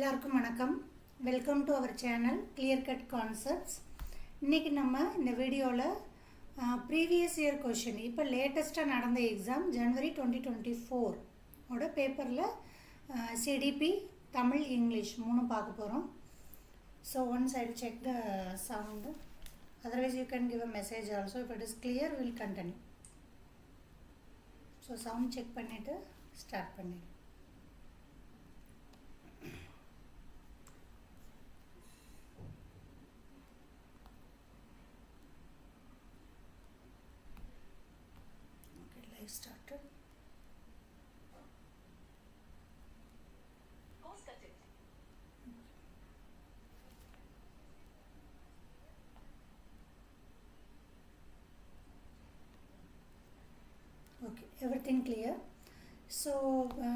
எல்லாருக்கும் வணக்கம். Welcome to our channel clear cut concepts. இன்றைக்கி நம்ம இந்த வீடியோவில் ப்ரீவியஸ் இயர் கொஷின், இப்போ லேட்டஸ்ட்டாக நடந்த எக்ஸாம் ஜனவரி 2024 ஓட பேப்பரில் சிடிபி, தமிழ், இங்கிலீஷ் மூணும் பார்க்க போகிறோம். So once I will check the sound, otherwise you can give a message also. If it is clear, we will continue. So sound check பண்ணிவிட்டு ஸ்டார்ட் பண்ணிடுவோம். Started. Okay, everything clear. So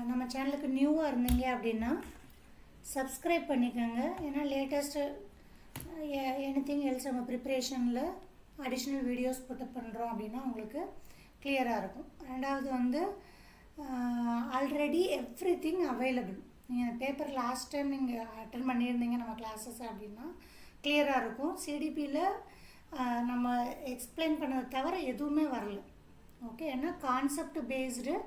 நம்ம சேனலுக்கு நியூவாக இருந்தீங்க அப்படின்னா சப்ஸ்கிரைப் பண்ணிக்கோங்க. ஏன்னா latest anything else நம்ம ப்ரிப்ரேஷனில் அடிஷ்னல் வீடியோஸ் போட்டு பண்ணுறோம் அப்படின்னா உங்களுக்கு கிளியராக இருக்கும். ரெண்டாவது வந்து ஆல்ரெடி எவ்ரி திங் அவைலபிள். நீங்கள் பேப்பர் லாஸ்ட் டைம் நீங்கள் அட்டன் பண்ணியிருந்தீங்க நம்ம கிளாஸஸ் அப்படின்னா கிளியராக இருக்கும். சிடிபியில் நம்ம எக்ஸ்பிளைன் பண்ணதை தவிர எதுவுமே வரல. ஓகே, ஏன்னா கான்செப்ட் பேஸ்டு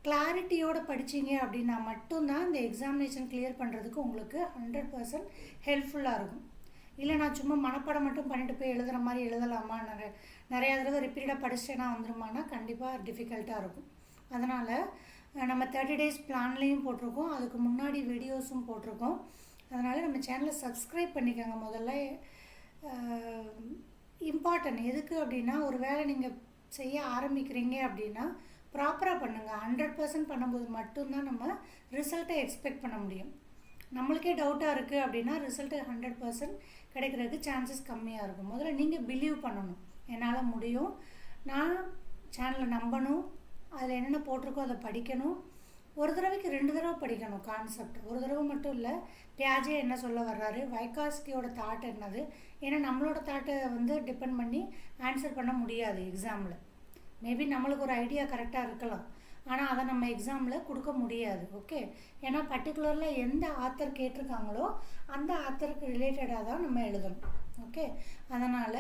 கிளாரிட்டியோடு படித்தீங்க அப்படின்னா மட்டும்தான் இந்த எக்ஸாமினேஷன் கிளியர் பண்ணுறதுக்கு உங்களுக்கு 100% ஹெல்ப்ஃபுல்லாக இருக்கும். இல்லை நான் சும்மா மனப்பாடம் மட்டும் பண்ணிட்டு போய் எழுதுகிற மாதிரி எழுதலாமா, நிறையா தடவை ரிப்பீட்டாக படிச்சுட்டேன்னா வந்துருமானா கண்டிப்பாக டிஃபிகல்ட்டாக இருக்கும். அதனால் நம்ம 30 days பிளான்லேயும் போட்டிருக்கோம், அதுக்கு முன்னாடி வீடியோஸும் போட்டிருக்கோம். அதனால் நம்ம சேனலை சப்ஸ்கிரைப் பண்ணிக்கோங்க. முதல்ல இம்பார்ட்டன்ட் எதுக்கு அப்படின்னா, ஒரு வேளை நீங்கள் செய்ய ஆரம்பிக்கிறீங்க அப்படின்னா ப்ராப்பராக பண்ணுங்கள். 100% பண்ணும்போது மட்டும்தான் நம்ம ரிசல்ட்டை எக்ஸ்பெக்ட் பண்ண முடியும். நம்மளுக்கே டவுட்டாக இருக்குது அப்படின்னா ரிசல்ட்டு 100% கிடைக்கிறதுக்கு சான்சஸ் கம்மியாக இருக்கும். முதல்ல நீங்கள் பிலீவ் பண்ணணும், என்னால் முடியும், நான் சேனலை நம்பணும், அதில் என்னென்ன போட்டிருக்கோ அதை படிக்கணும். ஒரு தடவைக்கு 2 தடவை படிக்கணும் கான்செப்ட். ஒரு தடவை மட்டும் இல்லை. பியாஜே என்ன சொல்ல வர்றாரு, வைகாஸ்கியோட தாட் என்னது, ஏன்னா நம்மளோட தாட்டை வந்து டிபெண்ட் பண்ணி ஆன்சர் பண்ண முடியாது எக்ஸாமில். மேபி நம்மளுக்கு ஒரு ஐடியா கரெக்டாக இருக்கலாம், ஆனால் அதை நம்ம எக்ஸாமில் கொடுக்க முடியாது. ஓகே, ஏன்னா பர்டிகுலரில் எந்த ஆத்தர் கேட்டிருக்காங்களோ அந்த ஆத்தருக்கு ரிலேட்டடாக தான் நம்ம எழுதணும். ஓகே, அதனால்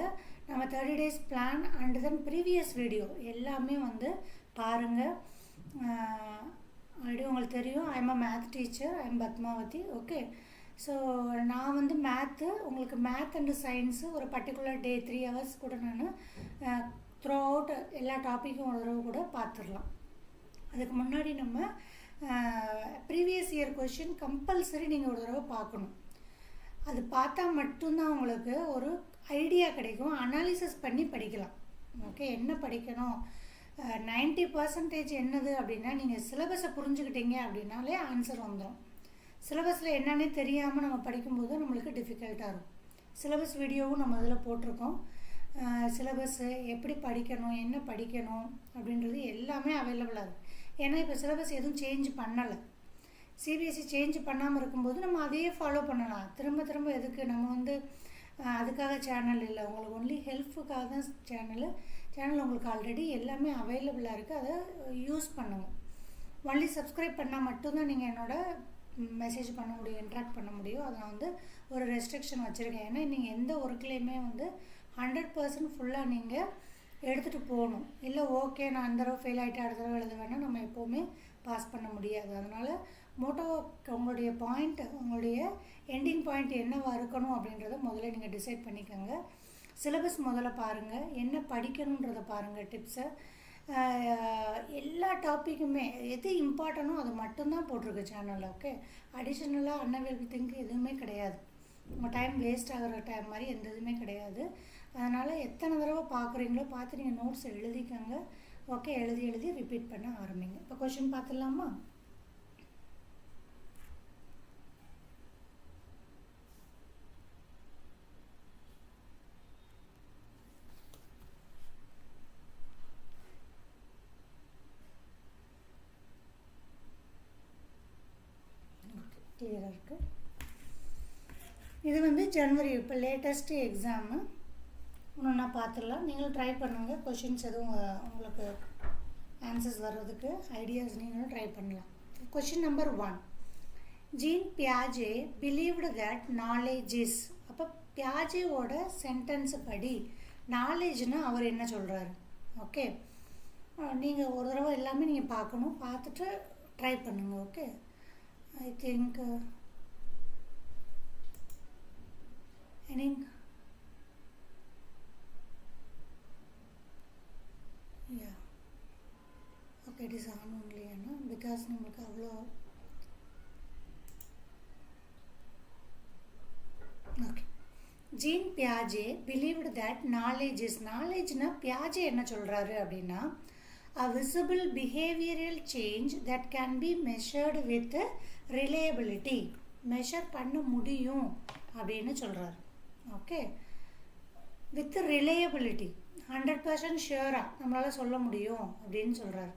நம்ம 30 days plan and then previous video எல்லாமே வந்து பாருங்கள். ஆல்ரெடி உங்களுக்கு தெரியும், I am a math teacher, I am Padmavathi. Okay, so நான் வந்து உங்களுக்கு மேத் அண்டு சயின்ஸு ஒரு பர்டிகுலர் டே 3 hours கூட நான் த்ரூ அவுட் எல்லா டாப்பிக்கும் ஒரு தடவை கூட பார்த்துடலாம். அதுக்கு முன்னாடி நம்ம ப்ரீவியஸ் இயர் கொஷின் கம்பல்சரி நீங்கள் ஒரு தடவை பார்க்கணும். அது பார்த்தா மட்டும்தான் உங்களுக்கு ஒரு ஐடியா கிடைக்கும், அனாலிசிஸ் பண்ணி படிக்கலாம். ஓகே, என்ன படிக்கணும், 90% என்னது அப்படின்னா நீங்கள் சிலபஸை புரிஞ்சுக்கிட்டீங்க அப்படின்னாலே ஆன்சர் வந்துடும். சிலபஸில் என்னன்னே தெரியாமல் நம்ம படிக்கும்போது நம்மளுக்கு டிஃபிகல்ட்டாக இருக்கும். சிலபஸ் வீடியோவும் நம்ம இதில் போட்டிருக்கோம். சிலபஸ்ஸு எப்படி படிக்கணும், என்ன படிக்கணும் அப்படின்றது எல்லாமே அவைலபிளாக இருக்குது. ஏன்னா இப்போ சிலபஸ் எதுவும் சேஞ்ச் பண்ணலை. சிபிஎஸ்சி சேஞ்ச் பண்ணாமல் இருக்கும்போது நம்ம அதையே ஃபாலோ பண்ணலாம். திரும்ப திரும்ப எதுக்கு, நம்ம வந்து அதுக்காக சேனல் இல்லை, உங்களுக்கு ஒன்லி ஹெல்ப்புக்காக தான் சேனல் உங்களுக்கு ஆல்ரெடி எல்லாமே அவைலபிளாக இருக்குது. அதை யூஸ் பண்ணுங்கள். ஒன்லி சப்ஸ்கிரைப் பண்ணால் மட்டும்தான் நீங்கள் என்னோட மெசேஜ் பண்ண முடியும், இன்ட்ராக்ட் பண்ண முடியும். அதை நான் வந்து ஒரு ரெஸ்ட்ரிக்ஷன் வச்சுருக்கேன். ஏன்னா நீங்கள் எந்த ஒர்க்லேயுமே வந்து 100% ஃபுல்லாக நீங்கள் எடுத்துகிட்டு போகணும். இல்லை ஓகே நான் அந்த தடவை ஃபெயில் ஆகிட்டு அடுத்த தடவை எழுத வேணால் நம்ம எப்போவுமே பாஸ் பண்ண முடியாது. அதனால் மோட்டோ உங்களுடைய பாயிண்ட், உங்களுடைய எண்டிங் பாயிண்ட் என்னவாக இருக்கணும் அப்படின்றத முதல்ல நீங்கள் டிசைட் பண்ணிக்கோங்க. சிலபஸ் முதல்ல பாருங்கள், என்ன படிக்கணுன்றதை பாருங்கள், டிப்ஸை. எல்லா டாப்பிக்குமே எது இம்பார்ட்டனோ அது மட்டும்தான் போட்டிருக்கு சேனலில். ஓகே, அடிஷ்னலாக அன்அவைலபிள் திங்க் எதுவுமே கிடையாது. உங்கள் டைம் வேஸ்ட் ஆகிற டைம் மாதிரி எந்த இதுவுமே கிடையாது. அதனால் எத்தனை தடவை பார்க்குறீங்களோ பார்த்து நீங்கள் நோட்ஸ் எழுதிக்கோங்க. ஓகே, எழுதி ரிப்பீட் பண்ண ஆரம்பிங்க. இப்போ கொஷின் பார்த்துடலாமா? கிளியராக இருக்குது. இது வந்து ஜனவரி இப்போ லேட்டஸ்ட்டு எக்ஸாமு. ஒன்றா பார்த்துடலாம். நீங்களும் ட்ரை பண்ணுங்கள். கொஷின்ஸ் எதுவும் உங்களுக்கு ஆன்சர்ஸ் வர்றதுக்கு ஐடியாஸ் நீங்களும் ட்ரை பண்ணலாம். Question number 1. Jean Piaget believed that knowledge is. அப்போ பியாஜேவோட சென்டென்ஸ் படி நாலேஜ்னு அவர் என்ன சொல்கிறாரு? ஓகே, நீங்கள் ஒரு தடவை எல்லாமே நீங்கள் பார்க்கணும், பார்த்துட்டு ட்ரை பண்ணுங்கள். Okay, I think yeah okay, it is on only. ஏன்னா பிகாஸ் நம்மளுக்கு அவ்வளோ ஓகே. ஜீன் பியாஜே believed that knowledge is. நாலேஜ்னா பியாஜே என்ன சொல்கிறாரு அப்படின்னா, a visible behavioral change that can be measured with reliability. Measure பண்ண முடியும் அப்படின்னு சொல்கிறாரு. ஓகே, வித் ரிலையபிலிட்டி, 100% ஷியராக நம்மளால் சொல்ல முடியும் அப்படின்னு சொல்கிறாரு.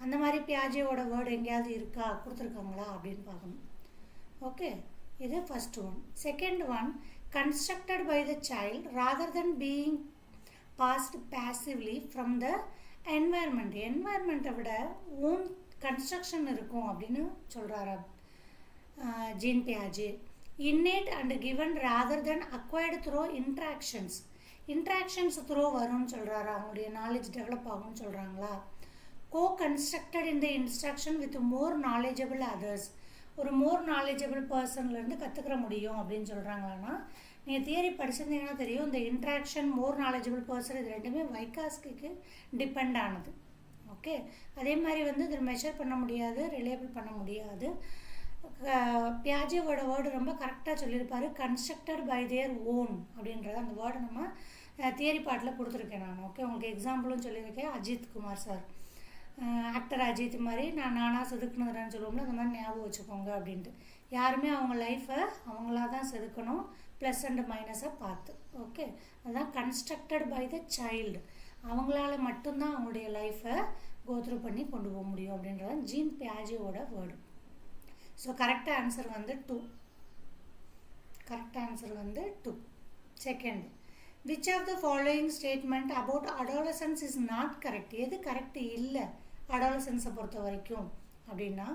அந்த மாதிரி பியாஜேவோட வேர்டு எங்கேயாவது இருக்கா, கொடுத்துருக்காங்களா அப்படின்னு பார்க்கணும். ஓகே, இது first one. Second one, constructed by the child rather than being passed passively from the environment. என்வாயர்மெண்ட்டை விட ஓன் கன்ஸ்ட்ரக்ஷன் இருக்கும் அப்படின்னு சொல்கிறாரா ஜீன் பியாஜே. innate and given rather than acquired through interactions. Interactions through வரும்னு சொல்கிறாரா, அவங்களுடைய நாலேஜ் டெவலப் ஆகும்னு சொல்கிறாங்களா. co-constructed in the instruction with more knowledgeable others. ஒரு மோர் நாலேஜபிள் பர்சன்லேருந்து கற்றுக்கிற முடியும் அப்படின்னு சொல்கிறாங்களான்னா, நீங்கள் தியரி படிச்சிருந்தீங்கன்னா தெரியும், இந்த இன்ட்ராக்ஷன், மோர் நாலேஜபிள் பர்சன், இது ரெண்டுமே வைகாஸ்கிக்கு டிபெண்ட் ஆனது. ஓகே, அதே மாதிரி இதில் மெஷர் பண்ண முடியாது, ரிலேபிள் பண்ண முடியாது. பியாஜேவோட வேர்டு ரொம்ப கரெக்டாக சொல்லியிருப்பார், கன்ஸ்ட்ரக்டட் பை தேர் ஓன் அப்படின்றத. அந்த வேர்டு நம்ம தியரி பாட்டில் கொடுத்துருக்கேன் நான். ஓகே, உங்களுக்கு எக்ஸாம்பிளும் சொல்லியிருக்கேன். அஜித் குமார் சார், ஆக்டர் அஜித் மாதிரி நானாக செதுக்குனதுன்னு சொல்லுவோம்ல, அந்த மாதிரி ஞாபகம் வச்சுக்கோங்க அப்படின்ட்டு. யாருமே அவங்க லைஃப்பை அவங்களா தான் செதுக்கணும், ப்ளஸ் அண்ட் மைனஸை பார்த்து. ஓகே, அதுதான் கன்ஸ்ட்ரக்டட் பை த சைல்டு. அவங்களால மட்டும்தான் அவங்களுடைய லைஃப்பை கோத்ரூ பண்ணி கொண்டு போக முடியும் அப்படின்றது ஜீன் பியாஜேவோட word. So correct answer 2. Correct answer 2. Second, which of the following statement about adolescence is not correct? எது கரெக்ட் இல்லை அடாலசன்ஸை பொறுத்த வரைக்கும் அப்படின்னா,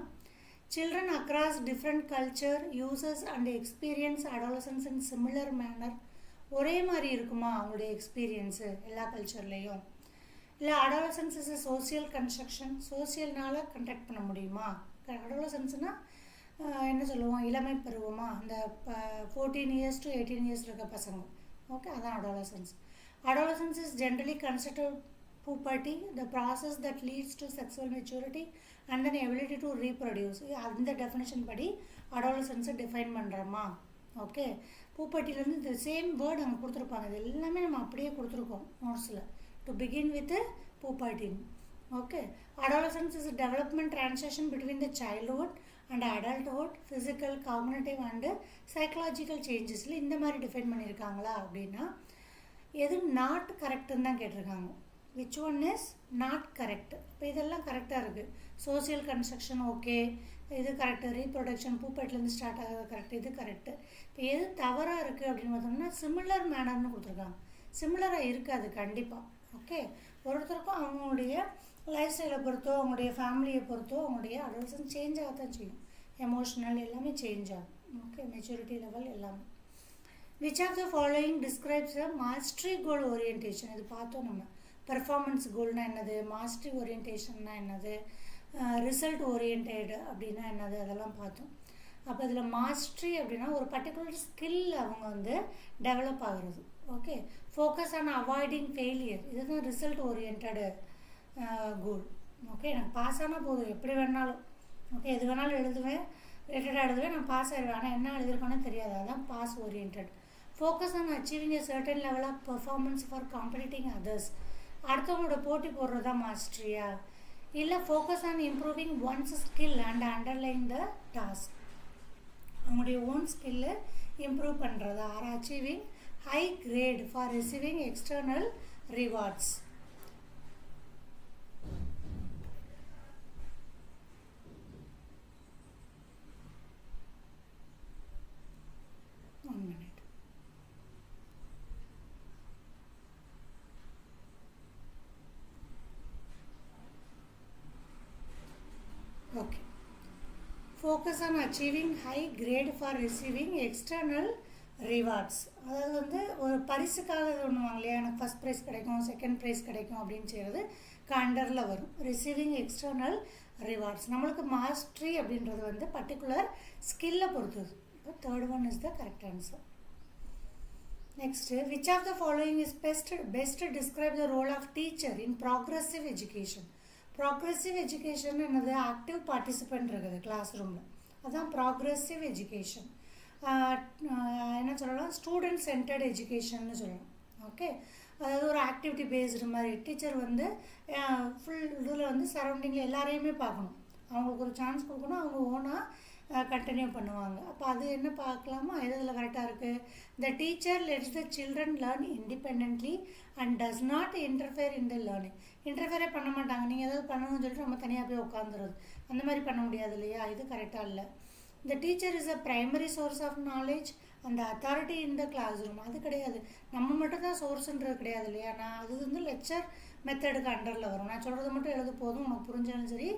children across different culture uses and experience adolescence in similar manner. ஒரே மாதிரி இருக்குமா அவங்களுடைய எக்ஸ்பீரியன்ஸு எல்லா கல்ச்சர்லேயும்? இல்லை adolescence is a social construction, சோசியல்னால கண்டக்ட் பண்ண முடியுமா? அடாலசன்ஸ்னால் என்ன சொல்லுவோம், இளமை பருவமா, அந்த 14 years to 18 years இருக்க பசங்க. ஓகே, அதான் adolescence. Adolescence is generally considered puberty, the process that leads to sexual maturity and then ability to reproduce. அந்த டெஃபினேஷன் படி அடாலசன்ஸை டிஃபைன் பண்ணுறோமா? ஓகே, பூப்பர்ட்டிலேருந்து இந்த சேம் வேர்டு அங்கே கொடுத்துருப்பாங்க. இது எல்லாமே நம்ம அப்படியே கொடுத்துருக்கோம் நோட்ஸில். டு பிகின் வித் பூப்பர்ட்டின். Okay, adolescence is a development transition between the childhood and adulthood, physical, cognitive and psychological changesல இந்த மாதிரி டிஃபைன் பண்ணியிருக்காங்களா அப்படின்னா, எது நாட் கரெக்டுன்னு தான் கேட்டிருக்காங்க. Which one is not correct? இப்போ இதெல்லாம் கரெக்டாக இருக்குது. சோசியல் கன்ஸ்ட்ரக்ஷன் ஓகே, இது கரெக்டு. ரீப்ரொடக்ஷன் பூப்பேட்லேருந்து ஸ்டார்ட் ஆகிறது கரெக்டு, இது கரெக்டு. இப்போ எது தவறாக இருக்குது அப்படின்னு பார்த்தோம்னா, சிமிலர் மேனர்னு கொடுத்துருக்காங்க. சிமிலராக இருக்காது கண்டிப்பாக. ஓகே, ஒருத்தருக்கும் அவங்களுடைய லைஃப் ஸ்டைலை பொறுத்தோ, அவங்களுடைய ஃபேமிலியை பொறுத்தோ, அவங்களுடைய அடல்சன்ஸ் சேஞ்ச் ஆக தான் செய்யும். எமோஷ்னல் எல்லாமே சேஞ்ச் ஆகும். ஓகே, மெச்சூரிட்டி லெவல் எல்லாமே. Which of the following describes a mastery goal orientation? இது பார்த்தோம் நம்ம. பெர்ஃபார்மன்ஸ் கோல்னால் என்னது, மாஸ்டரி ஓரியன்டேஷன்னா என்னது, ரிசல்ட் ஓரியன்டேடு அப்படின்னா என்னது, அதெல்லாம் பார்த்தோம். அப்போ இதில் மாஸ்டரி அப்படின்னா ஒரு பர்டிகுலர் ஸ்கில் அவங்க டெவலப் ஆகுறது. Okay, focus on avoiding failure, இதுதான் ரிசல்ட் ஓரியன்டடு கோல். ஓகே, எனக்கு பாஸ் ஆனால் போதும், எப்படி வேணாலும். ஓகே, எது வேணாலும் எழுதுவேன், ரிலேட்டடாக எழுதுவேன், நான் பாஸ் ஆகிடுவேன். ஆனால் என்ன எழுதிருக்கோன்னு தெரியாது, அதுதான் pass oriented. Focus on achieving a certain level of performance for competing others, அடுத்தவங்களோட போட்டி போடுறது தான் மாஸ்டரியா? இல்லை focus on improving one's skill and underline the task, அவங்களுடைய ஓன் ஸ்கில்லை இம்ப்ரூவ் பண்ணுறதா? Or achieving high grade for receiving external rewards? One minute. Okay. focus on achieving high grade for receiving external rewards. அதாவது வந்து ஒரு பரிசுக்காக இது பண்ணுவாங்க இல்லையா, எனக்கு ஃபஸ்ட் ப்ரைஸ் கிடைக்கும் செகண்ட் ப்ரைஸ் கிடைக்கும் அப்படின்னு செய்கிறது அண்டரில் வரும். Receiving external rewards. நம்மளுக்கு மாஸ்ட்ரி அப்படின்றது வந்து பர்டிகுலர் ஸ்கில்லை பொறுத்தது. இப்போ third one is the correct answer. Next, which of the following is best describe the role of teacher in progressive education. Progressive education என்னது, ஆக்டிவ் பார்ட்டிசிபெண்ட் இருக்குது கிளாஸ் ரூமில், அதுதான் ப்ராக்ரெசிவ் எஜுகேஷன். என்ன சொல்லலாம், ஸ்டூடெண்ட் சென்டர்ட் எஜுகேஷன்னு சொல்லலாம். ஓகே, அதாவது ஒரு ஆக்டிவிட்டி பேஸ்டு மாதிரி டீச்சர் வந்து ஃபுல் இதில் வந்து சரௌண்டிங்கில் எல்லாரையுமே பார்க்கணும், அவங்களுக்கு ஒரு சான்ஸ் கொடுக்கணும், அவங்க ஓனாக கண்டினியூ பண்ணுவாங்க. அப்போ அது என்ன பார்க்கலாமா, எதில் கரெக்டாக இருக்குது. The teacher lets the children learn independently and does not interfere in the learning. இன்டர்ஃபியரே பண்ண மாட்டாங்க, நீங்கள் ஏதாவது பண்ணணும்னு சொல்லிட்டு நம்ம தனியாக போய் உட்காந்துருது, அந்த மாதிரி பண்ண முடியாது இல்லையா, இது கரெக்டாக இல்லை. The teacher is a primary source of knowledge and the authority in the classroom. அது கிடையாது, நம்ம மட்டும் தான் சோர்ஸ்ன்றது கிடையாது இல்லையா. நான் அது வந்து லெக்சர் மெத்தடுக்கு அண்டரில் வரும். நான் சொல்கிறது மட்டும் எழுத போதும், உனக்கு புரிஞ்சாலும் சரி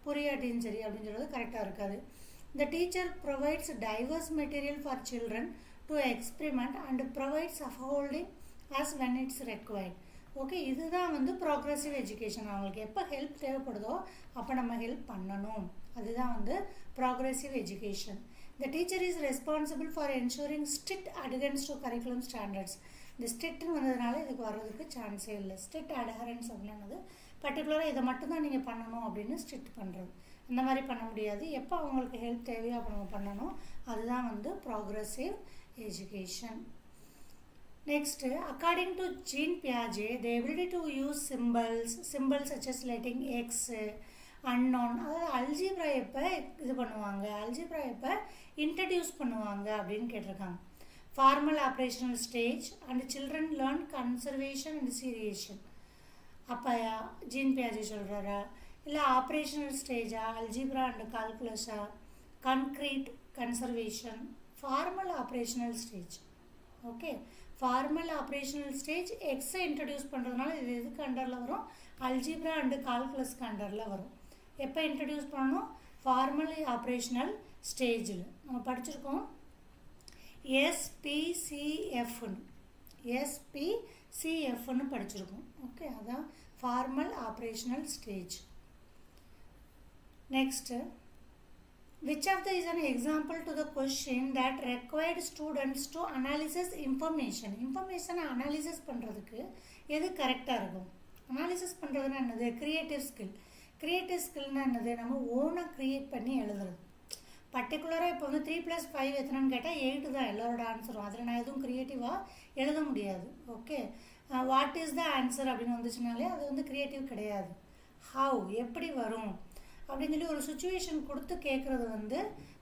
புரியாட்டியும் சரி அப்படின்னு சொல்கிறது கரெக்டாக இருக்காது. The teacher provides diverse material for children to experiment and provides scaffolding as when it's required. Okay, இதுதான் வந்து ப்ராக்ரெசிவ் எஜுகேஷன். அவங்களுக்கு எப்போ ஹெல்ப் தேவைப்படுதோ அப்போ நம்ம ஹெல்ப் பண்ணணும், அதுதான் வந்து progressive education. The teacher is responsible for ensuring strict adherence to curriculum standards. இந்த ஸ்ட்ரிக்ட்னு வந்ததுனால இதுக்கு வர்றதுக்கு சான்ஸே இல்லை. ஸ்ட்ரிக்ட் அட்ஹரன்ஸ் அப்படின்னது பர்டிகுலராக இதை மட்டும்தான் நீங்கள் பண்ணணும் அப்படின்னு ஸ்ட்ரிக்ட் பண்ணுறது, அந்த மாதிரி பண்ண முடியாது. எப்போ அவங்களுக்கு ஹெல்ப் தேவையோ அப்போ நம்ம பண்ணணும், அதுதான் வந்து progressive education. Next, according to Jean Piaget, the ability to use symbols such as letting x, unknown, அதாவது அல்ஜிப்ரா எப்போ இது பண்ணுவாங்க, அல்ஜிப்ரா எப்போ இன்ட்ரடியூஸ் பண்ணுவாங்க அப்படின்னு கேட்டிருக்காங்க. Formal operational stage and children learn conservation and seriation. அப்போ ஜீன் பியாஜே சொல்கிறாரா, இல்லை ஆப்ரேஷனல் ஸ்டேஜா, அல்ஜிப்ரா அண்ட் கால்குலஸா, concrete conservation, formal operational stage. Okay, formal operational stage எக்ஸை இன்ட்ரடியூஸ் பண்ணுறதுனால இது எதுக்கு அண்டரில் வரும், அல்ஜிப்ரா அண்டு கால்குலஸ்க்கு அண்டரில் வரும். எப்போ இன்ட்ரடியூஸ் பண்ணணும், ஃபார்மல் ஆப்ரேஷனல் ஸ்டேஜில். நம்ம படிச்சிருக்கோம் எஸ்பிசிஎஃப்னு படிச்சிருக்கோம். ஓகே, அதான் formal operational stage. Next, which of the is an example to the question that required students to analysis information. இன்ஃபர்மேஷனை அனாலிசிஸ் பண்ணுறதுக்கு எது கரெக்டாக இருக்கும். அனாலிசிஸ் பண்ணுறதுன்னா என்னது, க்ரியேட்டிவ் ஸ்கில். க்ரியேட்டிவ் ஸ்கில்னால் என்னது, நம்ம ஓனாக க்ரியேட் பண்ணி எழுதுறது. பர்டிகுலராக இப்போ வந்து 3+5 எத்தனைன்னு கேட்டால் 8 தான் எல்லாரோட ஆன்சரும், அதில் நான் எதுவும் க்ரியேட்டிவாக எழுத முடியாது. Okay, what is the answer அப்படின்னு வந்துச்சுனாலே அது வந்து க்ரியேட்டிவ் கிடையாது. ஹவ், எப்படி வரும் அப்படின்னு சொல்லி ஒரு சுச்சுவேஷன் கொடுத்து கேட்குறது வந்து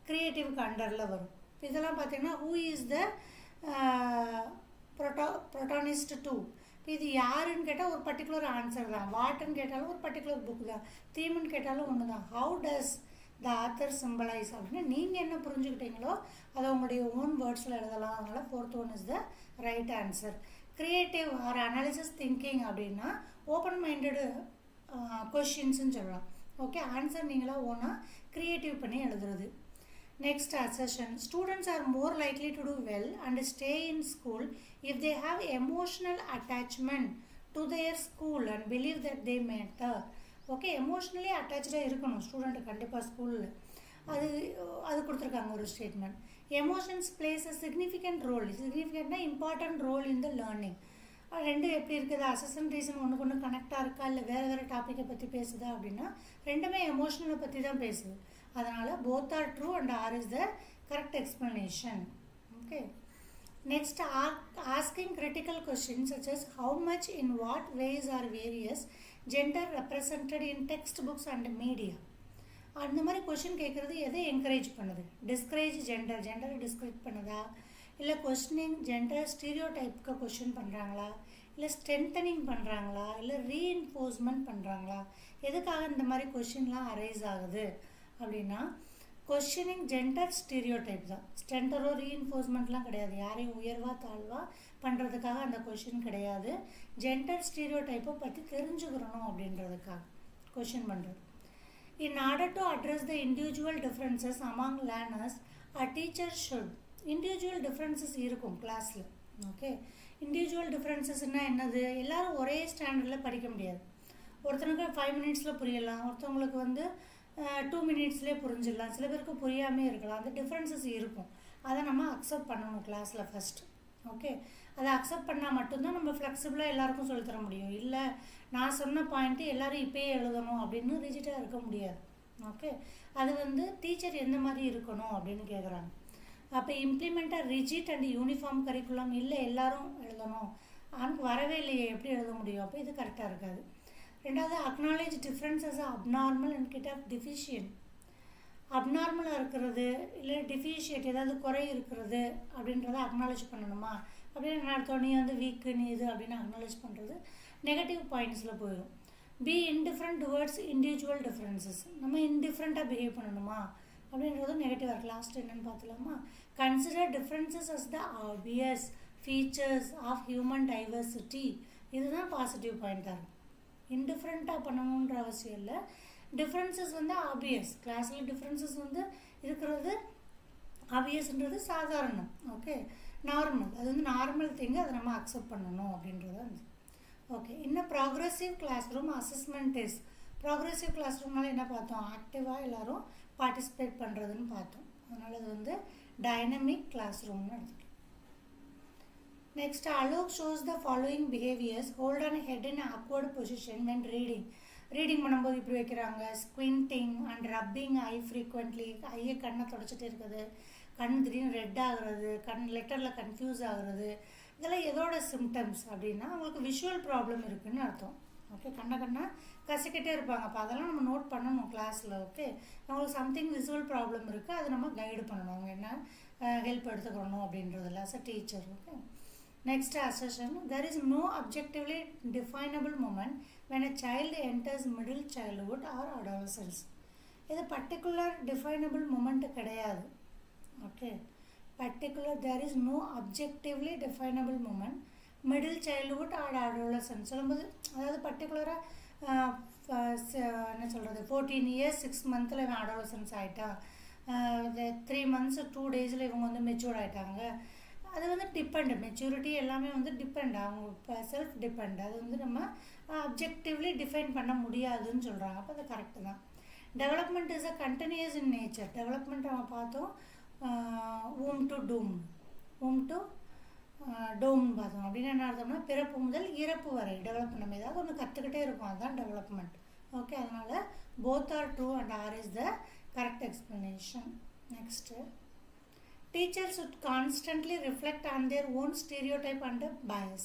க்ரியேட்டிவ்க்கு அண்டரில் வரும். இப்போ இதெல்லாம் பார்த்தீங்கன்னா ஹூ இஸ் த ப்ரோட்டானிஸ்ட் டூ. இப்போ இது யாருன்னு கேட்டால் ஒரு பர்டிகுலர் ஆன்சர் தான், வாட்டுன்னு கேட்டாலும் ஒரு பர்டிகுலர் புக்கு தான், தீம்னு கேட்டாலும் ஒன்று தான். How does the author symbolise அப்படின்னு நீங்கள் என்ன புரிஞ்சுக்கிட்டீங்களோ அதை உங்களுடைய ஓன் வேர்ட்ஸில் எழுதலாம். அதனால் 4th one is the right answer. Creative or analysis thinking அப்படின்னா ஓப்பன் மைண்டடு கொஷின்ஸ்ன்னு சொல்லலாம். ஓகே, ஆன்சர் நீங்களாக ஓனாக க்ரியேட்டிவ் பண்ணி எழுதுறது. Next, assertion. Students are more likely to do well and stay in school if they have emotional attachment to their school and believe that they matter. Okay, emotionally அட்டாச்சாக இருக்கணும் student கண்டிப்பாக ஸ்கூலில். அது கொடுத்துருக்காங்க ஒரு statement. Emotions plays a significant role. சிக்னிஃபிகண்ட்னா important role in the learning. ரெண்டும் எப்படி இருக்குது, அசஸ்டன் ரீசன் ஒன்றுக்கு ஒன்று கனெக்டாக இருக்கா இல்லை வேறு டாப்பிக்கை பற்றி பேசுதா அப்படின்னா ரெண்டுமே எமோஷனலை பற்றி தான் பேசுது. அதனால் both R true and R is the correct explanation. Okay, next, asking critical questions such as how much, in what ways are various gender represented in text books and media. அந்த மாதிரி கொஷின் கேட்குறது எதை encourage பண்ணுது, discourage ஜெண்டரை discourage பண்ணுதா, இல்லை questioning gender stereo டைப்புக்கு question பண்ணுறாங்களா, இல்லை strengthening பண்ணுறாங்களா, இல்லை ரீஎன்ஃபோர்ஸ்மெண்ட் பண்ணுறாங்களா, எதுக்காக இந்த மாதிரி கொஷின்லாம் அரைஸ் ஆகுது அப்படின்னா கொஷினிங் ஜெண்டர் ஸ்டீரியோ டைப் தான். ஸ்ட்ரென்தரோ ரீஎன்ஃபோர்ஸ்மெண்ட்லாம் கிடையாது, யாரையும் உயர்வா தாழ்வா பண்ணுறதுக்காக அந்த கொஷின் கிடையாது. ஜெண்டர் ஸ்டீரியோ டைப்பை பற்றி தெரிஞ்சுக்கிறணும் அப்படின்றதுக்காக கொஷின் பண்ணுறது. In order to address the individual differences among learners, a teacher should individual differences இருக்கும் கிளாஸில். ஓகே, இண்டிவிஜுவல் டிஃப்ரென்சஸ்னால் என்னது? எல்லோரும் ஒரே ஸ்டாண்டர்டில் படிக்க முடியாது. ஒருத்தனுக்கு 5 மினிட்ஸில் புரியலாம், ஒருத்தவங்களுக்கு வந்து 2 மினிட்ஸ்லேயே புரிஞ்சிடலாம், சில பேருக்கு புரியாமே இருக்கலாம். அந்த டிஃப்ரென்சஸ் இருக்கும். அதை நம்ம அக்செப்ட் பண்ணணும் கிளாஸில் ஃபஸ்ட்டு. ஓகே, அதை அக்செப்ட் பண்ணால் மட்டும்தான் நம்ம ஃப்ளெக்சிபிளாக எல்லாருக்கும் சொல்லித்தர முடியும். இல்லை நான் சொன்ன பாயிண்ட்டு எல்லோரும் இப்போயே எழுதணும் அப்படின்னு ரிஜிட்டாக இருக்க முடியாது. ஓகே, அது வந்து டீச்சர் எந்த மாதிரி இருக்கணும் அப்படின்னு கேட்குறாங்க. அப்போ இம்ப்ளிமெண்ட்டாக ரிஜிட் அண்ட் யூனிஃபார்ம் கரிக்குலம் இல்லை எல்லோரும் எழுதணும், அவனுக்கு வரவே இல்லையே எப்படி எழுத முடியும்? அப்போ இது கரெக்டாக இருக்காது. ரெண்டாவது, acknowledge differences abnormal and kind of deficient. அப்நார்மலாக இருக்கிறது இல்லை டிஃபிஷியன்ட் ஏதாவது குறை இருக்கிறது அப்படின்றத அக்னாலேஜ் பண்ணணுமா? அப்படின்னு என்ன அர்த்தம்? நீ வந்து வீக்கு, நீ இது அப்படின்னு அக்னாலேஜ் பண்ணுறது நெகட்டிவ் பாயிண்ட்ஸில் போயிடும். Be indifferent towards individual differences. நம்ம இன்டிஃப்ரெண்ட்டாக பிஹேவ் பண்ணணுமா அப்படின்றது நெகட்டிவாக இருக்குது. லாஸ்ட் என்னென்னு பார்த்துலாமா? Consider differences as the obvious features of human diversity. இதுதான் பாசிட்டிவ் பாயிண்ட்டாக இருக்கும். இன்டிஃப்ரெண்ட்டாக பண்ணணுன்ற அவசியம் இல்லை. டிஃப்ரென்சஸ் வந்து ஆப்வியஸ், கிளாஸில் டிஃப்ரென்சஸ் வந்து இருக்கிறது ஆப்வியஸ்ன்றது சாதாரணம். ஓகே, நார்மல், அது வந்து நார்மல் திங்கு, அதை நம்ம அக்செப்ட் பண்ணணும் அப்படின்றது வந்து. ஓகே, இன்னும் progressive classroom assessment test. Progressive class ரூம்னால என்ன பார்த்தோம்? ஆக்டிவாக எல்லோரும் பார்ட்டிசிபேட் பண்ணுறதுன்னு பார்த்தோம். அதனால் அது வந்து டைனமிக் கிளாஸ் ரூம்னு எடுத்துக்கலாம். Next, Alok shows the following behaviours. Hold on head in awkward position when reading பண்ணும்போது இப்படி வைக்கிறாங்க. ஸ்குவிண்டிங் அண்ட் ரப்பிங் ஐ ஃப்ரீக்வெண்ட்லி. ஐயை கண்ணை தொடச்சிட்டு இருக்குது, கண் திடீர்னு ரெட் ஆகுறது, லெட்டரில் கன்ஃபியூஸ் ஆகுறது, இதெல்லாம் எதோட சிம்டம்ஸ் அப்படின்னா அவங்களுக்கு விஷுவல் ப்ராப்ளம் இருக்குதுன்னு அர்த்தம். ஓகே, கண்ணை கசிக்கிட்டே இருப்பாங்க. அப்போ அதெல்லாம் நம்ம நோட் பண்ணணும் கிளாஸில். ஓகே, அவங்களுக்கு சம்திங் விஷுவல் ப்ராப்ளம் இருக்குது, அதை நம்ம கைடு பண்ணணும், அவங்க என்ன ஹெல்ப் எடுத்துக்கணும் அப்படின்றதில்ல as a teacher. Okay, next assertion, there is no objectively definable moment when a child enters middle childhood or adolescence. இது particular definable moment கிடையாது. Okay, there is no objectively definable moment middle childhood or adolescence சொல்லும்போது, அதாவது பர்டிகுலராக என்ன சொல்கிறது, 14 years 6 months இவன் adolescence ஆகிட்டான், 3 months 2 days இவங்க வந்து மெச்சூர்ட் ஆகிட்டாங்க. அது வந்து டிபெண்ட், மெச்சூரிட்டி எல்லாமே வந்து டிபெண்ட், அவங்க செல்ஃப் டிபெண்ட். அது வந்து நம்ம அப்ஜெக்டிவ்லி டிஃபைன் பண்ண முடியாதுன்னு சொல்கிறாங்க. அப்போ அது கரெக்டு தான். Development is a continuous in nature. Development நம்ம பார்த்தோம், ஊம் டு டோம்னு பார்த்தோம். அப்படின்னு என்ன அர்த்தம்னா பிறப்பு முதல் இறப்பு வரை டெவலப்மெண்ட் நம்ம ஏதாவது ஒன்று கற்றுக்கிட்டே இருக்கும், அதுதான் டெவலப்மெண்ட். ஓகே, அதனால் both R true and R is the correct explanation. Next, teachers should constantly reflect on their own stereotype and bias.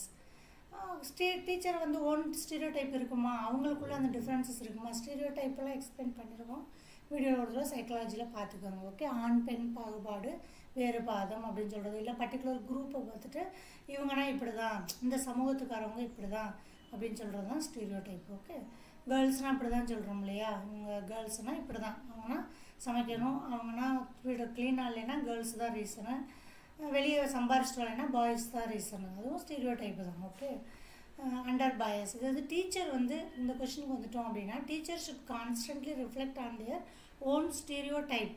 Teacher வந்து ஓன் ஸ்டீரியோடைப் இருக்குமா, அவங்களுக்குள்ள அந்த டிஃப்ரென்சஸ் இருக்குமா? ஸ்டீரியோடைப்பெல்லாம் எக்ஸ்பிளைன் பண்ணியிருக்கோம் வீடியோவில், சைக்காலஜியில் பார்த்துக்கோங்க. ஓகே, ஆண் பெண் பாகுபாடு வேறுபாதம் அப்படின்னு சொல்கிறது, இல்லை பர்டிகுலர் குரூப்பை பார்த்துட்டு இவங்கன்னா இப்படி தான், இந்த சமூகத்துக்காரவங்க இப்படி தான் அப்படின்னு சொல்கிறது தான் ஸ்டீரியோடைப். ஓகே, கேர்ள்ஸ்னால் இப்படி தான் சொல்கிறோம் இல்லையா, இவங்க கேர்ள்ஸ்னால் இப்படி தான், அவங்கன்னா சமைக்கணும், அவங்கன்னா வீடு க்ளீனாக இல்லைன்னா கேர்ள்ஸ் தான் ரீசனு, வெளியே சம்பாரிச்சிட்டு வரலைன்னா பாய்ஸ் தான் ரீசனு, அதுவும் ஸ்டீரியோடைப்பு தான். Okay, under bias. இது வந்து டீச்சர் வந்து இந்த கொஷனுக்கு வந்துட்டோம் அப்படின்னா, teacher should constantly reflect on their own stereotype.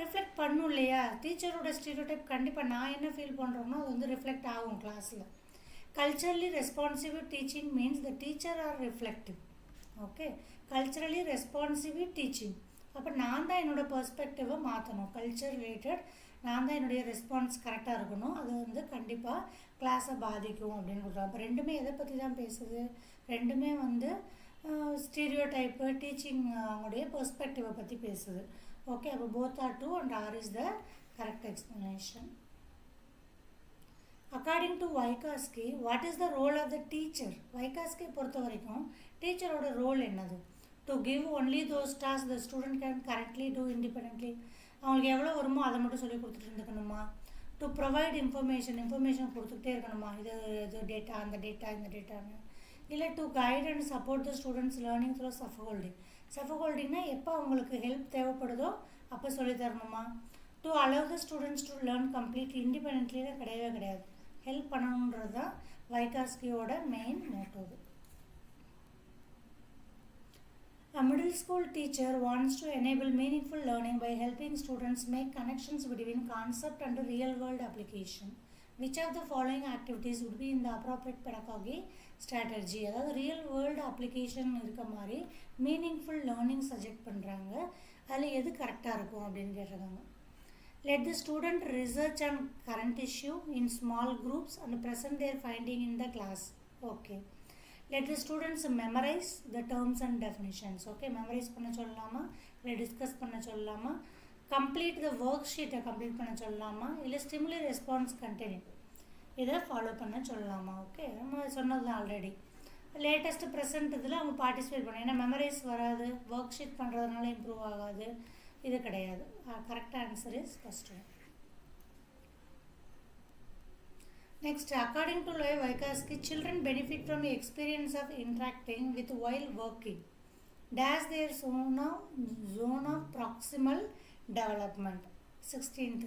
Reflect பண்ணும் இல்லையா, டீச்சரோட ஸ்டீரியோடைப் கண்டிப்பாக நான் என்ன ஃபீல் பண்ணுறோம்னா அது வந்து ரிஃப்ளெக்ட் ஆகும் கிளாஸில். Culturally responsive teaching means the teacher are reflective. Okay, culturally responsive teaching, அப்போ நான் தான் என்னோடய பெர்ஸ்பெக்டிவை மாற்றணும். கல்ச்சர் ரிலேட்டட் நான் தான் என்னுடைய ரெஸ்பான்ஸ் கரெக்டாக இருக்கணும், அது வந்து கண்டிப்பாக கிளாஸை பாதிக்கும் அப்படின்னு சொல்கிறோம். அப்போ ரெண்டுமே எதை பற்றி தான் பேசுது? ரெண்டுமே வந்து ஸ்டீரியோடைப்பு, டீச்சிங், அவங்களுடைய பெர்ஸ்பெக்டிவை பற்றி பேசுது. ஓகே, அப்போ both R true and R is the correct explanation. According to Vygotsky, what is the role of the teacher? Vygotsky பொறுத்த வரைக்கும் டீச்சரோட ரோல் என்னது? To give only those task the student can correctly do independently. அவங்களுக்கு எவ்வளோ வருமோ அதை மட்டும் சொல்லி கொடுத்துட்டு இருந்துக்கணுமா? டு ப்ரொவைட் இன்ஃபர்மேஷன் கொடுத்துக்கிட்டே இருக்கணுமா, இது டேட்டா, அந்த டேட்டா, இந்த டேட்டான்னு? இல்லை to guide and support the students learning through சஃபோல்டிங்னா எப்போ அவங்களுக்கு ஹெல்ப் தேவைப்படுதோ அப்போ சொல்லி தரணுமா? To allow the students to learn complete இண்டிபெண்ட்லியாக கிடையவே கிடையாது, ஹெல்ப் பண்ணணுன்றது தான் வைகாஸ்கியோட main motto. A middle middle school teacher wants to enable meaningful learning by helping students make connections between concept and real world application. Which of the following activities would be in the appropriate pedagogy strategy? அதாவது real world application இருக்க மாதிரி meaningful learning subject பண்ணுறாங்க. அதில் எது கரெக்டாக இருக்கும் அப்படின்னு கேட்டிருக்காங்க. Let the student research on current issue in small groups and present their finding in the class. Okay. Let the students memorize the terms and definitions. Okay. Memorize பண்ண சொல்லலாமா, இல்லை டிஸ்கஸ் பண்ண சொல்லலாமா, complete the worksheet complete பண்ண சொல்லலாமா, இல்லை stimuli response containing இதை follow பண்ண சொல்லலாமா. ஓகே, நம்ம சொன்னது தான் ஆல்ரெடி. லேட்டஸ்ட்டு ப்ரெசென்ட் இதில் அவங்க பார்ட்டிசிபேட் பண்ண, ஏன்னா மெமரைஸ் வராது, ஒர்க் ஷீட் பண்ணுறதுனால இம்ப்ரூவ் ஆகாது, இது கிடையாது. Correct answer is first one. Next, according to Lev Vygotsky, children benefit from experience of interacting with while working days their zone of proximal development. 16th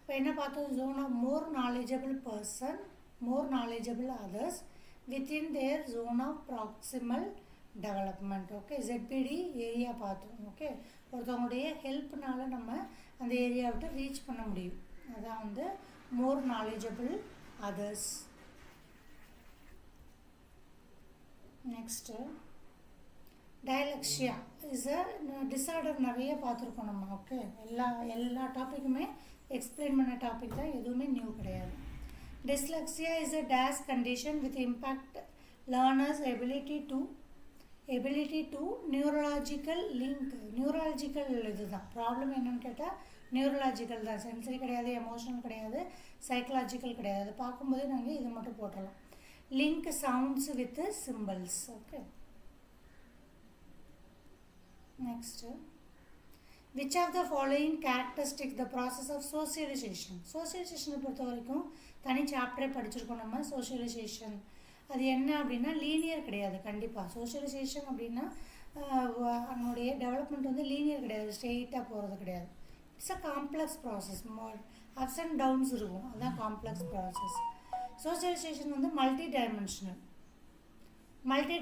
இப்போ என்ன பார்த்தோம், zone of more knowledgeable person, more knowledgeable others within their zone of proximal development. Okay, ZPD area பார்த்தோம். Okay, ஒருத்தவங்களுடைய ஹெல்ப்னால நம்ம அந்த area விட்டு reach பண்ண முடியும். அதான் வந்து more knowledgeable others. Next, dyslexia is a disorder. நிறைய பார்த்துருக்கோம் நம்ம. ஓகே, எல்லா டாப்பிக்குமே எக்ஸ்பிளைன் பண்ண டாபிக் தான், எதுவுமே நியூ கிடையாது. Dyslexia is a dash condition with impact learners ability to neurological link. neurological இதுதான் ப்ராப்ளம். என்னன்னு கேட்டால் நியூரலாஜிக்கல் தான், சென்சரி கிடையாது, எமோஷனல் கிடையாது, சைக்கலாஜிக்கல் கிடையாது. அதை பார்க்கும்போது நாங்கள் இது மட்டும் போட்டுடலாம். Link sounds with symbols. Okay, next, which of the following characteristics the process of socialization? சோசியலைசேஷனை பொறுத்த வரைக்கும் தனி சாப்டரே படிச்சிருக்கோம் நம்ம. சோசியலைசேஷன் அது என்ன அப்படின்னா லீனியர் கிடையாது. கண்டிப்பாக சோசியலைசேஷன் அப்படின்னா அதனுடைய டெவலப்மெண்ட் வந்து லீனியர் கிடையாது, ஸ்ட்ரெயிட்டாக போகிறது கிடையாது. It's a complex process, ups and downs இருக்கும், அதுதான் காம்ப்ளெக்ஸ் ப்ராசஸ். சோசியலைசேஷன் வந்து மல்டி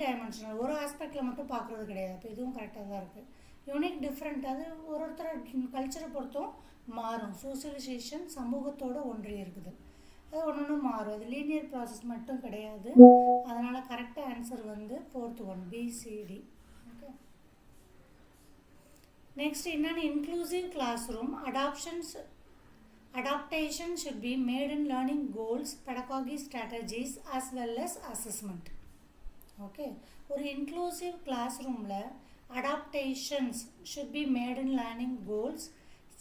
டைமென்ஷனல், ஒரு ஆஸ்பெக்டில் மட்டும் பார்க்குறது கிடையாது. இப்போ இதுவும் கரெக்டாக தான் இருக்குது. யூனிக் டிஃப்ரெண்ட், அது ஒருத்தர் கல்ச்சரை பொறுத்தும் மாறும். சோசியலைசேஷன் சமூகத்தோடு ஒன்றி இருக்குது, அது ஒன்று மாறும். அது லீனியர் ப்ராசஸ் மட்டும் கிடையாது. அதனால் கரெக்டாக ஆன்சர் வந்து 4th one BCD. Okay, next, என்னென்னு inclusive classroom adaptation should be made in learning goals, pedagogy strategies as well as assessment. Okay, ஒரு இன்க்ளூசிவ் கிளாஸ் ரூமில் adaptations should be made in learning goals,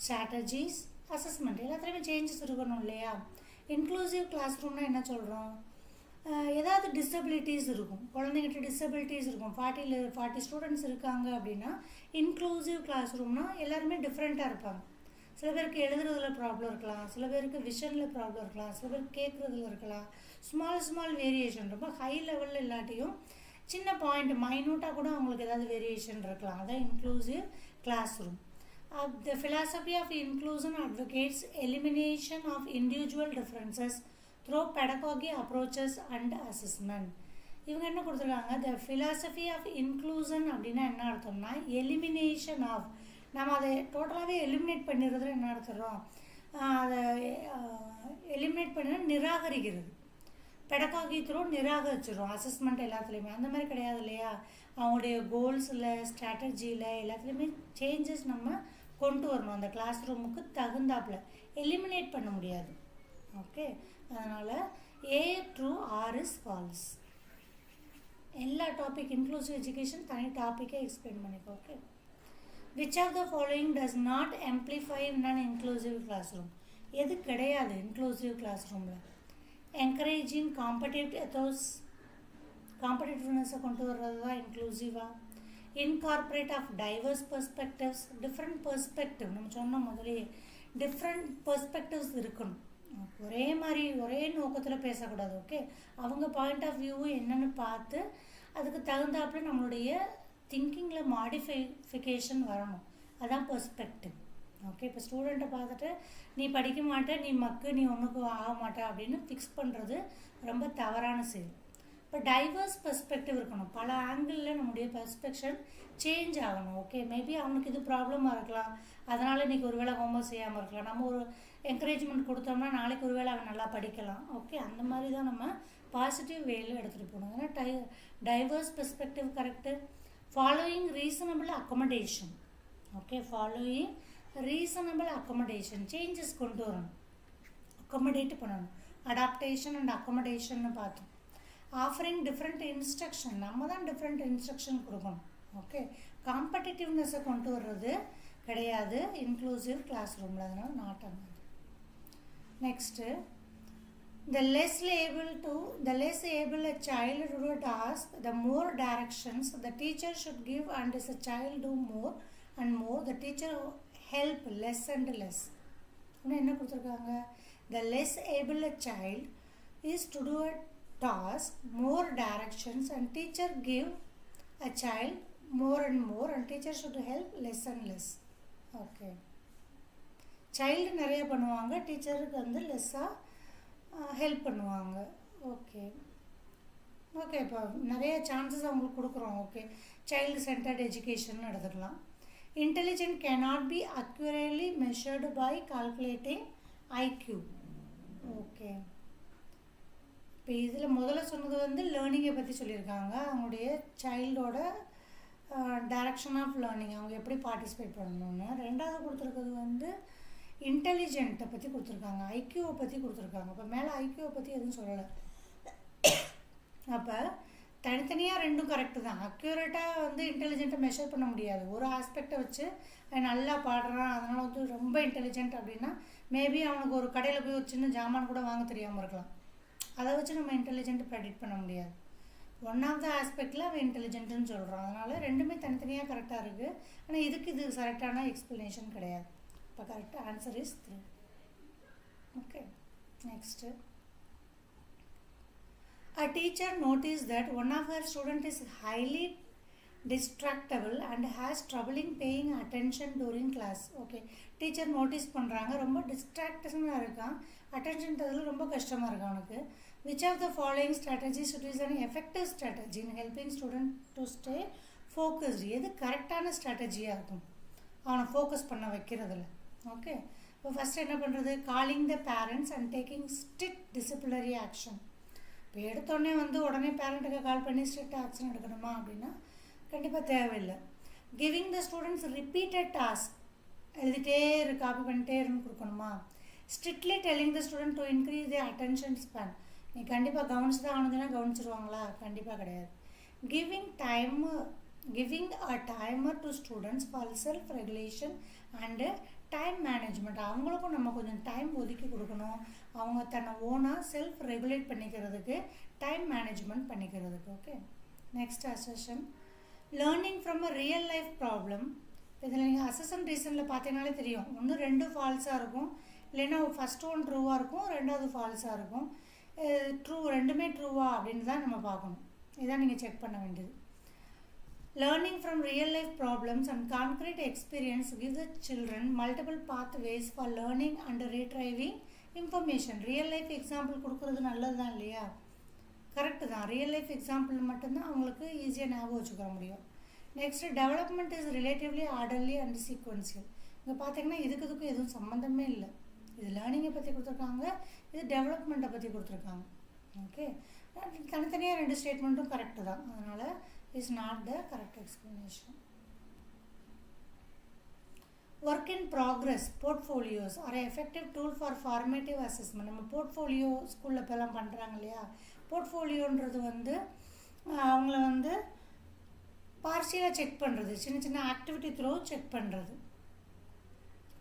strategies, assessment எல்லாத்துலேயுமே changes இருக்கணும் இல்லையா. Inclusive class ரூம்னா என்ன சொல்கிறோம், ஏதாவது disabilities இருக்கும், குழந்தைங்கிட்ட disabilities இருக்கும். 40 ஸ்டூடெண்ட்ஸ் இருக்காங்க அப்படின்னா இன்க்ளூசிவ் கிளாஸ் ரூம்னா எல்லாருமே டிஃப்ரெண்ட்டாக இருப்பாங்க. சில பேருக்கு எழுதுறதுல ப்ராப்ளம் இருக்கலாம், சில பேருக்கு விஷனில் ப்ராப்ளம் இருக்கலாம், சில பேருக்கு கேட்குறதுல இருக்கலாம். ஸ்மால் வேரியேஷன், ரொம்ப ஹை லெவலில் இல்லாட்டியும் சின்ன பாயிண்ட் மைனூட்டாக கூட அவங்களுக்கு ஏதாவது வேரியேஷன் இருக்கலாம். அதான் inclusive classroom. The philosophy of inclusion advocates elimination of individual differences through pedagogy approaches and assessment. இவங்க என்ன கொடுத்துருக்காங்க, the philosophy of inclusion அப்படின்னா என்ன அர்த்தம்னா எலிமினேஷன் ஆஃப், நம்ம அதை டோட்டலாகவே எலிமினேட் பண்ணிடுறதுல என்ன அர்த்தம், அதை எலிமினேட் பண்ணி நிராகரிக்கிறது. பெடகாகி த்ரூ நிராகரிச்சிடும் அசஸ்மெண்ட் எல்லாத்துலேயுமே. அந்த மாதிரி கிடையாது இல்லையா. அவங்களுடைய கோல்ஸில், ஸ்ட்ராட்டஜியில் எல்லாத்துலேயுமே சேஞ்சஸ் நம்ம கொண்டு வரணும். அந்த கிளாஸ் ரூமுக்கு தகுந்தாப்பில் எலிமினேட் பண்ண முடியாது. ஓகே, அதனால் A true, R is false. எல்லா டாபிக் இன்க்ளூசிவ் எஜுகேஷன் தனி டாப்பிக்கே எக்ஸ்பிளைன் பண்ணிக்கோ. Okay, which of the following does not amplify in an inclusive classroom? எது கிடையாது இன்க்ளூசிவ் கிளாஸ் ரூமில். என்கரேஜிங் காம்படிட்டிவ்னஸை கொண்டு வர்றது தான் இன்க்ளூசிவாக. Incorporate of diverse perspectives, different perspective, நம்ம சொன்ன முதலே டிஃப்ரெண்ட் பெர்ஸ்பெக்டிவ்ஸ் இருக்கணும். ஒரே மாதிரி ஒரே நோக்கத்தில் பேசக்கூடாது. ஓகே, அவங்க பாயிண்ட் ஆஃப் வியூவும் என்னென்னு பார்த்து அதுக்கு தகுந்தாப்புல நம்மளுடைய திங்கிங்கில் மாடிஃபிகேஷன் வரணும். அதான் பெர்ஸ்பெக்டிவ். ஓகே, இப்போ ஸ்டூடெண்ட்டை பார்த்துட்டு நீ படிக்க மாட்டே, நீ மக்கு, நீ ஒன்றுக்கு ஆக மாட்டே அப்படின்னு ஃபிக்ஸ் பண்ணுறது ரொம்ப தவறான செயல். இப்போ டைவர்ஸ் பெர்ஸ்பெக்டிவ் இருக்கணும், பல ஆங்கிளில் நம்முடைய பெர்ஸ்பெக்ஷன் சேஞ்ச் ஆகணும். ஓகே, மேபி அவனுக்கு இது ப்ராப்ளமாக இருக்கலாம், அதனால் இன்றைக்கி ஒரு வேளை ஹோம்ஒர்க் செய்யாமல் இருக்கலாம். நம்ம ஒரு என்கரேஜ்மெண்ட் கொடுத்தோம்னா நாளைக்கு ஒரு வேளை அவன் நல்லா படிக்கலாம். ஓகே, அந்த மாதிரி தான் நம்ம பாசிட்டிவ் வேல எடுத்துகிட்டு போகணும். ஏன்னா divorce perspective correct. Following reasonable accommodation. Okay, following reasonable accommodation, changes கொண்டு வரணும், அக்கமடேட் பண்ணணும். அடாப்டேஷன் அண்ட் அக்கமடேஷன் பார்த்தோம். ஆஃபரிங் டிஃப்ரெண்ட் இன்ஸ்ட்ரக்ஷன், நம்ம தான் டிஃப்ரெண்ட் இன்ஸ்ட்ரக்ஷன் கொடுக்கணும். ஓகே, காம்படிட்டிவ்னஸை கொண்டு வர்றது கிடையாது இன்க்ளூசிவ் கிளாஸ் ரூமில், அதனால் நாட் அந்த. Next, the less able a child to do a task, the more directions the teacher should give, and as a child do more and more, the teacher help less and less. என்ன கொடுத்துருக்காங்க, the less able a child is to do a task, more directions, and teacher give a child more and more, and teacher should help less and less. Okay, child நிறைய பண்ணுவாங்க, டீச்சருக்கு வந்து லெஸ்ஸாக help பண்ணுவாங்க. Okay okay, இப்போ நிறைய chances அவங்களுக்கு கொடுக்குறோம். ஓகே, சைல்டு சென்டர்ட் எஜுகேஷன் எடுத்துக்கலாம். Intelligent cannot be accurately measured by calculating IQ. Okay, இப்போ இதில் முதல்ல சொன்னது வந்து லேர்னிங்கை பற்றி சொல்லியிருக்காங்க, அவங்களுடைய சைல்டோட டைரக்ஷன் ஆஃப் லேர்னிங், அவங்க எப்படி பார்ட்டிசிபேட் பண்ணணும்னு. ரெண்டாவது கொடுத்துருக்கிறது வந்து இன்டெலிஜென்ட்டை பற்றி கொடுத்துருக்காங்க, ஐக்யூவை பற்றி கொடுத்துருக்காங்க. இப்போ மேலே ஐக்யூவை பற்றி எதுவும் சொல்லலை. அப்போ தனித்தனியாக ரெண்டும் கரெக்டு தான். அக்யூரேட்டாக வந்து இன்டெலிஜென்ட்டை மெஷர் பண்ண முடியாது. ஒரு ஆஸ்பெக்டை வச்சு நல்லா பாடுறான் அதனால் வந்து ரொம்ப இன்டெலிஜென்ட் அப்படின்னா, மேபி அவனுக்கு ஒரு கடையில் போய் ஒரு சின்ன ஜாமான் கூட வாங்க தெரியாமல் இருக்கலாம். அதை வச்சு நம்ம இன்டெலிஜென்ட் ப்ரெடிக்ட் பண்ண முடியாது. ஒன் ஆஃப் த ஆஸ்பெக்டில் அவன் இன்டெலிஜென்ட்டுன்னு சொல்கிறோம். அதனால் ரெண்டுமே தனித்தனியாக கரெக்டாக இருக்குது. ஆனால் இது கரெக்டான எக்ஸ்ப்ளனேஷன் கிடையாது. இப்போ correct answer is 3. Okay, next, a teacher noticed that one of her students is highly distractible and has trouble in paying attention during class. Okay, teacher notice பண்ணுறாங்க, ரொம்ப டிஸ்ட்ராக்டனாக இருக்கான், அட்டென்ஷன் தரதுல ரொம்ப கஷ்டமாக இருக்கு அவனுக்கு. which of the following strategies is an effective strategy in helping student to stay focused? எது கரெக்டான ஸ்ட்ராட்டஜியாக இருக்கும் அவனை ஃபோக்கஸ் பண்ண வைக்கிறதுல? ஓகே, இப்போ ஃபஸ்ட்டு என்ன பண்ணுறது, calling the parents and taking strict disciplinary action. இப்போ எடுத்தோடனே வந்து உடனே பேரண்ட்டுக்கு கால் பண்ணி ஸ்ட்ரிக்ட் ஆக்ஷன் எடுக்கணுமா அப்படின்னா கண்டிப்பாக தேவையில்லை. Giving the students repeated task, எழுதிட்டே காப்பி பண்ணிட்டே இருந்து கொடுக்கணுமா? Strictly telling the student to increase the attention span, நீ கண்டிப்பாக கவனிச்சு தான் ஆனதுன்னா கவனிச்சிருவாங்களா? கண்டிப்பாக கிடையாது. Giving a timer to students for self regulation and time management, அவங்களுக்கும் நம்ம கொஞ்சம் டைம் ஒதுக்கி கொடுக்கணும், அவங்க தன்னை ஓனாக செல்ஃப் ரெகுலேட் பண்ணிக்கிறதுக்கு, டைம் மேனேஜ்மெண்ட் பண்ணிக்கிறதுக்கு. Okay, next assertion, learning from a real life problem. இதில் நீங்கள் அசஷன் ரீசனில் பார்த்தீங்கனாலே தெரியும், ஒன்று 2 ஃபால்ஸாக இருக்கும், இல்லைன்னா ஃபஸ்ட்டு ஒன் ட்ரூவாக இருக்கும், ரெண்டாவது ஃபால்ஸாக இருக்கும். ட்ரூ, ரெண்டுமே ட்ரூவா அப்படின்னு தான் நம்ம பார்க்கணும். இதான் நீங்கள் செக் பண்ண வேண்டியது. Learning from real life problems and concrete experience gives the children multiple pathways for learning and retrieving information. Real life example கொடுக்குறது நல்லது தான் இல்லையா? கரெக்டு தான். ரியல் லைஃப் எக்ஸாம்பிள் மட்டும்தான் அவங்களுக்கு ஈஸியாக ஞாபகம் வச்சுக்க முடியும். Next, development is relatively orderly and sequential. இங்கே பார்த்தீங்கன்னா இதுக்கும் எதுவும் சம்மந்தமே இல்லை. இது லேர்னிங்கை பற்றி கொடுத்துருக்காங்க, இது டெவலப்மெண்ட்டை பற்றி கொடுத்துருக்காங்க. ஓகே, தனித்தனியாக 2 ஸ்டேட்மெண்ட்டும் கரெக்டு தான். அதனால் is not the correct explanation. Work in progress portfolios are an effective tool for formative assessment. நம்ம போர்ட்ஃபோலியோ ஸ்கூலில் இப்போலாம் பண்ணுறாங்க இல்லையா? போர்ட்ஃபோலியோன்றது வந்து அவங்கள வந்து பார்ஷியலாக செக் பண்ணுறது, சின்ன ஆக்டிவிட்டி த்ரோ செக் பண்ணுறது.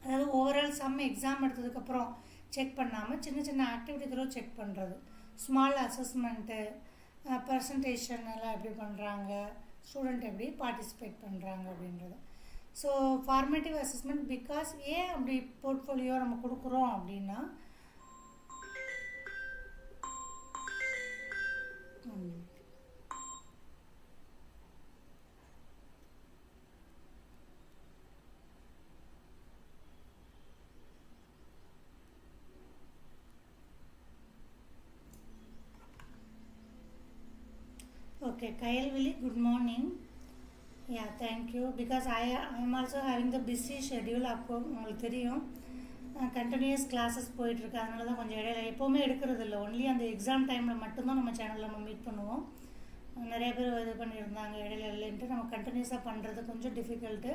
அதாவது ஓவரால் சம் எக்ஸாம் எடுத்ததுக்கப்புறம் செக் பண்ணாமல் சின்ன ஆக்டிவிட்டி த்ரோ செக் பண்ணுறது. ஸ்மால் அசஸ்மெண்ட்டு, ப்ரெசன்டேஷன் எல்லாம் எப்படி பண்ணுறாங்க, ஸ்டூடெண்ட் எப்படி பார்ட்டிசிபேட் பண்ணுறாங்க அப்படின்றது. So formative assessment. பிகாஸ் ஏன் அப்படி போர்ட்ஃபோலியோ நம்ம கொடுக்குறோம் அப்படின்னா, Okay, Kayalvili, good morning. Yeah, thank you. Because I am also having the busy schedule. அப்போ உங்களுக்கு தெரியும் கண்டினியூஸ் கிளாஸஸ் போயிட்டுருக்கு. அதனால தான் கொஞ்சம் இடையில எப்போவுமே எடுக்கிறது இல்லை. ஒன்லி அந்த எக்ஸாம் டைமில் மட்டும்தான் நம்ம சேனலில் நம்ம மீட் பண்ணுவோம். நிறைய பேர் இது பண்ணியிருந்தாங்க இடையில இல்லைன்ட்டு. நம்ம கண்டினியூஸாக பண்ணுறது கொஞ்சம் டிஃபிகல்ட்டு.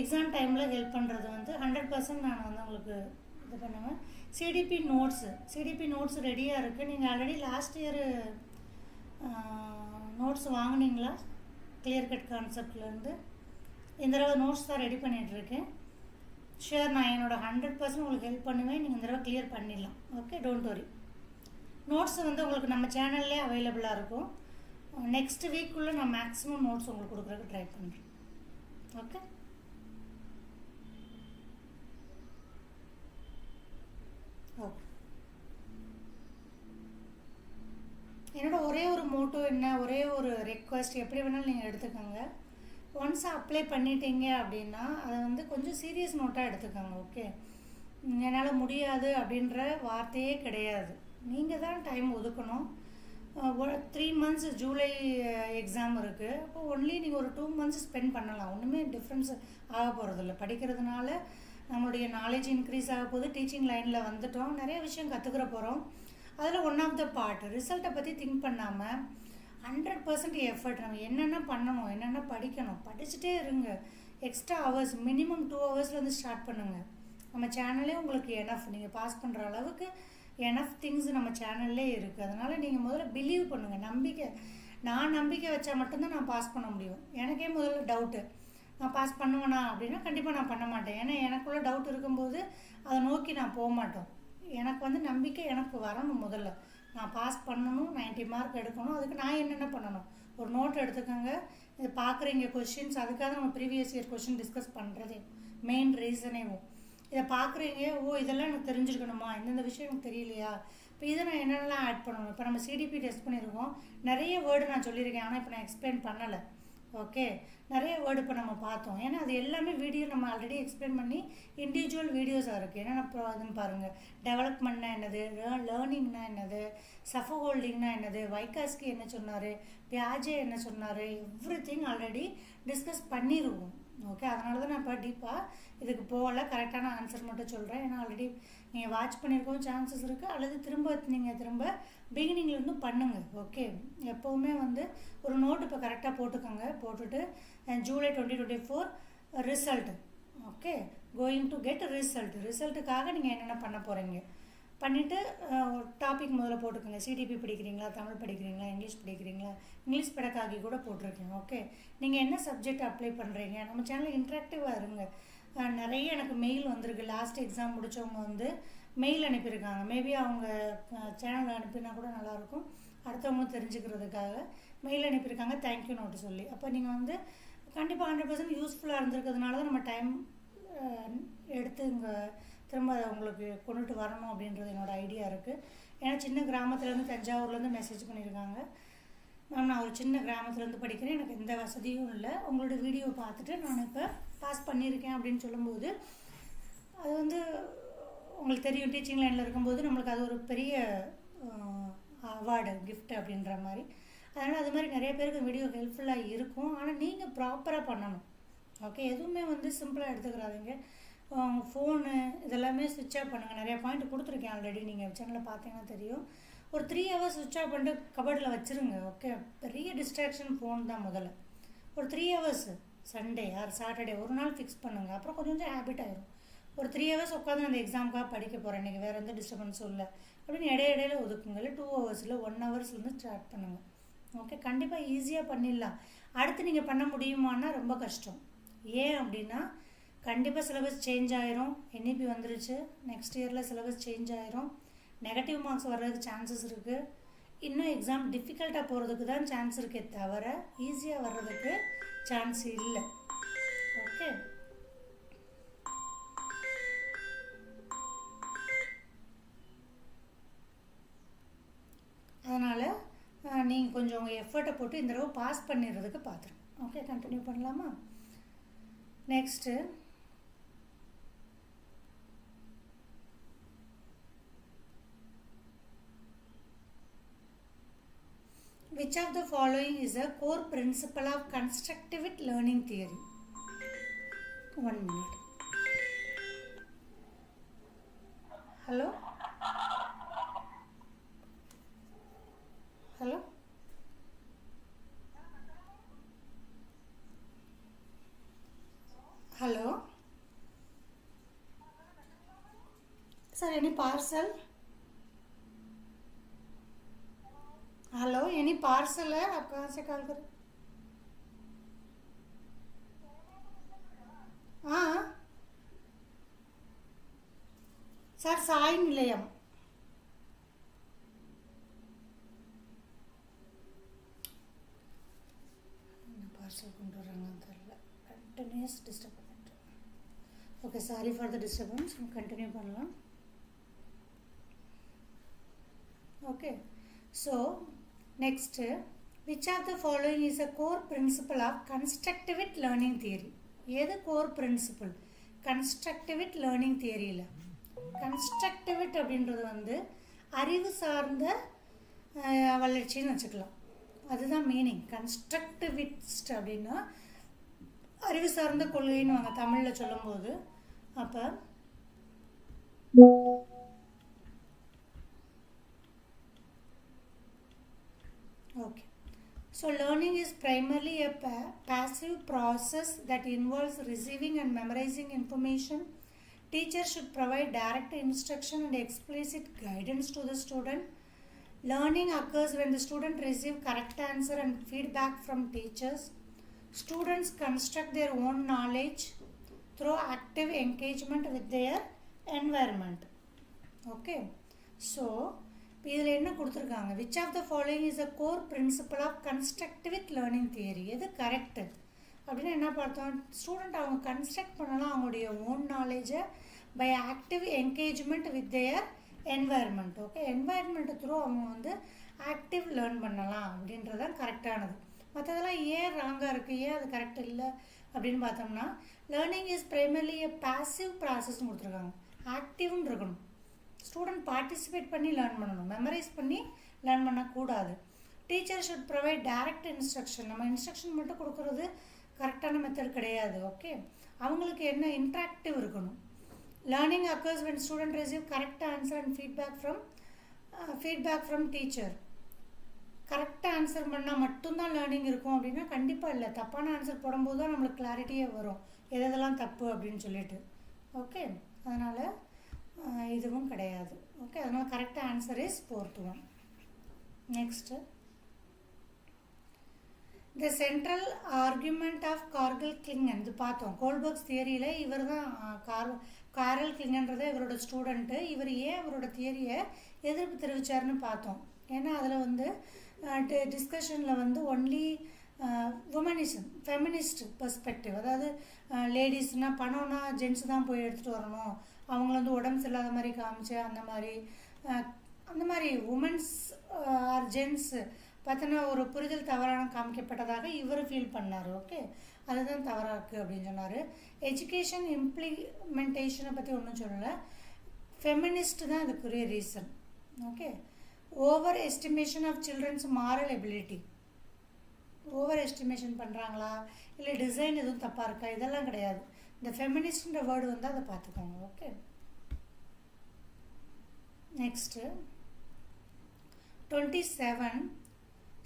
எக்ஸாம் டைமில் ஹெல்ப் பண்ணுறது வந்து 100% நான் வந்து உங்களுக்கு இது பண்ணுவேன். சிடிபி நோட்ஸ் ரெடியாக இருக்குது. நீங்கள் ஆல்ரெடி லாஸ்ட் இயர் நோட்ஸ் வாங்கினீங்களா? கிளியர் கட் கான்செப்ட்லேருந்து இந்த தடவை நோட்ஸ் தான் ரெடி பண்ணிகிட்ருக்கேன். ஷுர், நான் என்னோட 100% உங்களுக்கு ஹெல்ப் பண்ணுவேன். நீங்கள் இந்த தடவை கிளியர் பண்ணிடலாம். Okay, don't worry. நோட்ஸ் வந்து உங்களுக்கு நம்ம சேனல்லே அவைலபிளாக இருக்கும். நெக்ஸ்ட் வீக்குள்ளே நான் மேக்ஸிமம் நோட்ஸ் உங்களுக்கு கொடுக்குறதுக்கு ட்ரை பண்ணுறேன். Okay, okay. என்னோட ஒரே ஒரு மோட்டோ என்ன, ஒரே ஒரு ரெக்வஸ்ட், எப்படி வேணாலும் நீங்கள் எடுத்துக்கோங்க. ஒன்ஸ் அப்ளை பண்ணிட்டீங்க அப்படின்னா அதை வந்து கொஞ்சம் சீரியஸ் நோட்டாக எடுத்துக்கோங்க. ஓகே, என்னால் முடியாது அப்படின்ற வார்த்தையே கிடையாது. நீங்கள் தான் டைம் ஒதுக்கணும். 3 months ஜூலை எக்ஸாம் இருக்குது. அப்போ ஒன்லி நீங்கள் ஒரு 2 months ஸ்பெண்ட் பண்ணலாம். ஒன்றுமே டிஃப்ரென்ஸ் ஆக போகிறதில்ல. படிக்கிறதுனால நம்மளுடைய நாலேஜ் இன்க்ரீஸ் ஆக போகுது. டீச்சிங் லைனில் வந்துட்டோம், நிறைய விஷயம் கற்றுக்கிற போகிறோம். அதில் ஒன் ஆஃப் த பார்ட் ரிசல்ட்டை பற்றி திங்க் பண்ணாமல் 100% எஃபர்ட். நம்ம என்னென்ன பண்ணணும், என்னென்ன படிக்கணும், படிச்சுட்டே இருங்க. Extra hours minimum 2 hours start பண்ணுங்கள். நம்ம சேனல்லே உங்களுக்கு எனஃப், நீங்கள் பாஸ் பண்ணுற அளவுக்கு எனஃப் திங்ஸ் நம்ம சேனல்லே இருக்குது. அதனால் நீங்கள் முதல்ல பிலீவ் பண்ணுங்கள். நம்பிக்கை வச்சா மட்டும்தான் நான் பாஸ் பண்ண முடியும். எனக்கே முதல்ல டவுட்டு, நான் பாஸ் பண்ணுவேனா அப்படின்னா கண்டிப்பாக நான் பண்ண மாட்டேன். ஏன்னா எனக்குள்ளே டவுட் இருக்கும்போது அதை நோக்கி நான் போக மாட்டோம். எனக்கு வந்து நம்பிக்கை எனக்கு வரணும். முதல்ல நான் பாஸ் பண்ணணும், 90 மார்க் எடுக்கணும். அதுக்கு நான் என்னென்ன பண்ணணும், ஒரு நோட் எடுத்துக்கோங்க. இது பார்க்குறீங்க கொஷின்ஸ், அதுக்காக நம்ம ப்ரீவியஸ் இயர் கொஷின் டிஸ்கஸ் பண்ணுறதே மெயின் ரீசனேவும். இதை பார்க்குறீங்க, இதெல்லாம் எனக்கு தெரிஞ்சிருக்கணுமா, இந்தந்த விஷயம் எனக்கு தெரியலையா, இப்போ இதை நான் என்னென்னலாம் ஆட் பண்ணணும். இப்போ நம்ம சிடிபி டெஸ்ட் பண்ணியிருக்கோம், நிறைய வேர்டு நான் சொல்லியிருக்கேன், ஆனால் இப்போ நான் எக்ஸ்பிளைன் பண்ணலை. ஓகே, நிறைய வேர்டு இப்போ நம்ம பார்த்தோம். ஏன்னா அது எல்லாமே வீடியோ நம்ம ஆல்ரெடி எக்ஸ்பிளைன் பண்ணி இண்டிவிஜுவல் வீடியோஸாக இருக்குது. என்னென்ன அதுன்னு பாருங்கள். டெவலப்மெண்ட்னா என்னது, லேர்னிங்னா என்னது, சஃபோ ஹோல்டிங்னா என்னது, வைகாஸ்கி என்ன சொன்னார், பியாஜே என்ன சொன்னார், எவ்ரிதிங் ஆல்ரெடி டிஸ்கஸ் பண்ணிடுவோம். ஓகே, அதனால தான் நான் இப்போ டீப்பாக இதுக்கு போகல. கரெக்டான ஆன்சர் மட்டும் சொல்கிறேன். ஏன்னா ஆல்ரெடி நீங்கள் வாட்ச் பண்ணியிருக்கவும் சான்சஸ் இருக்குது, அல்லது திரும்ப பிகினிங்லேருந்து பண்ணுங்கள். ஓகே, எப்போவுமே வந்து ஒரு நோட் இப்போ கரெக்டாக போட்டுக்கோங்க. போட்டுட்டு July 2024 result. Okay, going to get ரிசல்ட்டுக்காக நீங்கள் என்னென்ன பண்ண போகிறீங்க பண்ணிவிட்டு டாபிக் முதல்ல போட்டுக்கோங்க. சிடிபி படிக்கிறீங்களா, தமிழ் படிக்கிறீங்களா, இங்கிலீஷ் படிக்கிறீங்களா, இங்கிலீஷ் பெடகாகி கூட போட்டிருக்கீங்க. ஓகே, நீங்கள் என்ன சப்ஜெக்ட் அப்ளை பண்ணுறீங்க. நம்ம சேனலில் இன்ட்ராக்டிவாக இருங்க. நிறைய எனக்கு மெயில் வந்திருக்கு. லாஸ்ட் எக்ஸாம் முடித்தவங்க வந்து மெயில் அனுப்பியிருக்காங்க. மேபி அவங்க சேனலில் அனுப்பினா கூட நல்லாயிருக்கும், அடுத்தவங்களும் தெரிஞ்சுக்கிறதுக்காக மெயில் அனுப்பியிருக்காங்க, தேங்க்யூ நோட்டு சொல்லி. அப்போ நீங்கள் வந்து கண்டிப்பாக 100% யூஸ்ஃபுல்லாக இருந்திருக்கிறதுனால தான் நம்ம டைம் எடுத்து இங்கே திரும்ப உங்களுக்கு கொண்டுட்டு வரணும் அப்படின்றது என்னோடய ஐடியா இருக்குது. ஏன்னா சின்ன கிராமத்துலேருந்து தஞ்சாவூர்லேருந்து மெசேஜ் பண்ணியிருக்காங்க. மேம், நான் ஒரு சின்ன கிராமத்துலேருந்து படிக்கிறேன், எனக்கு எந்த வசதியும் இல்லை, உங்களோட வீடியோ பார்த்துட்டு நான் இப்போ பாஸ் பண்ணியிருக்கேன் அப்படின்னு சொல்லும்போது அது வந்து உங்களுக்கு தெரியும். டீச்சிங் லைனில் இருக்கும்போது நம்மளுக்கு அது ஒரு பெரிய அவார்டு, கிஃப்ட் அப்படின்ற மாதிரி. அதனால் அது மாதிரி நிறைய பேருக்கு வீடியோ ஹெல்ப்ஃபுல்லாக இருக்கும். ஆனால் நீங்கள் ப்ராப்பராக பண்ணணும். ஓகே, எதுவுமே வந்து சிம்பிளாக எடுத்துக்கிறாதீங்க. ஃபோனு இதெல்லாமே ஸ்விட்ச் ஆஃப் பண்ணுங்கள். நிறையா பாயிண்ட் கொடுத்துருக்கேன் ஆல்ரெடி, நீங்கள் சேனலில் பார்த்தீங்கன்னா தெரியும். ஒரு 3 hours ஸ்விட்ச் ஆஃப் பண்ணிட்டு கபோர்டில் வச்சுருங்க. ஓகே, பெரிய டிஸ்ட்ராக்ஷன் ஃபோன் தான் முதல்ல. ஒரு 3 hours சண்டே ஆர் சாட்டர்டே ஒரு நாள் ஃபிக்ஸ் பண்ணுங்கள். அப்புறம் கொஞ்சம் ஹேபிட் ஆகிடும். ஒரு 3 hours உட்காந்து அந்த எக்ஸாமுக்காக படிக்க போகிறேன், இன்றைக்கி வேறு எந்த டிஸ்டர்பன்ஸும் இல்லை அப்படின்னு இடையில ஒதுக்குங்க. இல்லை 2 hours 1 hours ஸ்டார்ட் பண்ணுங்கள். ஓகே, கண்டிப்பாக ஈஸியாக பண்ணிடலாம். அடுத்து நீங்கள் பண்ண முடியுமான்னா ரொம்ப கஷ்டம். ஏன் அப்படின்னா கண்டிப்பாக சிலபஸ் சேஞ்ச் ஆயிரும். என்இபி வந்துருச்சு, நெக்ஸ்ட் இயரில் சிலபஸ் சேஞ்ச் ஆயிரும். நெகட்டிவ் மார்க்ஸ் வர்றதுக்கு சான்சஸ் இருக்குது. இன்னும் எக்ஸாம் டிஃபிகல்ட்டாக போகிறதுக்கு தான் சான்ஸ் இருக்கே தவிர ஈஸியாக வர்றதுக்கு சான்ஸ் இல்லை. ஓகே, அதனால் நீங்கள் கொஞ்சம் உங்கள் எஃபர்ட்டை போட்டு இந்த தடவை பாஸ் பண்ணிடுறதுக்கு பார்த்துருங்க. ஓகே, கண்டினியூ பண்ணலாமா? Next Which of the following is a core principle of constructivist learning theory? 1 minute. Hello? Hello? Hello? Sir, any parcel? Hello? Any parcel है? आप कहाँ से कॉल कर? हाँ सर साई निलयम parcel கொண்டு வராங்கன்னு தெரியல continuous disturbance. Okay, sorry for the disturbance. Continue பண்ணலாம். Okay, so next, which of the following is a core principle of constructivist learning theory? எது core principle constructivist learning theoryல? constructivist அப்படின்றது வந்து அறிவு சார்ந்த வளர்ச்சின்னு வச்சுக்கலாம். அதுதான் மீனிங். constructivist அப்படின்னா அறிவு சார்ந்த கொள்கைன்னு வாங்க தமிழில் சொல்லும்போது. அப்போ okay, so learning is primarily a passive process that involves receiving and memorizing information. Teachers should provide direct instruction and explicit guidance to the student. Learning occurs when the student receives correct answer and feedback from teachers. Students construct their own knowledge through active engagement with their environment. Okay, so இதில் என்ன கொடுத்துருக்காங்க? which of the following is a core principle of constructivist learning theory? எது correct அப்படின்னு என்ன பார்த்தோம்? Student அவங்க construct பண்ணலாம் அவங்களுடைய ஓன் நாலேஜை by active engagement with their environment. Okay, environment through அவங்க வந்து ஆக்டிவ் லேர்ன் பண்ணலாம் அப்படின்றதான் கரெக்டானது. மற்றதெல்லாம் ஏன் ராங்காக இருக்குது, ஏன் அது கரெக்ட் இல்லை அப்படின்னு பார்த்தோம்னா, learning is primarily a passive ப்ராசஸ்ன்னு கொடுத்துருக்காங்க. ஆக்டிவ்னு இருக்கணும். ஸ்டூடெண்ட் பார்ட்டிசிபேட் பண்ணி லேர்ன் பண்ணணும், மெமரைஸ் பண்ணி லேர்ன் பண்ணக்கூடாது. Teacher should provide direct instruction. நம்ம இன்ஸ்ட்ரக்ஷன் மட்டும் கொடுக்குறது கரெக்டான மெத்தட் கிடையாது. ஓகே, அவங்களுக்கு என்ன இன்ட்ராக்டிவ் இருக்கணும். Learning occurs when student receive correct answer and feedback from teacher. கரெக்டாக ஆன்சர் பண்ணால் மட்டும்தான் லேர்னிங் இருக்கும் அப்படின்னா கண்டிப்பாக இல்லை. தப்பான ஆன்சர் போடும்போது தான் நம்மளுக்கு கிளாரிட்டியே வரும் எதெல்லாம் தப்பு அப்படின்னு சொல்லிட்டு. ஓகே, அதனால் இதுவும் கிடையாது. ஓகே, அதனால் கரெக்டாக answer is 4th one. Next, the central argument of Carol Gilligan. இது பார்த்தோம் கோல்பர்க்ஸ் தியரியில். இவர் தான் கார்ல் கிளிங்கன்றதை இவரோட ஸ்டூடெண்ட்டு. இவர் ஏன் அவரோட தியரியை எதிர்ப்பு தெரிவித்தார்னு பார்த்தோம். ஏன்னா அதில் வந்து டிஸ்கஷனில் வந்து ஒன்லி உமனிசம், ஃபெமினிஸ்ட் பெர்ஸ்பெக்டிவ், அதாவது லேடிஸ்னால் பணம்னா ஜென்ஸ் தான் போய் எடுத்துகிட்டு வரணும், அவங்கள வந்து உடம்பு சரியில்லாத மாதிரி காமிச்சு அந்த மாதிரி உமன்ஸ் ஆர் ஜென்ஸ் பார்த்தோன்னா ஒரு புரிதல் தவறான காமிக்கப்பட்டதாக இவர் ஃபீல் பண்ணார். ஓகே, அதுதான் தவறாக இருக்குது அப்படின்னு சொன்னார். எஜுகேஷன் இம்ப்ளிமெண்டேஷனை பற்றி ஒன்றும் சொல்லலை. ஃபெமினிஸ்ட் தான் அதுக்குரிய reason. Okay, over estimation of children's moral ability. Over estimation பண்ணுறாங்களா இல்லை டிசைன் எதுவும் தப்பாக இருக்கா, இதெல்லாம் கிடையாது. இந்த ஃபெமினிஸ்ட்ன்ற வேர்டு வந்து அதை பார்த்துக்கோங்க. Okay, next 27.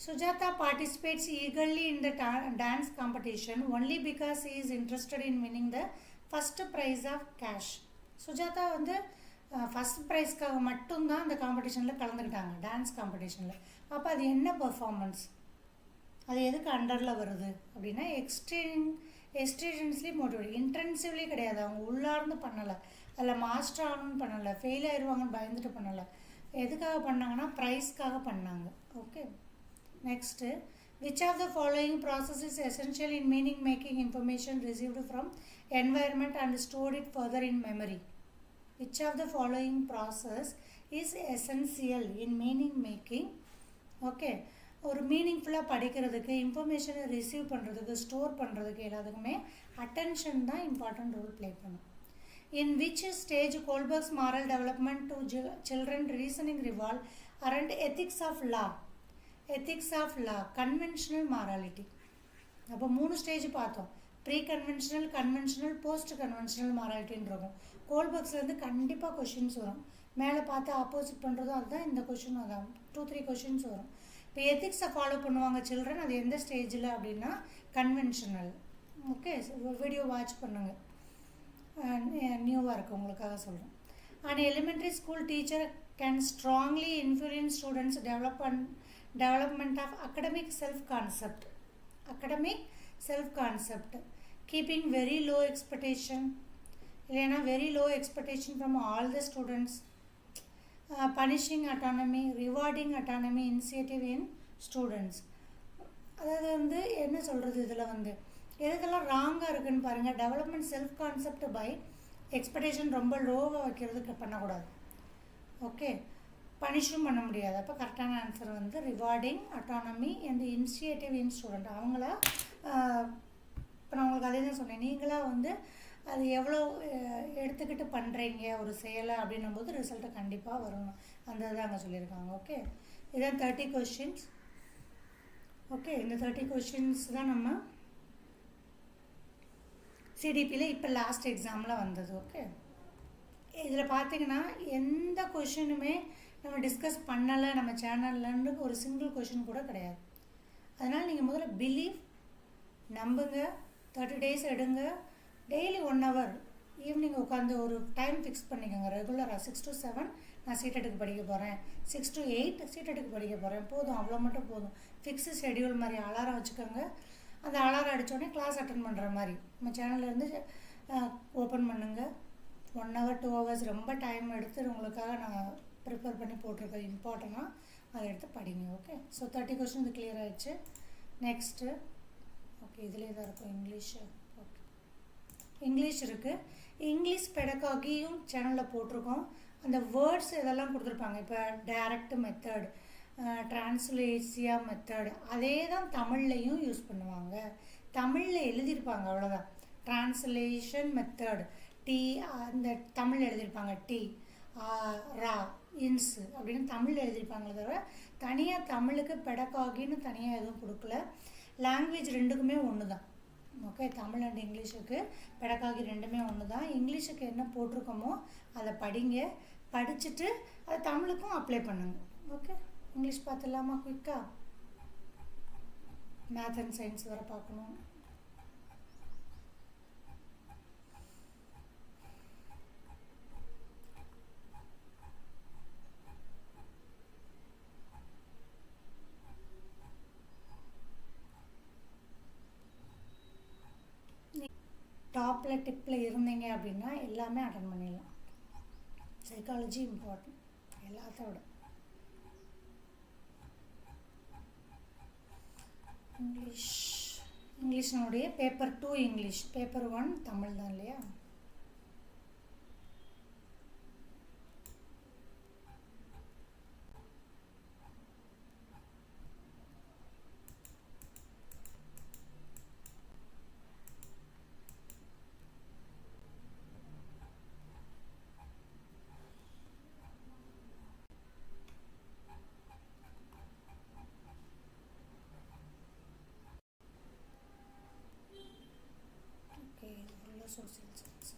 Sujata participates eagerly in the dance competition only because he is interested in winning the first prize of cash. Sujatha வந்து ஃபஸ்ட் ப்ரைஸ்க்காக மட்டும்தான் அந்த காம்படிஷனில் கலந்துக்கிட்டாங்க, டான்ஸ் காம்படிஷனில். அப்போ அது என்ன பர்ஃபார்மன்ஸ், அது எதுக்கு அண்டரில் வருது அப்படின்னா எக்ஸ்ட்ரீன்ஸ்லி மோட்டிவேட், இன்டென்சிவ்லி கிடையாது. அவங்க உள்ளார்ந்து பண்ணலை, அதில் மாஸ்டர் ஆகணும்னு பண்ணலை, ஃபெயில் ஆயிடுவாங்கன்னு பயந்துட்டு பண்ணலை. எதுக்காக பண்ணாங்கன்னா ப்ரைஸ்க்காக பண்ணாங்க. Okay, next, which of the following process is essential in meaning making information received from environment and stored it further in memory? Which of the following process is essential in meaning making? Okay, ஒரு மீனிங்ஃபுல்லாக படிக்கிறதுக்கு, இன்ஃபர்மேஷனை receive பண்ணுறதுக்கு, store பண்ணுறதுக்கு எல்லாத்துக்குமே attention தான் important role play பண்ணும். In which stage Kohlberg's moral development to children reasoning revolve around ethics of law? Ethics of law, conventional morality. அப்போ 3 stage பார்த்தோம். Pre conventional, conventional, post conventional மாராலிட்டின்னு இருக்கும். கோல்பர்க்ஸ்லேருந்து கண்டிப்பாக கொஷின்ஸ் வரும். மேலே பார்த்து ஆப்போசிட் பண்ணுறதும் அதுதான், இந்த கொஷினும் அதான். 2-3 கொஷின்ஸ் வரும். இப்போ எத்திக்ஸை ஃபாலோ பண்ணுவாங்க சில்ட்ரன், அது எந்த ஸ்டேஜில் அப்படின்னா கன்வென்ஷனல். ஓகே, வீடியோ வாட்ச் பண்ணுங்கள், நியூவாக இருக்குது உங்களுக்காக சொல்கிறேன். An elementary school teacher can strongly influence students' development of academic self-concept. Academic self-concept. Keeping very low expectation. இல்லைனா very low expectation from all the students. Punishing autonomy, rewarding autonomy, initiative in students. அதாவது வந்து என்ன சொல்கிறது, இதில் வந்து எதுக்கெல்லாம் ராங்காக இருக்குதுன்னு பாருங்கள். Development self concept by expectation ரொம்ப லோவாக வைக்கிறதுக்கு பண்ணக்கூடாது. ஓகே, பனிஷும் பண்ண முடியாது. அப்போ கரெக்டான ஆன்சர் வந்து rewarding autonomy and initiative in student. அவங்களா இப்போ நான் உங்களுக்கு அதே தான் சொன்னேன், நீங்களாக வந்து அது எவ்வளோ எடுத்துக்கிட்டு பண்ணுறீங்க ஒரு செயலை அப்படின்னும் போது ரிசல்ட்டு கண்டிப்பாக வரணும். அந்த இதை அங்கே சொல்லியிருக்காங்க. ஓகே, இதான் 30 கொஷின்ஸ். ஓகே, இந்த 30 கொஷின்ஸ் தான் நம்ம சிடிபியில் இப்போ லாஸ்ட் எக்ஸாமில் வந்தது. ஓகே, இதில் பார்த்தீங்கன்னா எந்த கொஷினுமே நம்ம டிஸ்கஸ் பண்ணலை நம்ம சேனல்லன்னு ஒரு சிங்கிள் கொஷின் கூட கிடையாது. அதனால் நீங்கள் முதல்ல பிலீவ், நம்புங்க, 30 days எடுங்க, டெய்லி 1 hour ஈவினிங் உட்காந்து ஒரு டைம் ஃபிக்ஸ் பண்ணிக்கோங்க ரெகுலராக. 6 to 7 நான் சீட்டெட்டுக்கு படிக்க போகிறேன், 6 to 8 சீட்டெட்டுக்கு படிக்க போகிறேன், போதும், அவ்வளோ மட்டும் போதும். ஃபிக்ஸு ஷெடியூல் மாதிரி அலாரம் வச்சுக்கோங்க. அந்த அலாரம் அடித்தோடனே கிளாஸ் அட்டன் பண்ணுற மாதிரி நம்ம சேனல்லேருந்து ஓப்பன் பண்ணுங்கள். 1 hour 2 hours ரொம்ப டைம் எடுத்து உங்களுக்காக நான் ப்ரிப்பேர் பண்ணி போட்டிருக்கேன். இம்பார்ட்டண்ட்டாக அதை எடுத்து படிங்க. ஓகே, ஸோ 30 கொஸ்டின் கிளியர் ஆகிடுச்சு. நெக்ஸ்ட்டு ஓகே, இதிலே தான் இருக்கும் இங்கிலீஷு. ஓகே, இங்கிலீஷ் இருக்குது. இங்கிலீஷ் பெடகாகியும் சேனலில் போட்டிருக்கோம். அந்த வேர்ட்ஸ் இதெல்லாம் கொடுத்துருப்பாங்க. இப்போ டைரக்ட் மெத்தட், டிரான்ஸ்லேசியா மெத்தட், அதே தான் தமிழ்லையும் யூஸ் பண்ணுவாங்க. தமிழில் எழுதியிருப்பாங்க, அவ்வளோதான். டிரான்ஸ்லேஷன் மெத்தட் டி, அந்த தமிழ் எழுதியிருப்பாங்க டி, ரா, இன்ஸ் அப்படின்னு தமிழ் எழுதியிருப்பாங்களே தவிர தனியாக தமிழுக்கு பெடகாகின்னு தனியாக எதுவும் கொடுக்கல. லாங்குவேஜ் ரெண்டுக்குமே ஒன்று தான். ஓகே, தமிழ் அண்ட் இங்கிலீஷுக்கு பெடகாகி ரெண்டுமே ஒன்று தான். இங்கிலீஷுக்கு என்ன போட்டிருக்கோமோ அதை படிங்க, படிச்சுட்டு அதை தமிழுக்கும் அப்ளை பண்ணுங்க. ஓகே, இங்கிலீஷ் பார்த்துடலாமா குயிக்காக? மேத் அண்ட் சயின்ஸ் வேறு பார்க்கணும். டாப்பில் டிப்பில் இருந்தீங்க அப்படின்னா எல்லாமே அட்டன் பண்ணிடலாம். சைக்காலஜி இம்பார்ட்டன்ட் எல்லாத்தோட. இங்கிலீஷ்னுடைய பேப்பர் 2 இங்கிலீஷ், பேப்பர் 1 தமிழ் தான் இல்லையா? social science.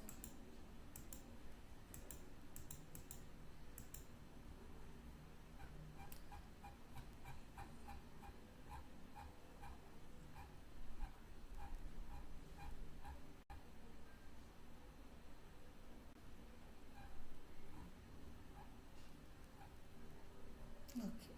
Okay.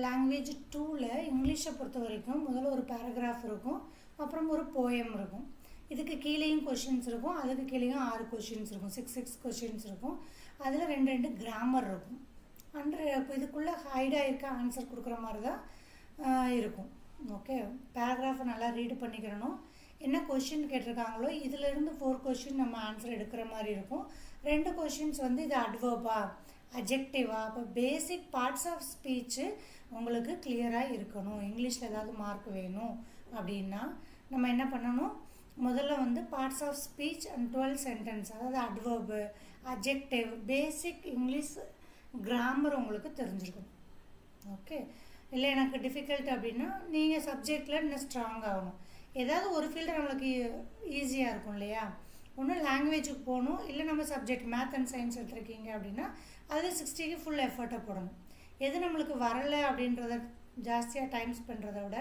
லாங்குவேஜ் 2ல் இங்கிலீஷை பொறுத்த வரைக்கும் முதல்ல ஒரு பேராகிராஃப் இருக்கும், அப்புறம் ஒரு போயம் இருக்கும். இதுக்கு கீழேயும் கொஷின்ஸ் இருக்கும், அதுக்கு கீழேயும் 6 கொஷின்ஸ் இருக்கும், 6 கொஷின்ஸ் இருக்கும். அதில் 2 கிராமர் இருக்கும். இதுக்குள்ளே ஹைடாக இருக்க ஆன்சர் கொடுக்குற மாதிரி தான் இருக்கும். ஓகே, பேராகிராஃபை நல்லா ரீடு பண்ணிக்கிறணும். என்ன கொஷின் கேட்டிருக்காங்களோ இதிலேருந்து 4 கொஷின் நம்ம ஆன்சர் எடுக்கிற மாதிரி இருக்கும். 2 கொஷின்ஸ் வந்து இது அட்வர்பா அஜெக்டிவா. அப்போ பேசிக் பார்ட்ஸ் ஆஃப் ஸ்பீச்சு உங்களுக்கு கிளியராக இருக்கணும். இங்கிலீஷில் ஏதாவது மார்க் வேணும் அப்படின்னா நம்ம என்ன பண்ணணும், முதல்ல வந்து parts of speech and 12 sentence, அதாவது adverb adjective basic English grammar உங்களுக்கு தெரிஞ்சிருக்கணும். ஓகே, இல்லை எனக்கு டிஃபிகல்ட் அப்படின்னா நீங்கள் சப்ஜெக்டில் இன்னும் ஸ்ட்ராங் ஆகணும். ஏதாவது ஒரு ஃபீல்டு நம்மளுக்கு ஈஸியாக இருக்கும் இல்லையா, ஒன்று லாங்குவேஜுக்கு போகணும், இல்லை நம்ம சப்ஜெக்ட் மேத் அண்ட் சயின்ஸ் எடுத்துருக்கீங்க அப்படின்னா அதில் 60க்கு ஃபுல் எஃபர்ட்டை போடணும். எது நம்மளுக்கு வரலை அப்படின்றத ஜாஸ்தியாக டைம் ஸ்பெண்ட்றதை விட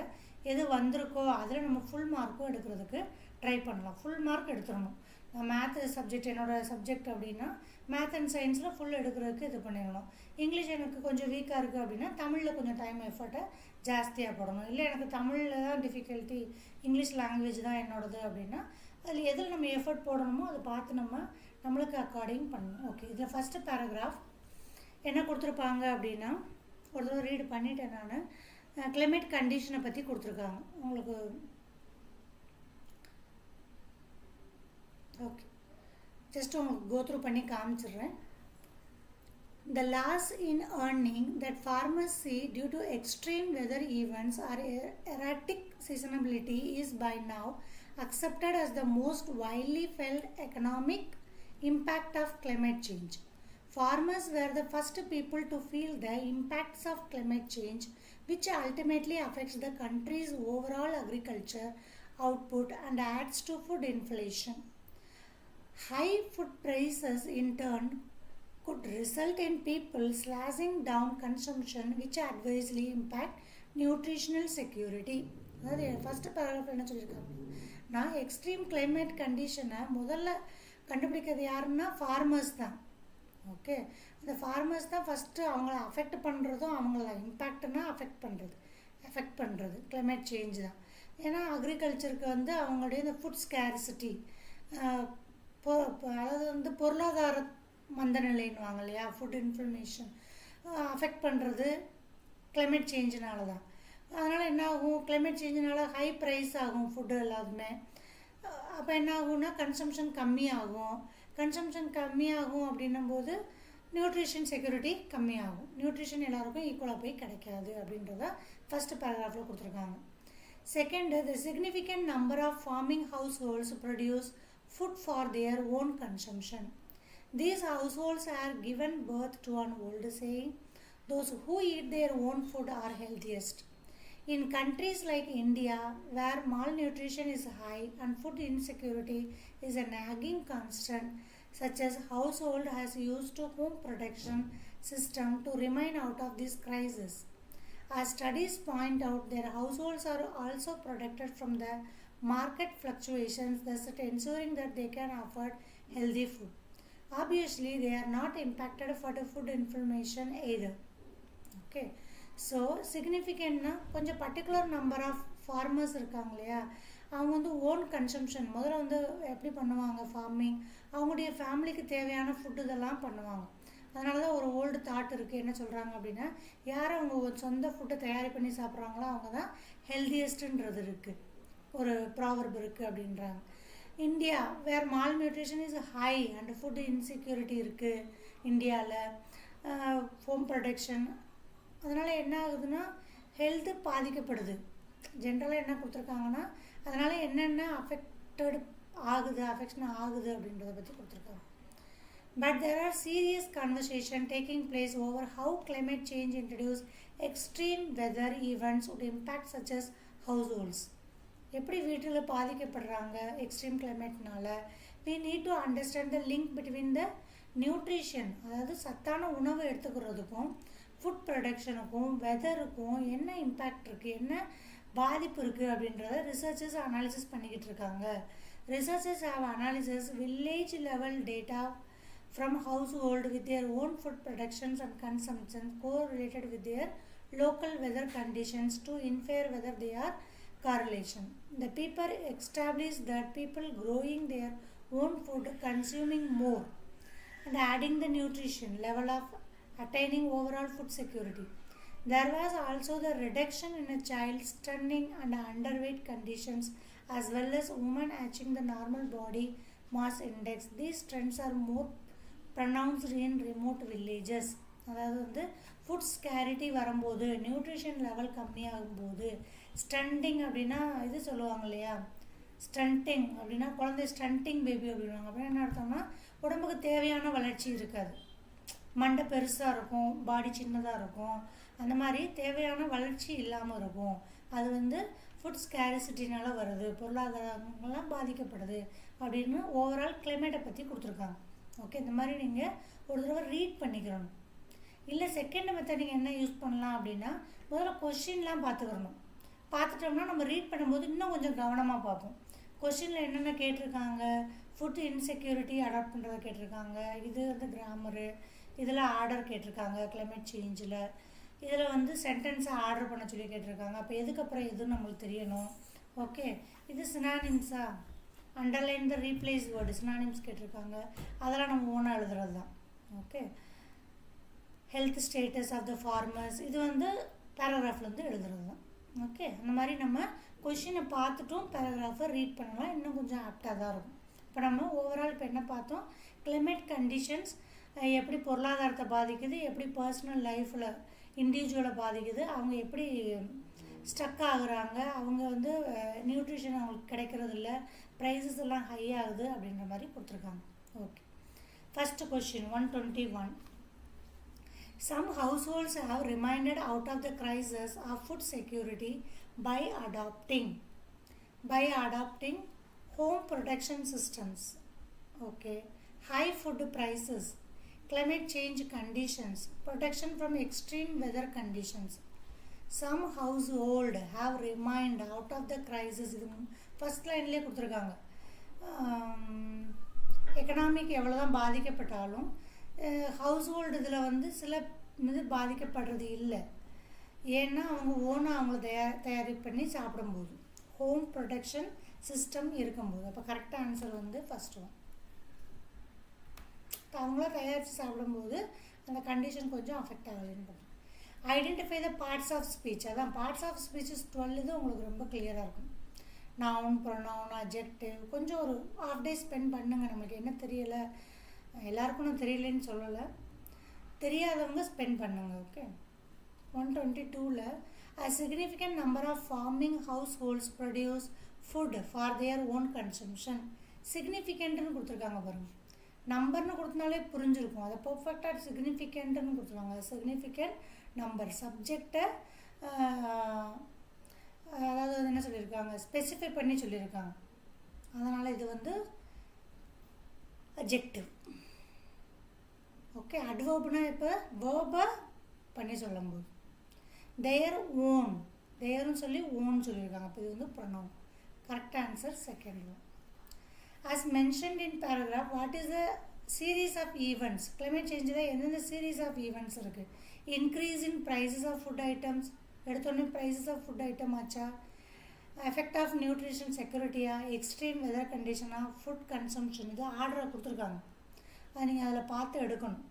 எது வந்திருக்கோ அதில் நம்ம ஃபுல் மார்க்கும் எடுக்கிறதுக்கு ட்ரை பண்ணலாம். ஃபுல் மார்க் எடுத்துடணும். மேத்து சப்ஜெக்ட் என்னோடய சப்ஜெக்ட் அப்படின்னா மேத் அண்ட் சயின்ஸில் ஃபுல் எடுக்கிறதுக்கு இது பண்ணிடணும். இங்கிலீஷ் எனக்கு கொஞ்சம் வீக்காக இருக்குது அப்படின்னா தமிழில் கொஞ்சம் டைம் எஃபர்ட்டை ஜாஸ்தியாக போடணும். இல்லை எனக்கு தமிழில் தான் டிஃபிகல்ட்டி, இங்கிலீஷ் லாங்குவேஜ் தான் என்னோடது அப்படின்னா அதில் எதில் நம்ம எஃபர்ட் போடணுமோ அதை பார்த்து நம்மளுக்கு அக்கார்டிங் பண்ணணும். ஓகே, இதில் ஃபஸ்ட்டு பேராகிராஃப் என்ன கொடுத்துருப்பாங்க அப்படின்னா ஒரு தடவை ரீடு பண்ணிட்டேன் நான். கிளைமேட் கண்டிஷனை பற்றி கொடுத்துருக்காங்க உங்களுக்கு. ஓகே, ஜஸ்ட் உங்களுக்கு கோத்ரூ பண்ணி காமிச்சிடுறேன். The loss in earning that farmers see due to extreme weather events or erratic seasonality is by now accepted as the most widely felt economic impact of climate change. Farmers were the first people to feel the impacts of climate change, which ultimately affects the country's overall agriculture output and adds to food inflation. High food prices in turn could result in people slashing down consumption, which adversely impact nutritional security. அதாவது first paragraph என்ன சொல்லியிருக்காங்க, நான் extreme climate கண்டிஷனை முதல்ல கண்டுபிடிக்கிறது யாருன்னா farmers தான். Okay, அந்த ஃபார்மர்ஸ் தான் ஃபஸ்ட்டு அவங்கள அஃபெக்ட் பண்ணுறதும் அவங்கள இம்பேக்ட்னா எஃபெக்ட் பண்ணுறது கிளைமேட் சேஞ்ச் தான். ஏன்னா அக்ரிகல்ச்சருக்கு வந்து அவங்களுடைய இந்த ஃபுட் ஸ்கேர்சிட்டி, அதாவது வந்து பொருளாதார மந்தநிலைன்னுவாங்க இல்லையா, ஃபுட் இன்ஃப்ளமேஷன் அஃபெக்ட் பண்ணுறது கிளைமேட் சேஞ்சினால தான். அதனால் என்ன ஆகும், கிளைமேட் சேஞ்சினால ஹை ப்ரைஸ் ஆகும் ஃபுட்டு எல்லாத்துமே. அப்போ என்ன ஆகும்னா கன்சம்ஷன் கம்மியாகும். கன்சம்ஷன் கம்மியாகும் அப்படின்னும்போது நியூட்ரிஷன் செக்யூரிட்டி கம்மியாகும். நியூட்ரிஷன் எல்லாருக்கும் ஈக்குவலாக போய் கிடைக்காது அப்படின்றத ஃபஸ்ட்டு பேராகிராஃபில் கொடுத்துருக்காங்க. Second, the significant number of farming households produce food for their own consumption. These households are given birth to an old saying, those who eat their own food are healthiest. In countries like India, where malnutrition is high and food insecurity is a nagging concern, such as household has used to home protection system to remain out of this crisis. As studies point out, their households are also protected from the market fluctuations, thus ensuring that they can afford healthy food. Obviously, they are not impacted for the food inflammation either. Okay, so significantனா கொஞ்சம் particular number of farmers இருக்காங்க இல்லையா, அவங்க வந்து own consumption முதல்ல வந்து எப்படி பண்ணுவாங்க, farming அவங்களுடைய ஃபேமிலிக்கு தேவையான ஃபுட்டு இதெல்லாம் பண்ணுவாங்க. அதனால தான் ஒரு ஓல்டு தாட் இருக்குது. என்ன சொல்கிறாங்க அப்படின்னா, யார் அவங்க சொந்த ஃபுட்டை தயாரி பண்ணி சாப்பிட்றாங்களோ அவங்க தான் ஹெல்தியஸ்ட்டுன்றது இருக்குது, ஒரு ப்ராவர்ப் இருக்குது அப்படின்றாங்க. India where malnutrition is high and food insecurity இருக்குது இந்தியாவில், ஹோம் ப்ரொடெக்ஷன். அதனால் என்ன ஆகுதுன்னா ஹெல்த்து பாதிக்கப்படுது. ஜென்ரலாக என்ன கொடுத்துருக்காங்கன்னா அதனால் என்னென்ன அஃபெக்ஷன் ஆகுது அப்படின்றத பற்றி கொடுத்துருக்காங்க. But there are serious conversation taking place over how climate change introduce extreme weather events would impact such as households. எப்படி வீட்டில் பாதிக்கப்படுறாங்க எக்ஸ்ட்ரீம் கிளைமேட்னால. we need to understand the link between the nutrition, அதாவது சத்தான உணவு எடுத்துக்கிறதுக்கும் food ப்ரொடக்ஷனுக்கும் வெதருக்கும் என்ன impact இருக்குது, என்ன பாதிப்பு இருக்குது அப்படின்றத ரிசர்ச்சர்ஸ் அனாலிசிஸ் பண்ணிக்கிட்டு இருக்காங்க. Researchers have analysis village level data from house hold with their own food productions and consumption correlated with their local weather conditions to infer whether they are correlation. The paper established that people growing their own food, consuming more, and adding the nutrition level of attaining overall food security. There was also the reduction in a child's stunting and underweight conditions, as well as women achieving the normal body mass index. These trends are more pronounced in remote villages. அதாவது வந்து food ஸ்கேரிட்டி வரும்போது, nutrition level கம்மியாகும்போது, stunting அப்படின்னா இது சொல்லுவாங்க இல்லையா, stunting அப்படின்னா குழந்தை stunting baby அப்படின்வாங்க. அப்படின்னா என்ன அர்த்தம்னா உடம்புக்கு தேவையான வளர்ச்சி இருக்காது, மண்டை பெருசாக இருக்கும், பாடி சின்னதாக இருக்கும், அந்த மாதிரி தேவையான வளர்ச்சி இல்லாமல் இருக்கும். அது வந்து ஃபுட் ஸ்கேரிசிட்டினால வருது, பொருளாதாரங்கள்லாம் பாதிக்கப்படுது அப்படின்னு ஓவரால் கிளைமேட்டை பற்றி கொடுத்துருக்காங்க. ஓகே, இந்த மாதிரி நீங்கள் ஒரு தடவை ரீட் பண்ணிக்கிறணும். இல்லை செகண்ட் மெத்தட் நீங்கள் என்ன யூஸ் பண்ணலாம் அப்படின்னா, முதல்ல கொஷின்லாம் பார்த்துக்கிறணும். பார்த்துட்டோம்னா நம்ம ரீட் பண்ணும்போது இன்னும் கொஞ்சம் கவனமாக பார்ப்போம். கொஷினில் என்னென்ன கேட்டிருக்காங்க, ஃபுட் இன்செக்யூரிட்டி அடாப்ட் பண்ணுறதை கேட்டிருக்காங்க, இது வந்து கிராமரு, இதில் ஆர்டர் கேட்டிருக்காங்க கிளைமேட் சேஞ்சில், இதில் வந்து சென்டென்ஸை ஆர்டர் பண்ண சொல்லி கேட்டிருக்காங்க. அப்போ எதுக்கப்புறம் எதுவும் நம்மளுக்கு தெரியணும். ஓகே, இது சினானிம்ஸா, underline the replace word, synonyms கேட்டிருக்காங்க, அதெல்லாம் நம்ம ஓனாக எழுதுறது தான். Okay, health status of the farmers, இது வந்து பேராகிராஃப்லேருந்து எழுதுறது தான். ஓகே, அந்த மாதிரி நம்ம கொஷினை பார்த்துட்டும் பேராகிராஃபை ரீட் பண்ணலாம், இன்னும் கொஞ்சம் ஆப்டாக தான் இருக்கும். இப்போ நம்ம ஓவரால் இப்போ என்ன பார்த்தோம், கிளைமேட் கண்டிஷன்ஸ் எப்படி பொருளாதாரத்தை பாதிக்குது, எப்படி பர்சனல் லைஃப்பில் இண்டிவிஜுவலை பாதிக்குது, அவங்க எப்படி ஸ்டக் ஆகுறாங்க, அவங்க வந்து நியூட்ரிஷன் அவங்களுக்கு கிடைக்கிறதில்ல, ப்ரைஸஸ் எல்லாம் ஹை ஆகுது அப்படின்ற மாதிரி கொடுத்துருக்காங்க. Okay, first question 121. Some households have remained out of the crisis of food security by adopting home protection systems. Okay, high food prices, climate change conditions, protection from extreme weather conditions. Some households have remained out of the crisis. இது first லைன்லேயே கொடுத்துருக்காங்க. Economic எவ்வளோதான் பாதிக்கப்பட்டாலும் household இதில் வந்து சில இது பாதிக்கப்படுறது இல்லை. ஏன்னா அவங்க ஓனாக அவங்கள தயாரிப்பு பண்ணி சாப்பிடும்போது, ஹோம் ப்ரொடெக்ஷன் சிஸ்டம் இருக்கும்போது. அப்போ கரெக்டாக ஆன்சர் வந்து ஃபஸ்ட் ஒன். அவங்கள தயாரித்து சாப்பிடும்போது அந்த கண்டிஷன் கொஞ்சம் அஃபெக்ட் ஆகலைன்னு பண்ணுறோம். Identify the parts of speech, அதான் பார்ட்ஸ் ஆஃப் ஸ்பீச்சஸ் 12 இது உங்களுக்கு ரொம்ப கிளியராக இருக்கும். நவுன், ப்ரொனவுன், அட்ஜெக்டிவ், கொஞ்சம் ஒரு ஹாஃப் டே ஸ்பெண்ட் பண்ணுங்கள். நமக்கு என்ன தெரியலை, எல்லாருக்கும் நான் தெரியலன்னு சொல்லலை, தெரியாதவங்க ஸ்பெண்ட் பண்ணுங்க. ஓகே, 122ல் a significant number of farming households produce food for their own consumption. சிக்னிஃபிகண்ட்னு கொடுத்துருக்காங்க பாருங்கள், நம்பர்னு கொடுத்தனாலே புரிஞ்சிருக்கும். அதை பர்ஃபெக்டாக சிக்னிஃபிகண்ட்னு கொடுத்துருவாங்க. சிக்னிஃபிகண்ட் நம்பர் சப்ஜெக்டை அதாவது என்ன சொல்லியிருக்காங்க, ஸ்பெசிஃபை பண்ணி சொல்லியிருக்காங்க. அதனால் இது வந்து அட்ஜெக்டிவ். ஓகே, அட்வர்ப்னா இப்போ வேர்பை பண்ணி சொல்லும்போது தேர் ஓன், தேர்னு சொல்லி ஓன் சொல்லியிருக்காங்க. அப்போ இது வந்து pronoun. Correct answer second one. as mentioned in paragraph, what is the series of events? climate change தான் எந்தெந்த series of events இருக்குது. increase in prices of food items, எடுத்தோடனே prices of food item ஆச்சா, effect of nutrition security, extreme weather condition, food consumption. இது ஆர்டரை கொடுத்துருக்காங்க, அது நீங்கள் அதில் பார்த்து எடுக்கணும்.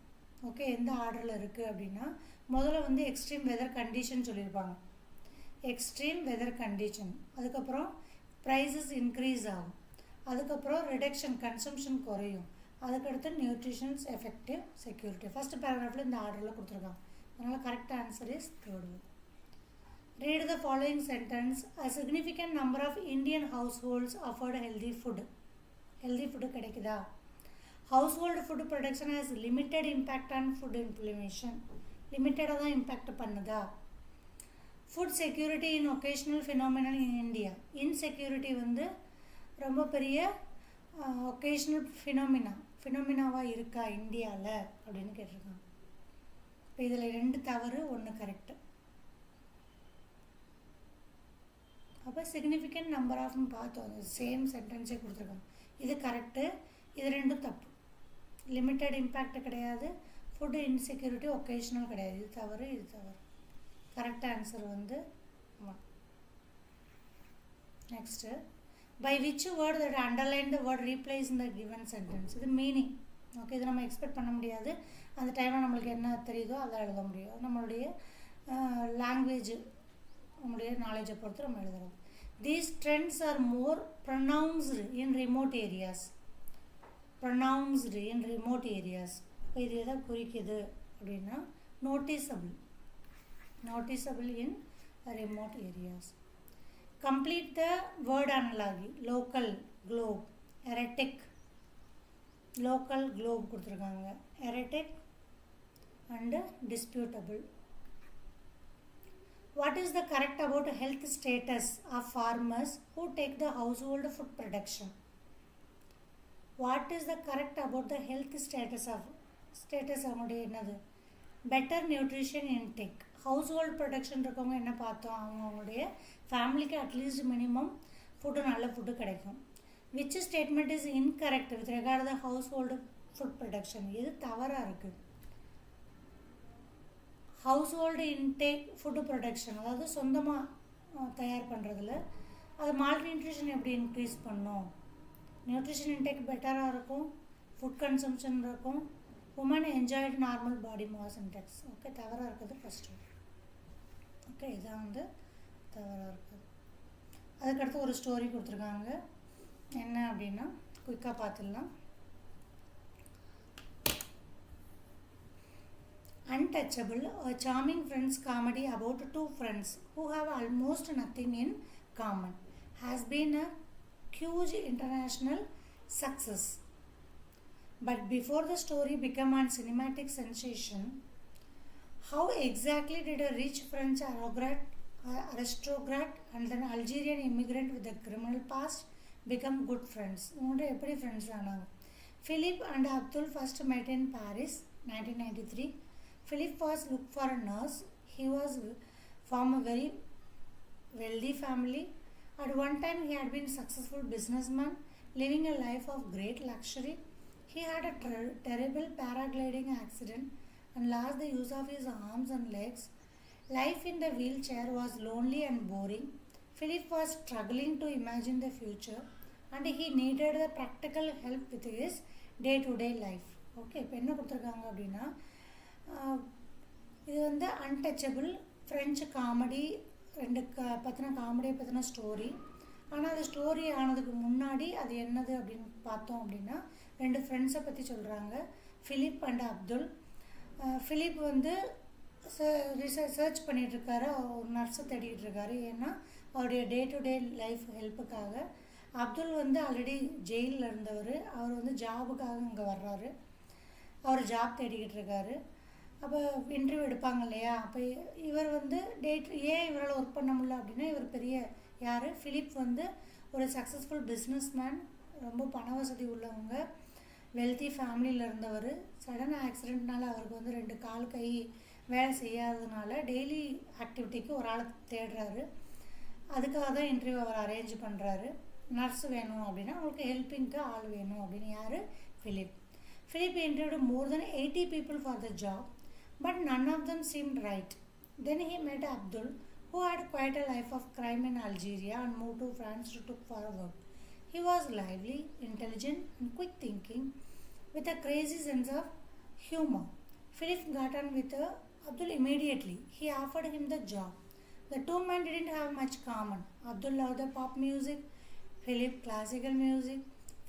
ஓகே, எந்த ஆர்டரில் இருக்குது அப்படின்னா முதல்ல வந்து எக்ஸ்ட்ரீம் வெதர் கண்டிஷன் சொல்லியிருப்பாங்க, எக்ஸ்ட்ரீம் வெதர் கண்டிஷன். அதுக்கப்புறம் ப்ரைஸஸ் இன்க்ரீஸ் ஆகும், அதுக்கப்புறம் ரிடக்ஷன் கன்சம்ஷன் குறையும், அதுக்கடுத்து நியூட்ரிஷன்ஸ் எஃபெக்டிவ் செக்யூரிட்டி. ஃபஸ்ட் பேராகிராஃபில் இந்த ஆர்டரில் கொடுத்துருக்காங்க. அதனால் correct answer is third one. Read the following sentence. A significant number of Indian households afford healthy food. Healthy food கிடைக்குதா? Household food production has limited impact on food inflammation. லிமிட்டடாக தான் impact பண்ணுதா? Food security in vocational phenomenal in India. Insecurity வந்து ரொம்ப பெரிய vocational ஃபினாமினாவாக இருக்கா இந்தியாவில் அப்படின்னு கேட்டிருக்காங்க. இப்போ இதில் 2 தவறு, 1 கரெக்டு. அப்போ சிக்னிஃபிகண்ட் நம்பர் ஆஃப்னு பார்த்தோம், அது சேம் சென்டென்ஸே கொடுத்துருக்காங்க. இது கரெக்டு, இது 2 தப்பு. லிமிட்டட் இம்பேக்ட் கிடையாது, ஃபுட்டு இன்செக்யூரிட்டி ஒகேஷ்னல் கிடையாது. இது தவறு, இது தவறு. கரெக்ட் ஆன்சர் வந்து 1. Next, by which word that underline the word replace in the given sentence. இது மீனிங். ஓகே, இது நம்ம எக்ஸ்பெக்ட் பண்ண முடியாது. அந்த டைமில் நம்மளுக்கு என்ன தெரியுதோ அதை எழுத முடியும். நம்மளுடைய லாங்குவேஜ், நம்மளுடைய நாலேஜை பொறுத்து நம்ம எழுதுறோம். These trends are more pronounced in remote areas. Pronounced in remote areas. இப்போ இது எதை குறிக்குது அப்படின்னா noticeable. Noticeable in remote areas. Complete the word analogy. Local, globe, erratic. Local, globe கொடுத்துருக்காங்க. Erratic and disputable. What is the correct about health status of farmers who take the household food production? What is the correct about the health status of அவங்களுடைய என்னது? Better nutrition intake. Household production இருக்கவங்க என்ன பார்த்தோம், அவங்களுடைய ஃபேமிலிக்கு at least minimum food, நல்ல food கிடைக்கும். Which statement is incorrect with record the household food production? எது தவறாக இருக்குது? ஹவுஸ்ஹோல்டு இன்டேக் ஃபுட்டு ப்ரொடக்ஷன், அதாவது சொந்தமாக தயார் பண்ணுறதுல அது மால்நியூட்ரிஷன் எப்படி இன்க்ரீஸ் பண்ணும்? நியூட்ரிஷன் இன்டேக் பெட்டராக இருக்கும், ஃபுட் கன்சம்ஷன் இருக்கும், women enjoyed normal body mass index. Okay, தவறாக இருக்குது ஃபஸ்ட்டு. ஓகே, இதான் வந்து தவறாக இருக்குது. அதுக்கடுத்து ஒரு ஸ்டோரி கொடுத்துருக்காங்க. என்ன அப்படின்னா குயிக்காக பார்த்துடலாம். Untouchable, a charming friends comedy about two friends who have almost nothing in common, has been a huge international success. But before the story became a cinematic sensation, how exactly did a rich French aristocrat and an Algerian immigrant with a criminal past become good friends? இவங்க எப்படி friends ஆனாங்க? Philip and Abdul first met in Paris, 1993. Philip was looked for a nurse. He was from a very wealthy family. At one time he had been a successful businessman, living a life of great luxury. He had a terrible paragliding accident and lost the use of his arms and legs. Life in the wheelchair was lonely and boring. Philip was struggling to imagine the future and he needed the practical help with his day-to-day life. Okay, இப்போ என்ன கொடுத்துருக்காங்க அப்படின்னா, இது வந்து untouchable French comedy, ரெண்டு காமெடியை பற்றின story. ஆனால் அது ஸ்டோரி ஆனதுக்கு முன்னாடி அது என்னது அப்படின்னு பார்த்தோம் அப்படின்னா, ரெண்டு ஃப்ரெண்ட்ஸை பற்றி சொல்கிறாங்க, ஃபிலிப் அண்ட் அப்துல். ஃபிலிப் வந்து சர்ச் பண்ணிகிட்ருக்காரு, ஒரு நர்ஸை தேடிக்கிட்டு இருக்காரு, ஏன்னா அவருடைய டே டு டே லைஃப் ஹெல்ப்புக்காக. அப்துல் வந்து ஆல்ரெடி ஜெயிலில் இருந்தவர், அவர் வந்து ஜாபுக்காக இங்கே வர்றாரு, அவர் ஜாப் தேடிக்கிட்டு இருக்காரு. அப்போ இன்டர்வியூ எடுப்பாங்க இல்லையா, அப்போ இவர் வந்து ஏன் இவரால் ஒர்க் பண்ண முடியல அப்படின்னா, இவர் பெரிய யார், ஃபிலிப் வந்து ஒரு சக்ஸஸ்ஃபுல் பிஸ்னஸ் மேன், ரொம்ப பண வசதி உள்ளவங்க, வெல்த்தி ஃபேமிலியில் இருந்தவர். சடன் ஆக்சிடெண்ட்னால அவருக்கு வந்து 2 கால் கை வேலை செய்யாததுனால டெய்லி ஆக்டிவிட்டிக்கு ஒரு ஆளை தேடுறாரு. அதுக்காக தான் இன்டர்வியூ அவர் அரேஞ்ச் பண்ணுறாரு. நர்ஸ் வேணும் அப்படின்னா அவங்களுக்கு ஹெல்ப்பிங்க்கு ஆள் வேணும் அப்படின்னு. யார்? Flip. Philip interviewed more than 80 people for the job, but none of them seemed right. Then he met Abdul, who had quite a life of crime in Algeria and moved to France to look for work. He was lively, intelligent, and quick thinking, with a crazy sense of humor. Philip got on with Abdul immediately. He offered him the job. The two men didn't have much common. Abdul loved the pop music, Philip classical music.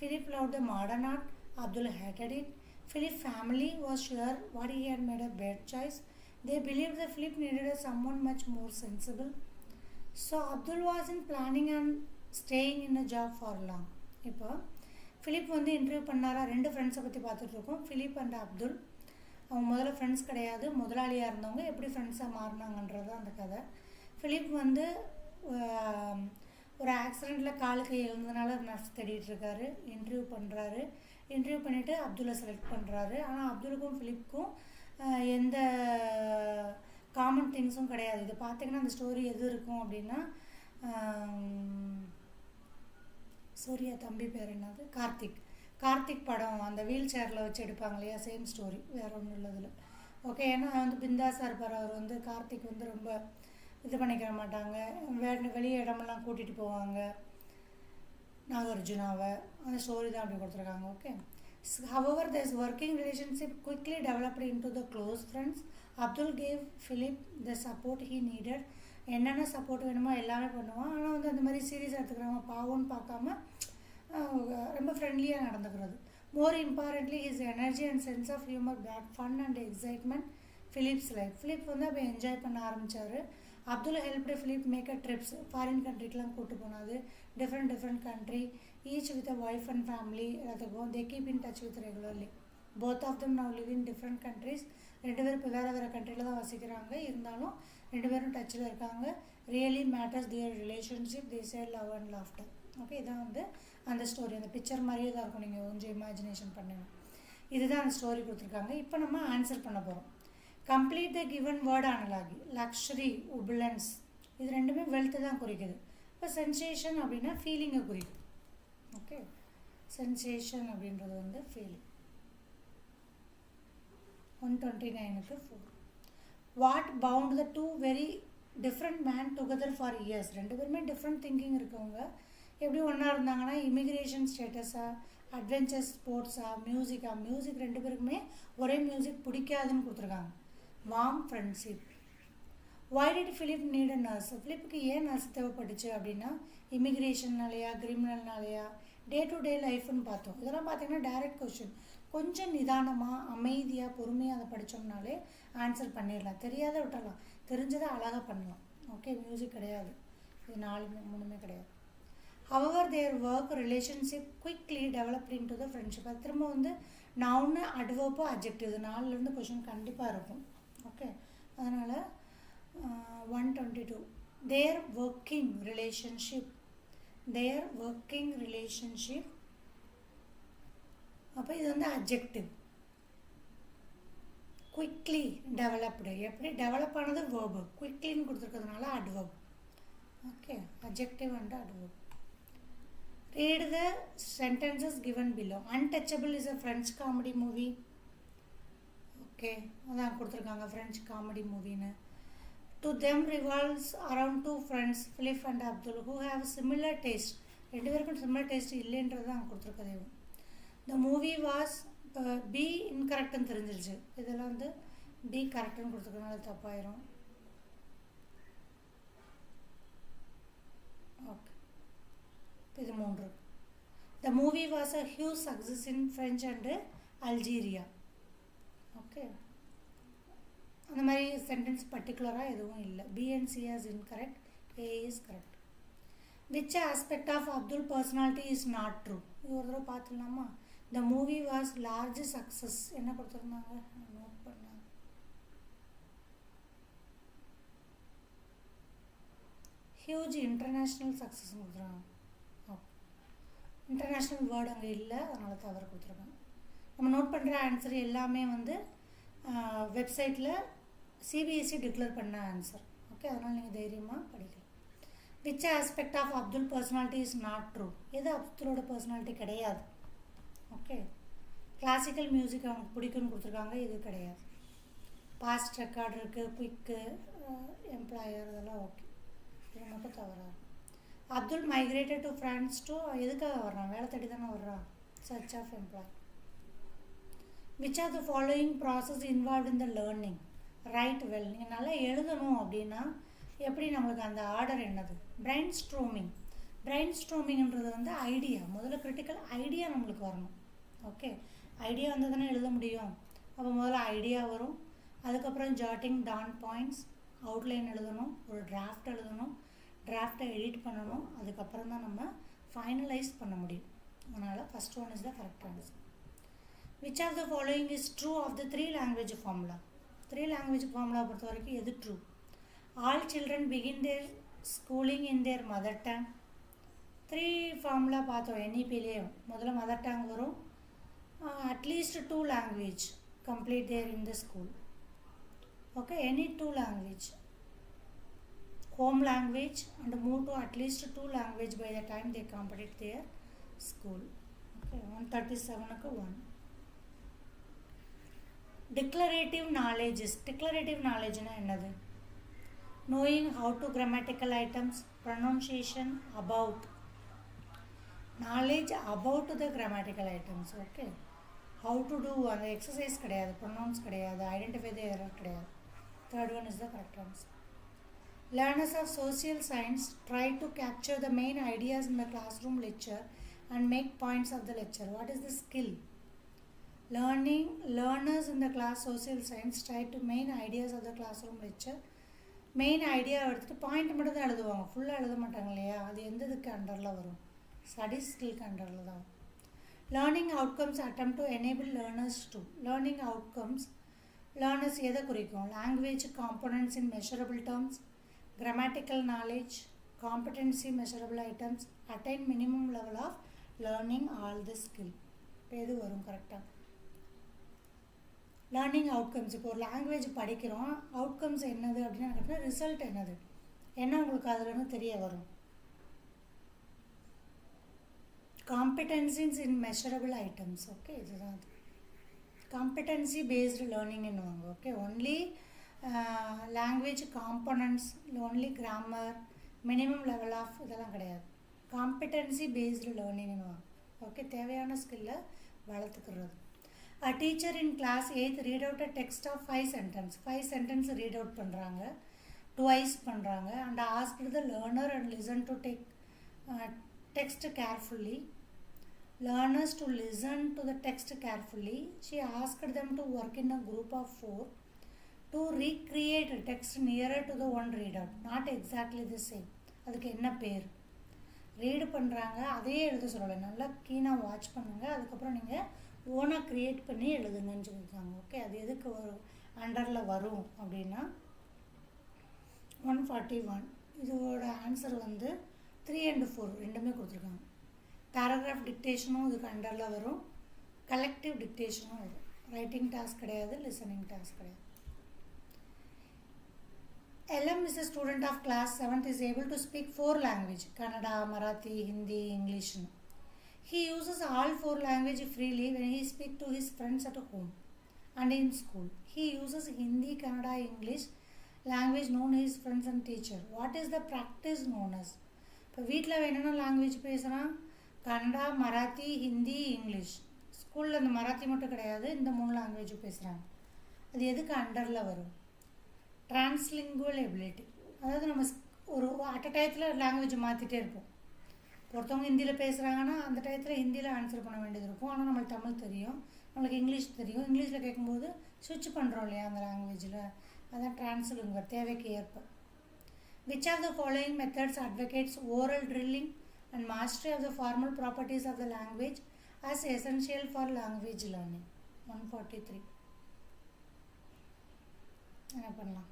Philip loved the modern art, Abdul hated it. Philip's family was sure what he had made a bad choice. They believed that Philip needed someone much more sensible. So Abdul wasn't planning on staying in a job for long. இப்போ flip வந்து interview பண்ணாரா, 2 ஃப்ரெண்ட்ஸை பற்றி பார்த்துட்ருக்கோம், flip and Abdul. அவங்க முதல்ல friends கிடையாது, முதலாளியாக இருந்தவங்க எப்படி ஃப்ரெண்ட்ஸாக மாறினாங்கன்றது அந்த கதை. ஃபிலிப் வந்து ஒரு ஆக்சிடெண்ட்டில் கால் கை எழுந்ததுனால நர்ஸ் தேடிட்டு இருக்காரு. இன்டர்வியூ பண்ணுறாரு. இன்டர்வியூ பண்ணிவிட்டு அப்துல்லை செலக்ட் பண்ணுறாரு. ஆனால் அப்துலுக்கும் ஃபிலிப்புக்கும் எந்த காமன் திங்ஸும் கிடையாது. இது பார்த்திங்கன்னா அந்த ஸ்டோரி எது இருக்கும் அப்படின்னா, சூர்யா தம்பி பேர் என்னது, கார்த்திக் படம் அந்த வீல் சேரில் வச்சு எடுப்பாங்க இல்லையா, சேம் ஸ்டோரி, வேறு ஒன்றும் இல்லை. இதில் ஓகே, ஏன்னா வந்து பிந்தாஸாக இருப்பார் அவர் வந்து. கார்த்திக் வந்து ரொம்ப இது பண்ணிக்கிற மாட்டாங்க, வெளியே இடமெல்லாம் கூட்டிகிட்டு போவாங்க நாகார்ஜுனாவை. அந்த ஸ்டோரி தான் அப்படி கொடுத்துருக்காங்க. Okay. However, this working relationship quickly developed into the close friends. Abdul gave Philip the support he needed. என்னென்ன சப்போர்ட் வேணுமோ எல்லாமே பண்ணுவான். ஆனால் வந்து அந்த மாதிரி சீரியஸாக எடுத்துக்கிறாங்க, பாவம்னு பார்க்காம ரொம்ப ஃப்ரெண்ட்லியாக நடந்துக்கிறது. More importantly his energy and sense of humour bad fun and excitement Philip's life. Philip வந்து அப்போ என்ஜாய் பண்ண ஆரம்பித்தார். Abdul helped Philip make a trips, foreign கண்ட்ரிக்கெலாம் கூப்பிட்டு போனாது, different country, each with a wife and family எல்லாத்துக்கும். They keep in touch with regularly. Both of them now live in different countries. 2 பேரும் இப்போ வேறு கண்ட்ரியில் தான் வசிக்கிறாங்க, இருந்தாலும் 2 பேரும் டச்சில் இருக்காங்க. Really matters their relationship, they share love and laughter. Okay, இதான் வந்து அந்த ஸ்டோரி. அந்த பிக்சர் மாதிரியே தான் இருக்கும், நீங்கள் கொஞ்சம் இமேஜினேஷன் பண்ணுங்கள். இதுதான் அந்த ஸ்டோரி கொடுத்துருக்காங்க. இப்போ நம்ம ஆன்சர் பண்ண போகிறோம். Complete the given word analogy. Luxury, opulence, இது ரெண்டுமே வெல்த்து தான் குறிக்குது. இப்போ சென்சேஷன் அப்படின்னா ஃபீலிங்கை குறிக்கும். ஓகே, சென்சேஷன் அப்படின்றது வந்து ஃபீலிங். 129க்கு 4. What bound the two very different men together for years. 2 பேருமே டிஃப்ரெண்ட் திங்கிங் இருக்கவங்க எப்படி ஒன்றா இருந்தாங்கன்னா, இமிக்ரேஷன் ஸ்டேட்டஸா, அட்வென்ச்சர் ஸ்போர்ட்ஸா, மியூசிக்கா. மியூசிக் 2 பேருக்குமே ஒரே மியூசிக் பிடிக்காதுன்னு கொடுத்துருக்காங்க. Warm friendship. Why did Philip need a nurse? ஃபிலிப்புக்கு ஏன் நர்ஸ் தேவைப்பட்டுச்சு அப்படின்னா, இமிக்ரேஷன்னாலையா, கிரிமினல்னாலையா, டே டு டே லைஃப்னு பார்த்தோம். இதெல்லாம் பார்த்தீங்கன்னா டைரக்ட் கொஸ்டின். கொஞ்சம் நிதானமாக, அமைதியாக, பொறுமையாக அதை படித்தோம்னாலே ஆன்சர் பண்ணிடலாம். தெரியாத விட்டலாம், தெரிஞ்சதை அழகாக பண்ணலாம். ஓகே, மியூசிக் கிடையாது, இது 4 கிடையாது. However, their work relationship quickly developed into the friendship. அது திரும்ப வந்து நவுன்னு, அட்வர்ப்பு, அட்ஜெக்டிவ், இது 4லேருந்து கொஷின் கண்டிப்பாக இருக்கும். ஓகே, அதனால் 122. Their working relationship. அப்போ இது வந்து அட்ஜெக்டிவ். குவிக்லி டெவலப்டு, எப்படி டெவலப் ஆனது வேர்பு, குவிக்லின்னு கொடுத்துருக்கிறதுனால adverb. Okay, adjective and adverb. Read the sentences given below. Untouchable is a French comedy movie. Okay, அதான் கொடுத்துருக்காங்க ஃப்ரெஞ்ச் காமெடி மூவின்னு. To them revolves around 2 friends, Philip and Abdul, who have similar taste. 2 பேருக்கும் similar taste இல்லைன்றது தான் கொடுத்துருக்கதே. The movie was B இன்கரெக்டுன்னு தெரிஞ்சிருச்சு. இதெல்லாம் வந்து B கரெக்டுன்னு கொடுத்துருக்கனால தப்பாயிரும். ஓகே, இது 3. The movie was a huge success in French and Algeria. Okay, அந்த மாதிரி சென்டென்ஸ் பர்டிகுலராக எதுவும் இல்லை. B and C is incorrect, A is correct. Which aspect of Abdul personality is not true. இது ஒரு தடவை பார்த்துடலாமா? The movie was large success. என்ன கொடுத்துருந்தாங்க, நோட் பண்ணாங்க. ஹியூஜ் இன்டர்நேஷ்னல் சக்ஸஸ் கொடுத்துருக்காங்க. ஓகே, இன்டர்நேஷ்னல் வேர்டு அங்கே இல்லை, அதனால தவறு கொடுத்துருக்காங்க. நம்ம நோட் பண்ணுற ஆன்சர் எல்லாமே வந்து வெப்சைட்டில் சிபிஎஸ்சி டிக்ளேர் பண்ண ஆன்சர். ஓகே, அதனால் நீங்கள் தைரியமாக படிக்கலாம். Which aspect of Abdul personality is not true. எது அப்துலோட பர்சனாலிட்டி கிடையாது. ஓகே, கிளாசிக்கல் மியூசிக் அவனுக்கு பிடிக்குன்னு கொடுத்துருக்காங்க, இது கிடையாது. பாஸ்ட் ரெக்கார்டு இருக்குது, குயிக்கு, எம்ப்ளாயர், இதெல்லாம் ஓகே, இது மட்டும் தவறாக. Abdul migrated to France to, எதுக்காக வர்றான், வேலை தேடி தானே வர்றான், search of employ. Which are the following process involve in the learning. Write well. நீங்கள் நல்லா எழுதணும் அப்படின்னா எப்படி நம்மளுக்கு அந்த ஆர்டர் என்னது, பிரெயின் ஸ்ட்ரோமிங்ன்றது வந்து ஐடியா. முதல்ல கிரிட்டிக்கல் ஐடியா நம்மளுக்கு வரணும். ஓகே, ஐடியா வந்து தானே எழுத முடியும். அப்போ முதல்ல ஐடியா வரும், அதுக்கப்புறம் ஜாட்டிங் டவுன் பாயிண்ட்ஸ், அவுட்லைன் எழுதணும், ஒரு டிராஃப்ட் எழுதணும், டிராஃப்டை எடிட் பண்ணணும், அதுக்கப்புறம் தான் நம்ம ஃபைனலைஸ் பண்ண முடியும். அதனால் first one is the correct answer. Which of the following is true of the 3 language formula? 3 language formula பொறுத்த வரைக்கும் எது true? All children begin their schooling in their mother tongue. 3 formula பார்த்தோம் NEP-லேயே. முதல்ல மதர் டங் வரும், at least 2 language complete there in the school. Okay, any 2 language, home language, and move to at least 2 language by the time they complete their school. Okay, 137க்கு 1. Declarative knowledge என்னது? Knowing how to grammatical items, pronunciation, about. Knowledge about the grammatical items, okay. How to do அந்த exercise கிடையாது, pronounce கிடையாது, identify the error கிடையாது. Third one is the correct answer. Learners of social science try to capture the main ideas in the classroom lecture and make points of the lecture. What is the skill? Learners in the class social science try to main ideas of the classroom lecture. Main idea எடுத்துட்டு point மட்டும் தான் எழுதுவாங்க, ஃபுல்லாக எழுத மாட்டாங்க இல்லையா? அது எந்த இதுக்கு அண்டரில் வரும்? ஸ்டடி ஸ்கில்க்கு அண்டரில் தான். Learning outcomes attempt to enable learners to. Learning outcomes learners எதை குறிக்கும்? Language components in measurable terms, grammatical knowledge, competency measurable items, attain minimum level of learning all the skill. எது வரும் கரெக்டாக? Learning outcomes. இப்போ ஒரு லாங்குவேஜ் படிக்கிறோம், outcomes என்னது அப்படின்னு கேட்டால் ரிசல்ட் என்னது, என்ன உங்களுக்கு அதுலேருந்து தெரிய வரும்? Competencies in measurable items, okay. இதுதான் அது காம்பிடென்சி பேஸ்டு லேர்னிங்னுவாங்க, okay. Only language components, only grammar, minimum level of இதெல்லாம் கிடையாது. காம்பிடென்சி பேஸ்டு லேர்னிங்னுவாங்க, ஓகே. தேவையான ஸ்கில்லை வளர்த்துக்கிறது. A teacher in class 8th read out a text of 5 sentences read out பண்ணுறாங்க, twice பண்ணுறாங்க, and asked the learner and listen to take text carefully. Learners to listen to the text carefully. She asked them to work in a group of 4 to recreate a text nearer to the one read out, not exactly the same. அதுக்கு என்ன பேர்? Read பண்ணுறாங்க, அதே எழுத சொல்லலை, நல்லா கீனாக watch பண்ணுங்கள், அதுக்கப்புறம் நீங்கள் ஓனாக க்ரியேட் பண்ணி எழுதுங்கன்னு சொல்லியிருக்காங்க, ஓகே. அது எதுக்கு வரும் அண்டரில் வரும் அப்படின்னா 141. இதோட ஆன்சர் வந்து 3 and 4 ரெண்டுமே கொடுத்துருக்காங்க. பேராகிராஃப் டிக்டேஷனும் இதுக்கு அண்டரில் வரும், கலெக்டிவ் டிக்டேஷனும் வரும். ரைட்டிங் டாஸ்க் கிடையாது, லிசனிங் டாஸ்க் கிடையாது. LM is a student of class 7th, is able to speak 4 languages, Kannada, Marathi, Hindi, English. He uses all 4 languages freely when he speaks to his friends at home and in school. He uses Hindi, Kannada, English language known to his friends and teacher. What is the practice known as? இப்போ வீட்டில் என்னென்ன language பேசுகிறான்? Kannada, Marathi, Hindi, English. ஸ்கூலில் அந்த மராத்தி மட்டும் கிடையாது, இந்த 3 language பேசுகிறாங்க. அது எதுக்கு அண்டரில் வரும்? டிரான்ஸ்லிங்குவல் எபிலிட்டி. அதாவது நம்ம ஒரு அட் அ டயத்தில் லாங்குவேஜ் மாற்றிட்டே இருப்போம். ஒருத்தவங்க ஹிந்தியில் பேசுகிறாங்கன்னா அந்த டயத்தில் ஹிந்தியில் ஆன்சர் பண்ண வேண்டியது இருக்கும். ஆனால் நம்மளுக்கு தமிழ் தெரியும், நம்மளுக்கு இங்கிலீஷ் தெரியும். இங்கிலீஷில் கேட்கும்போது ஸ்விட்ச் பண்ணுறோம் இல்லையா அந்த லாங்குவேஜில், அதான் டிரான்ஸ்லிங்குவர், தேவைக்கு ஏற்ப. Which of the following methods advocates oral drilling and mastery of the formal properties of the language as essential for language learning? 143. என்ன பண்ணலாம்?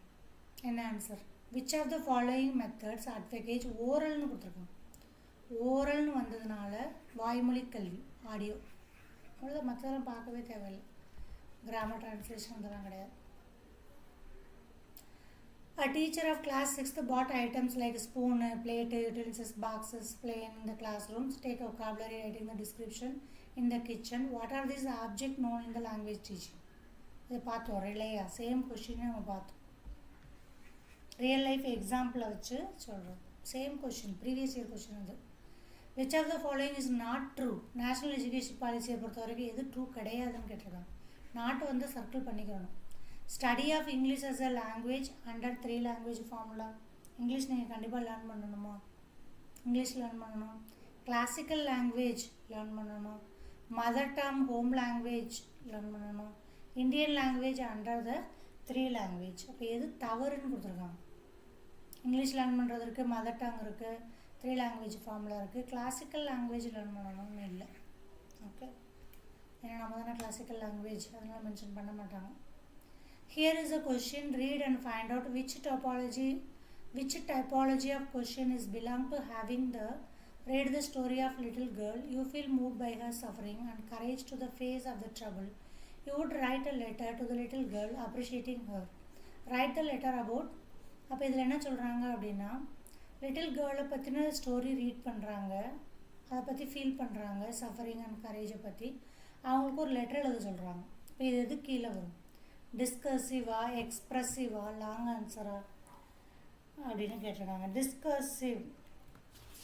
என்ன answer? Which of the following methods advocates ஓரல்னு கொடுத்துருக்கோம். ஓரல்னு வந்ததுனால வாய்மொழி கல்வி, ஆடியோ, அவ்வளோ. மற்றதெல்லாம் பார்க்கவே தேவையில்லை, கிராமர் டிரான்ஸ்லேஷன் இதெல்லாம் கிடையாது. A teacher of class 6th bought items like spoon, plate, utensils, boxes, plane in the classrooms. Take vocabulary writing the description in the kitchen. What are these objects known in the language teaching? இதை பார்த்தோம், ரிலையா. Same கொஷினே நம்ம பார்த்தோம், real life எக்ஸாம்பிளை வச்சு சொல்கிறோம். Same question, previous year question அது. Which of the following is not true? National education பாலிசியை பொறுத்த வரைக்கும் எது ட்ரூ கிடையாதுன்னு கேட்டிருக்காங்க. நாட்டு வந்து சர்க்கிள் பண்ணிக்கணும். Study of English as a language under 3 language formula. English நீங்கள் கண்டிப்பாக லேர்ன் பண்ணணுமா? இங்கிலீஷ் லேர்ன் பண்ணணும். கிளாசிக்கல் லாங்குவேஜ் லேர்ன் பண்ணணும். Mother tongue home language learn பண்ணணும். Indian language under the 3 language. அப்போ எது தவறுன்னு கொடுத்துருக்காங்க? இங்கிலீஷ் லேர்ன் பண்ணுறது இருக்குது, மதர் டங் இருக்குது, 3 லாங்குவேஜ் ஃபார்முலா இருக்குது. கிளாசிக்கல் லாங்குவேஜ் லேர்ன் பண்ணணும்னு இல்லை, ஓகே. ஏன்னா நம்ம தானே கிளாசிக்கல் லாங்குவேஜ், அதனால் மென்ஷன் பண்ண மாட்டாங்க. Here is a question. Read and find out which typology of question is belong to having the read the story of little girl. You feel moved by her suffering and courage to the face of the trouble. You would write a letter to the little girl appreciating her. Write the letter about. அப்போ இதில் என்ன சொல்கிறாங்க அப்படின்னா, little கேர்ளை பற்றின story read பண்ணுறாங்க, அதை பற்றி feel பண்ணுறாங்க, சஃபரிங் அண்ட் கரேஜை பற்றி. அவங்களுக்கு ஒரு லெட்டர் எழுத சொல்கிறாங்க. இப்போ இது எது கீழே வரும்? டிஸ்கர்சிவா, எக்ஸ்ப்ரெசிவா, லாங் ஆன்சரா அப்படின்னு கேட்டிருக்காங்க. டிஸ்கர்சிவ்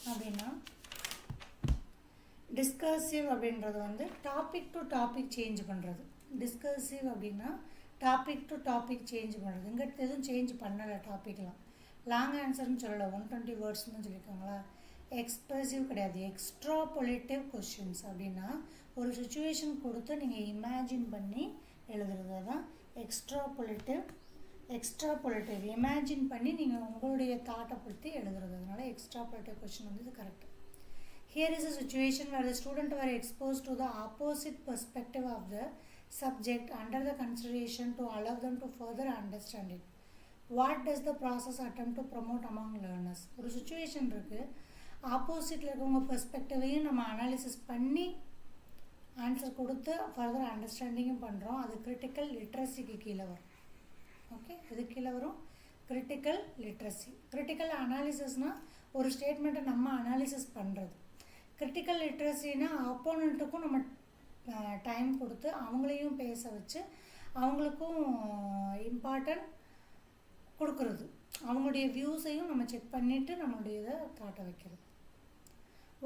அப்படின்னா டிஸ்கர்சிவ் அப்படின்றது வந்து டாபிக் டு டாபிக் சேஞ்ச் பண்ணுறது. டிஸ்கர்சிவ் அப்படின்னா டாபிக் டு டாபிக் சேஞ்ச் பண்ணுறது. இங்கே எதுவும் சேஞ்ச் பண்ணலை டாப்பிக்லாம். லாங் ஆன்சர்னு சொல்லலை, 120 வேர்ட்ஸ்னு சொல்லியிருக்காங்களா. எக்ஸ்ப்ரெசிவ் கிடையாது, எக்ஸ்ட்ராபொலேட்டிவ் கொஷின்ஸ் அப்படின்னா ஒரு சுச்சுவேஷன் கொடுத்து நீங்கள் இமேஜின் பண்ணி எழுதுறது தான் எக்ஸ்ட்ராபொலேட்டிவ் இமேஜின் பண்ணி நீங்கள் உங்களுடைய தாட்டை பற்றி எழுதுறது. அதனால எக்ஸ்ட்ராபொலேட்டிவ் கொஷின் வந்து இது correct. Here is a situation where the student were exposed to the opposite perspective of the subject under the consideration to allow them to further understand it. What does the process attempt to promote among learners? ஒரு situation இருக்குது, ஆப்போசிட்டில் இருக்கவங்க பெர்ஸ்பெக்டிவையும் நம்ம analysis பண்ணி answer கொடுத்து further அண்டர்ஸ்டாண்டிங்கும் பண்ணுறோம். அது critical லிட்ரஸிக்கு கீழே வரும். ஓகே, இது கீழே வரும் கிரிட்டிக்கல் லிட்ரஸி. கிரிட்டிக்கல் அனாலிசிஸ்னால் ஒரு ஸ்டேட்மெண்ட்டை நம்ம அனாலிசிஸ் பண்ணுறது. கிரிட்டிக்கல் லிட்ரஸினா அப்போனண்ட்டுக்கும் நம்ம டைம் கொடுத்து அவங்களையும் பேச வச்சு அவங்களுக்கும் இம்பார்ட்டன்ட் கொடுக்குறது. அவங்களுடைய வியூஸையும் நம்ம செக் பண்ணிவிட்டு நம்மளுடைய இதை காட்ட வைக்கிறது.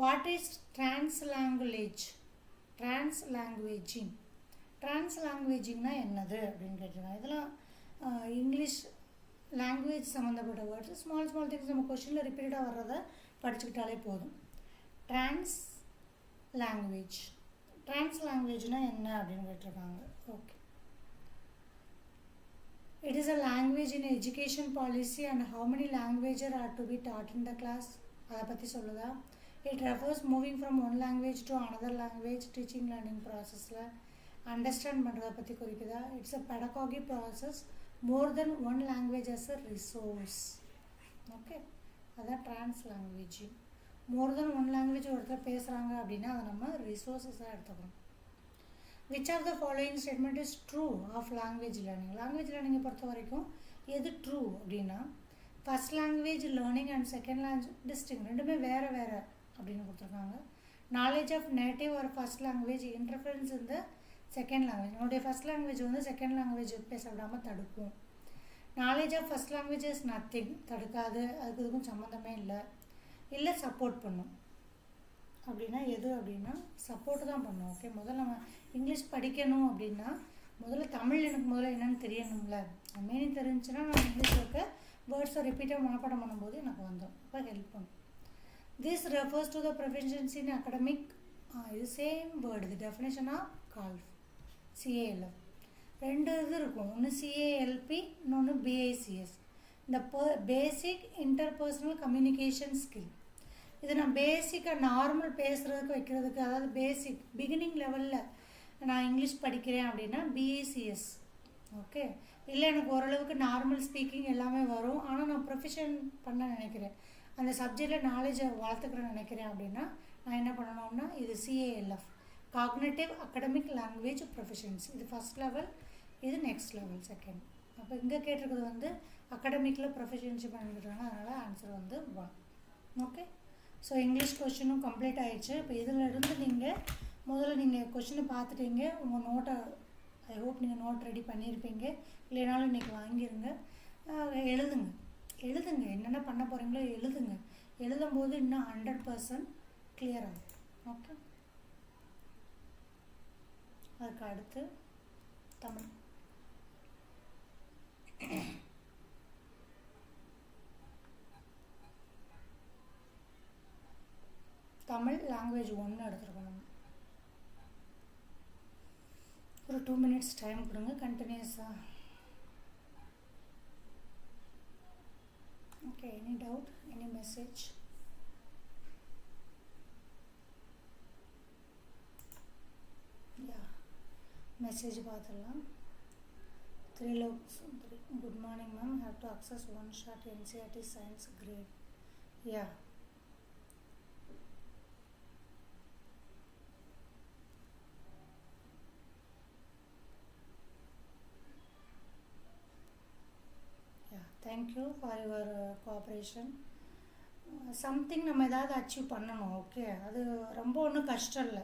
வாட் இஸ் டிரான்ஸ்லாங்குவேஜிங்னா என்னது அப்படின்னு கேட்டிருக்காங்க. இதெல்லாம் இங்கிலீஷ் லாங்குவேஜ் சம்மந்தப்பட்ட வேர்ட்ஸ். ஸ்மால் திங்ஸ் நம்ம கொஷினில் ரிப்பீட்டடாக வர்றதை படிச்சுக்கிட்டாலே போதும். டிரான்ஸ்லாங்குவேஜ்னா என்ன அப்படின்னு கேட்டிருக்காங்க. Okay, it is a language in education policy and how many languages are to be taught in the class. அதை பற்றி சொல்லுதா. It refers moving from one language to another language. teaching learning processல அண்டர்ஸ்டாண்ட் பண்ணுறதை பற்றி குறிக்குதா. It's a pedagogy process more than one language as a resource. Okay, அதான் டிரான்ஸ்லாங்குவேஜிங். மோர் தென் one language ஒருத்தர் பேசுகிறாங்க அப்படின்னா அதை நம்ம ரிசோர்ஸஸாக எடுத்துக்கிறோம். Which of the following statement is true of language learning? Language லேர்னிங்கை பொறுத்த வரைக்கும் எது ட்ரூ அப்படின்னா first language learning and second language distinct ரெண்டுமே வேறு அப்படின்னு கொடுத்துருக்காங்க. Knowledge of native or first language interference இந்த செகண்ட் லாங்குவேஜ். என்னுடைய ஃபஸ்ட் லாங்குவேஜ் வந்து செகண்ட் லாங்குவேஜ் பேச விடாமல் தடுக்கும். Knowledge of first language is nothing, தடுக்காது, அதுக்கு இதுக்கும் சம்மந்தமே இல்லை சப்போர்ட் பண்ணும். அப்படின்னா எது அப்படின்னா சப்போர்ட்டு தான் பண்ணும். ஓகே, முதல்ல நம்ம இங்கிலீஷ் படிக்கணும் அப்படின்னா முதல்ல தமிழ் எனக்கு முதல்ல என்னென்னு தெரியணும்ல. மீனிங் தெரிஞ்சுன்னா நான் இங்கிலீஷில் இருக்க வேர்ட்ஸை ரிப்பீட்டாக மனப்பாடம் பண்ணும்போது எனக்கு வந்துடும். அப்போ ஹெல்ப் பண்ணும். This refers to the professions in academic. இது சேம் வேர்டு. இது டெஃபினேஷன் ஆஃப் கால்ஃப் CALF. ரெண்டு இது இருக்கும், ஒன்று CALP இன்னொன்று BICS. இந்த பேசிக் இன்டர்பர்சனல் கம்யூனிகேஷன் ஸ்கில். இது நான் பேசிக்காக நார்மல் பேசுகிறதுக்கு வைக்கிறதுக்கு, அதாவது பேசிக் பிகினிங் லெவலில் நான் இங்கிலீஷ் படிக்கிறேன் அப்படின்னா BICS. ஓகே, இல்லை எனக்கு ஓரளவுக்கு நார்மல் ஸ்பீக்கிங் எல்லாமே வரும், ஆனால் நான் ப்ரொஃபஷன் பண்ண நினைக்கிறேன், அந்த சப்ஜெக்டில் நாலேஜை வளர்த்துக்கிறேன்னு நினைக்கிறேன் அப்படின்னா நான் என்ன பண்ணணும்னா இது CALF, cognitive academic language professions. இது ஃபஸ்ட் லெவல், இது நெக்ஸ்ட் லெவல் செகண்ட். அப்போ இங்கே கேட்டிருக்கிறது வந்து அகடமிக்கில் ப்ரொஃபஷன்ஷிப் பண்ணிக்கிறாங்க, அதனால் ஆன்சர் வந்து 1. ஓகே, ஸோ இங்கிலீஷ் கொஷினும் கம்ப்ளீட் ஆகிடுச்சு. இப்போ இதில் இருந்து நீங்கள் முதல்ல நீங்கள் கொஷினை பார்த்துட்டீங்க. உங்கள் நோட்டை ஐ ஹோப் நீங்கள் நோட் ரெடி பண்ணியிருப்பீங்க. இல்லைனாலும் இன்றைக்கி வாங்கிடுங்க, எழுதுங்க என்னென்ன பண்ண போகிறீங்களோ எழுதும்போது இன்னும் 100% கிளியர் ஆகும். ஓகே, அதுக்கு அடுத்து தமிழ் லாங்குவேஜ் 1 எடுத்துருக்கணும். ஒரு 2 minutes டைம் கொடுங்க கண்டினியூஸாக. Okay, any doubt, any message? Message பார்த்துடலாம். 3 looks. Good morning ma'am, have to access one shot NCERT science grade. Yeah, thank you for your cooperation. Something நம்ம ஏதாவது அச்சீவ் பண்ணணும். ஓகே, அது ரொம்ப ஒன்றும் கஷ்டம் இல்லை.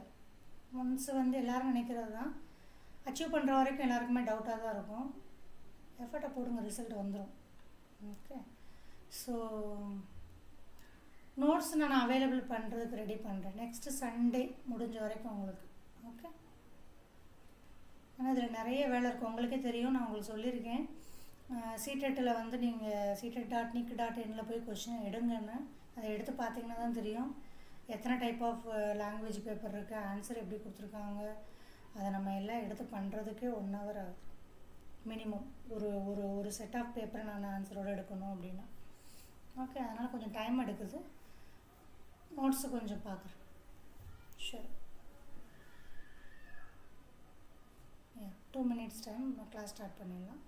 ஒன்ஸ் வந்து எல்லோரும் நினைக்கிறது தான், அச்சீவ் பண்ணுற வரைக்கும் எல்லாருக்குமே டவுட்டாக தான் இருக்கும். எஃபர்ட்டை போடுங்க, ரிசல்ட் வந்துடும். ஓகே, ஸோ நோட்ஸ் நான் அவைலபிள் பண்ணுறதுக்கு ரெடி பண்ணுறேன் நெக்ஸ்ட்டு சண்டே முடிஞ்ச வரைக்கும் உங்களுக்கு. ஓகே, ஆனால் இதில் நிறைய வேலை இருக்குது, உங்களுக்கே தெரியும், நான் உங்களுக்கு சொல்லியிருக்கேன். Ctetல வந்து நீங்கள் ctet.nic.inல போய் கொஷின் எடுங்கன்னு, அதை எடுத்து பார்த்தீங்கன்னா தான் தெரியும் எத்தனை டைப் ஆஃப் லாங்குவேஜ் பேப்பர் இருக்குது, ஆன்சர் எப்படி கொடுத்துருக்காங்க. அதை நம்ம எல்லாம் எடுத்து பண்ணுறதுக்கே 1 hour ஆகுது மினிமம். ஒரு ஒரு ஒரு செட் ஆஃப் பேப்பரை நான் ஆன்சரோடு எடுக்கணும் அப்படின்னா. ஓகே, அதனால் கொஞ்சம் டைம் எடுக்குது. நோட்ஸு கொஞ்சம் பார்க்குறேன். Sure, 2 minutes time class start பண்ணிடலாம்.